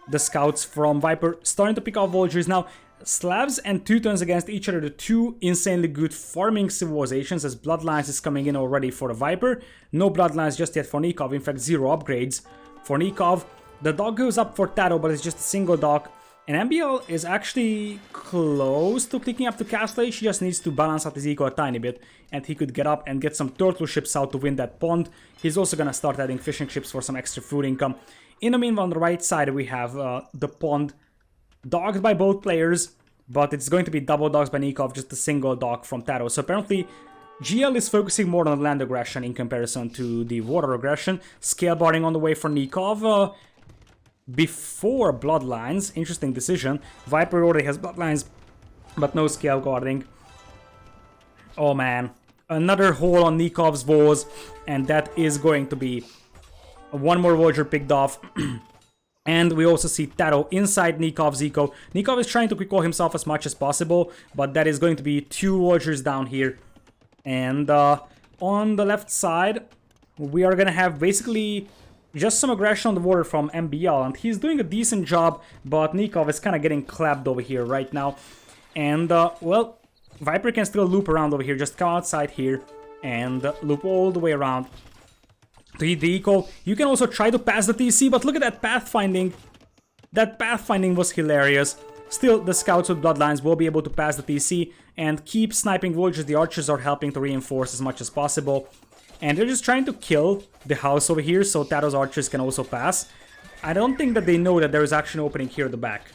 the scouts from Viper starting to pick off vultures. Now, Slavs and Teutons against each other, the two insanely good farming civilizations, as Bloodlines is coming in already for the Viper. No Bloodlines just yet for Nicov, in fact 0 upgrades for Nicov. The dog goes up for TaToH, but it's just a single dog. And MbL is actually close to clicking up to Castle Age. He just needs to balance out his eco a tiny bit, and he could get up and get some turtle ships out to win that pond. He's also gonna start adding fishing ships for some extra food income. In the meanwhile, on the right side, we have the pond dogged by both players, but it's going to be double dogs by Nicov, just a single dog from TaToH. So apparently, GL is focusing more on land aggression in comparison to the water aggression. Scale barding on the way for Nicov. Before Bloodlines, interesting decision. Viper already has Bloodlines, but no scale guarding. Oh man, another hole on Nikov's walls, and that is going to be one more vulture picked off. And we also see TaToH inside Nikov's eco. Nicov is trying to quick wall himself as much as possible, but that is going to be 2 vultures down here. And on the left side, we are gonna have basically just some aggression on the water from MbL, and he's doing a decent job, but Nicov is kind of getting clapped over here right now. And, well, Viper can still loop around over here, just come outside here and loop all the way around to hit the eco. You can also try to pass the TC, but look at that pathfinding. That pathfinding was hilarious. Still, the scouts with Bloodlines will be able to pass the TC and keep sniping vultures. The archers are helping to reinforce as much as possible. And they're just trying to kill the house over here so TaToH's archers can also pass. I don't think that they know that there is actually an opening here at the back.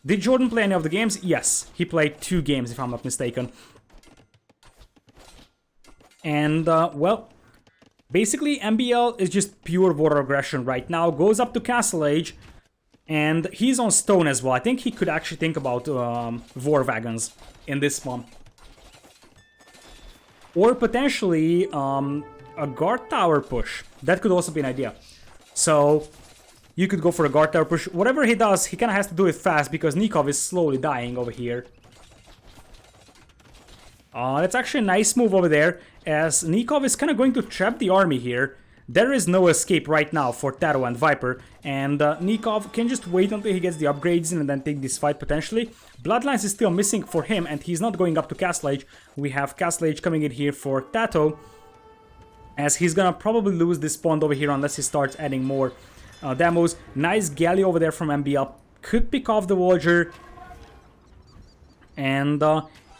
Did Jordan play any of the games? Yes, he played 2 games if I'm not mistaken. And, well, basically MbL is just pure water aggression right now. Goes up to Castle Age, and he's on stone as well. I think he could actually think about war wagons in this one. Or potentially a guard tower push. That could also be an idea. So you could go for a guard tower push. Whatever he does, he kind of has to do it fast because Nicov is slowly dying over here. That's actually a nice move over there, as Nicov is kind of going to trap the army here. There is no escape right now for TaToH and Viper, and Nicov can just wait until he gets the upgrades in and then take this fight potentially. Bloodlines is still missing for him, and he's not going up to Castle Age. We have Castle Age coming in here for TaToH, as he's gonna probably lose this pond over here unless he starts adding more demos. Nice galley over there from MbL. Could pick off the vulture. And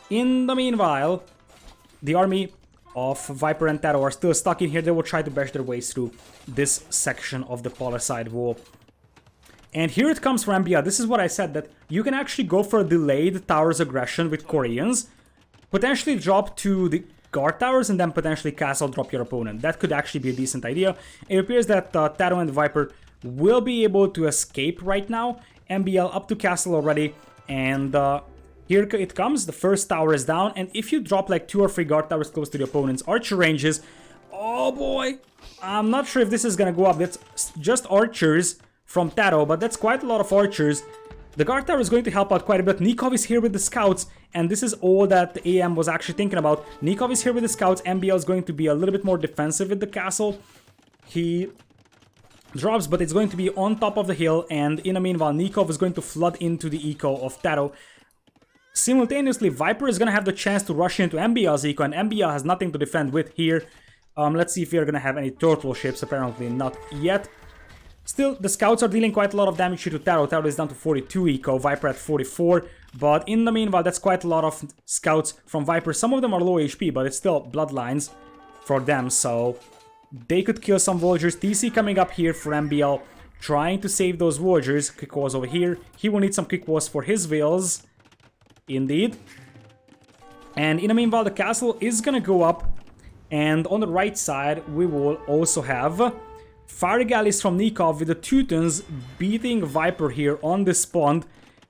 in the meanwhile, the army of Viper and TaToH are still stuck in here. They will try to bash their way through this section of the palisade wall. And here it comes from MbL. This is what I said, that you can actually go for a delayed towers aggression with Koreans, potentially drop to the guard towers and then potentially castle drop your opponent. That could actually be a decent idea. It appears that TaToH and Viper will be able to escape right now. MbL up to castle already, and here it comes. The first tower is down, and if you drop like 2 or 3 guard towers close to the opponent's archer ranges, oh boy, I'm not sure if this is gonna go up. That's just archers from TaToH, but that's quite a lot of archers. The guard tower is going to help out quite a bit. Nicov is here with the scouts, and this is all that the AM was actually thinking about. Nicov is here with the scouts. MbL is going to be a little bit more defensive with the castle. He drops, but it's going to be on top of the hill, and in the meanwhile, Nicov is going to flood into the eco of TaToH. Simultaneously, Viper is going to have the chance to rush into MbL's eco, and MbL has nothing to defend with here. Let's see if we are going to have any turtle ships. Apparently not yet. Still, the scouts are dealing quite a lot of damage here to TaToH. TaToH is down to 42 eco, Viper at 44. But in the meanwhile, that's quite a lot of scouts from Viper. Some of them are low HP, but it's still bloodlines for them, so they could kill some vultures. TC coming up here for MbL, trying to save those vultures. Quick walls over here. He will need some quick walls for his wills. Indeed. And in the meanwhile, the castle is gonna go up. And on the right side, we will also have fire galleys from Nicov with the Teutons beating Viper here on this pond.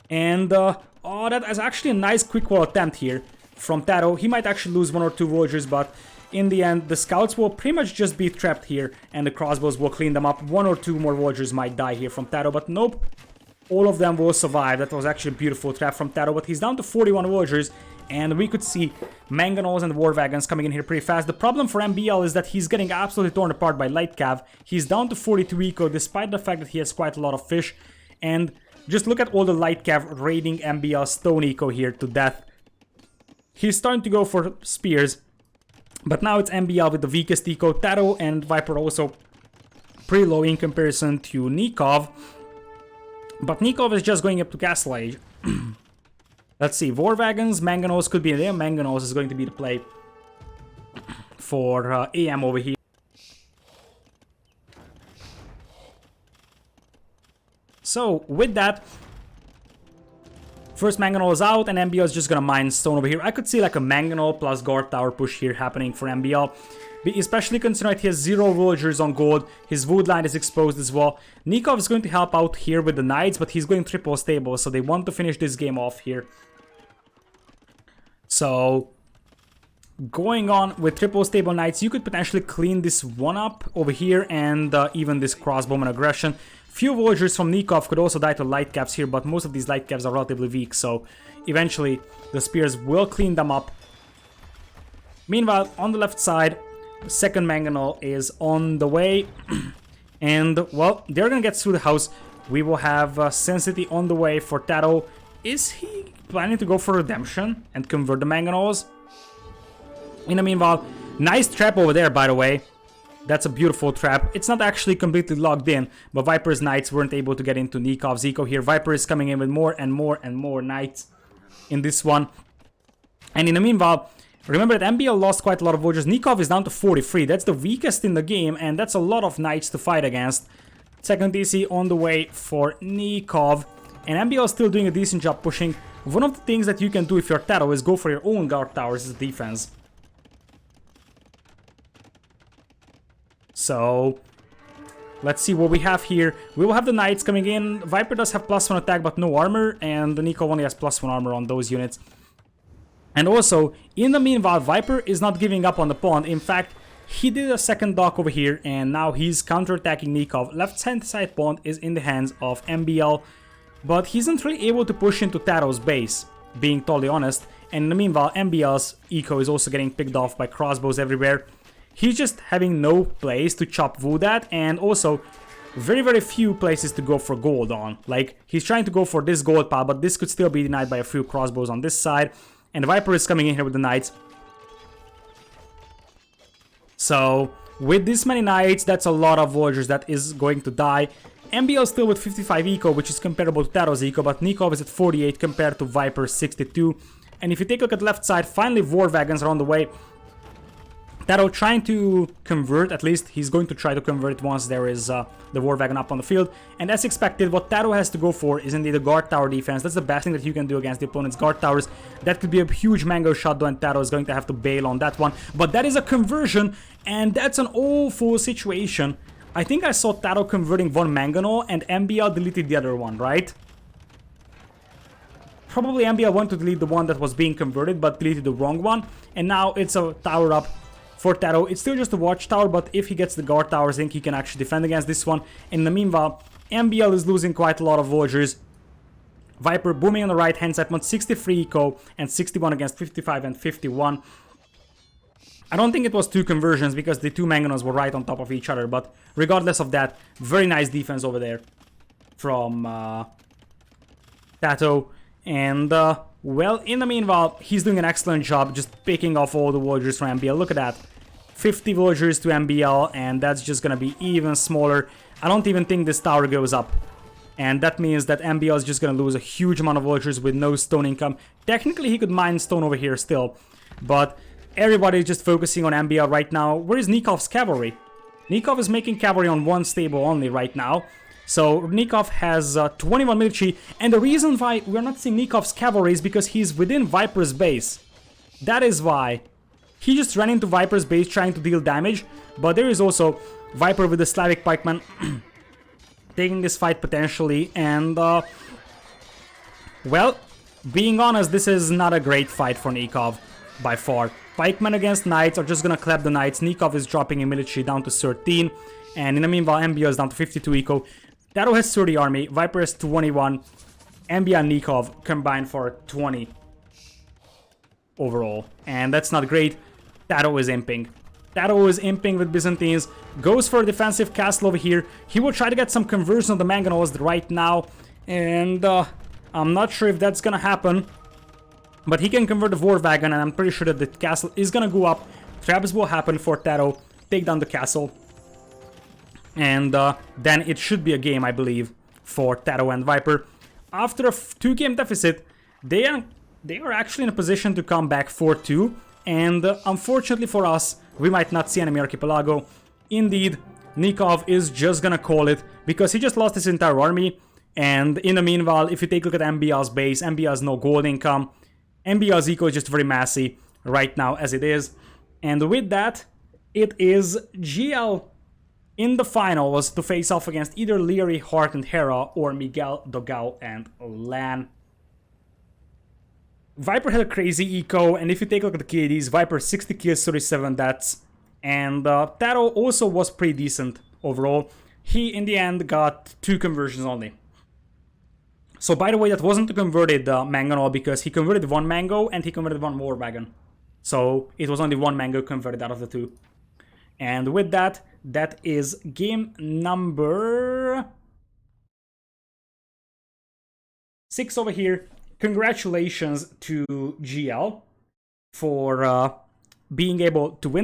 And, oh, that is actually a nice quick wall attempt here from TaToH. He might actually lose 1 or 2 vultures, but in the end, the scouts will pretty much just be trapped here, and the crossbows will clean them up. 1 or 2 more vultures might die here from TaToH, but nope. all of them will survive. That was actually a beautiful trap from TaToH, but he's down to 41 villagers, and we could see Mangonels and War Wagons coming in here pretty fast. The problem for MbL is that he's getting absolutely torn apart by Light Cav. He's down to 42 eco, despite the fact that he has quite a lot of fish, and just look at all the Light Cav raiding MbL stone eco here to death. He's starting to go for spears, but now it's MbL with the weakest eco. TaToH and Viper also pretty low in comparison to Nicov, but Nicov is just going up to Castle Age. Let's see, War Wagons, Mangonels could be there. Mangonels is going to be the play for AM over here. So, with that, first Mangonel is out, and MbL is just gonna mine stone over here. I could see like a Mangonel plus guard tower push here happening for MbL, especially considering he has 0 villagers on gold. His wood line is exposed as well. Nicov is going to help out here with the knights, but he's going triple stable, so they want to finish this game off here. So, going on with triple stable knights, you could potentially clean this one up over here, and even this crossbowman aggression. Few villagers from Nicov could also die to light caps here, but most of these light caps are relatively weak, so eventually the spears will clean them up. Meanwhile, on the left side, the second Mangonel is on the way, and well, they're gonna get through the house. We will have Sensity on the way for TaToH. Is he planning to go for redemption and convert the Mangonels? In the meanwhile, nice trap over there, by the way. That's a beautiful trap. It's not actually completely logged in, but Viper's knights weren't able to get into Nikov's eco here. Viper is coming in with more and more and more knights in this one. And in the meanwhile, remember that MbL lost quite a lot of villagers. Nicov is down to 43. That's the weakest in the game, and that's a lot of knights to fight against. Second DC on the way for Nicov. And MbL is still doing a decent job pushing. One of the things that you can do if you're TaToH is go for your own guard towers as defense. So, let's see what we have here. We will have the knights coming in. Viper does have +1 attack but no armor, and the Nicov only has +1 armor on those units. And also, in the meanwhile, Viper is not giving up on the pond. In fact, he did a second dock over here, and now he's counterattacking Nicov. Left-hand side pond is in the hands of MbL, but he isn't really able to push into TaToH's base, being totally honest. And in the meanwhile, MbL's eco is also getting picked off by crossbows everywhere. He's just having no place to chop wood at, and also very few places to go for gold on. Like, he's trying to go for this gold pile, but this could still be denied by a few crossbows on this side. And Viper is coming in here with the knights. So, with this many knights, that's a lot of villagers that is going to die. MbL still with 55 eco, which is comparable to TaToH's eco, but Nicov is at 48 compared to Viper's 62. And if you take a look at the left side, finally War Wagons are on the way. TaToH trying to convert, at least he's going to try to convert once there is the War Wagon up on the field. And as expected, what TaToH has to go for is indeed a guard tower defense. That's the best thing that you can do against the opponent's guard towers. That could be a huge mango shot though, and TaToH is going to have to bail on that one. But that is a conversion, and that's an awful situation. I think I saw TaToH converting one Mangonel, and MbL deleted the other one, right? Probably MbL wanted to delete the one that was being converted, but deleted the wrong one. And now it's a tower up for TaToH. It's still just a watchtower, but if he gets the guard towers, I think he can actually defend against this one. In the meanwhile, MbL is losing quite a lot of villagers. Viper booming on the right hand side, 63 eco and 61 against 55 and 51. I don't think it was 2 conversions because the 2 Mangonels were right on top of each other, but regardless of that, very nice defense over there from TaToH. And well, in the meanwhile, he's doing an excellent job just picking off all the villagers from MbL. Look at that. 50 villagers to MbL, and that's just gonna be even smaller. I don't even think this tower goes up. And that means that MbL is just gonna lose a huge amount of villagers with no stone income. Technically, he could mine stone over here still, but everybody is just focusing on MbL right now. Where is Nikov's cavalry? Nicov is making cavalry on one stable only right now. So Nicov has 21 military, and the reason why we're not seeing Nikov's cavalry is because he's within Viper's base. That is why. He just ran into Viper's base trying to deal damage, but there is also Viper with the Slavic pikeman taking this fight potentially, and well, being honest, this is not a great fight for Nicov by far. Pikemen against knights are just gonna clap the knights. Nicov is dropping in military down to 13, and in the meanwhile MbL is down to 52 eco. TaToH has 30 army, Viper has 21, MbL and Nicov combined for 20 overall. And that's not great. TaToH is imping. TaToH is imping with Byzantines, goes for a defensive castle over here. He will try to get some conversion on the Mongols right now, and I'm not sure if that's gonna happen. But he can convert the war wagon, and I'm pretty sure that the castle is gonna go up. Traps will happen for TaToH, take down the castle. And then it should be a game, I believe, for TaToH and Viper. After a 2-game deficit, they are actually in a position to come back 4-2. And unfortunately for us, we might not see enemy archipelago. Indeed, Nicov is just gonna call it, because he just lost his entire army. And in the meanwhile, if you take a look at MbL's base, MbL has no gold income. MbL's eco is just very messy right now as it is. And with that, it is GL in the finals to face off against either Leary, Hart, and Hera, or Miguel, Dogao, and Lan. Viper had a crazy eco, and if you take a look at the KDs, Viper 60 kills, 37 deaths. And TaToH also was pretty decent overall. He, in the end, got 2 conversions only. So, by the way, that wasn't a converted mango, because he converted 1 mango and he converted 1 war wagon. So, it was only 1 mango converted out of the 2. And with that, that is game number 6 over here. Congratulations to GL for being able to win.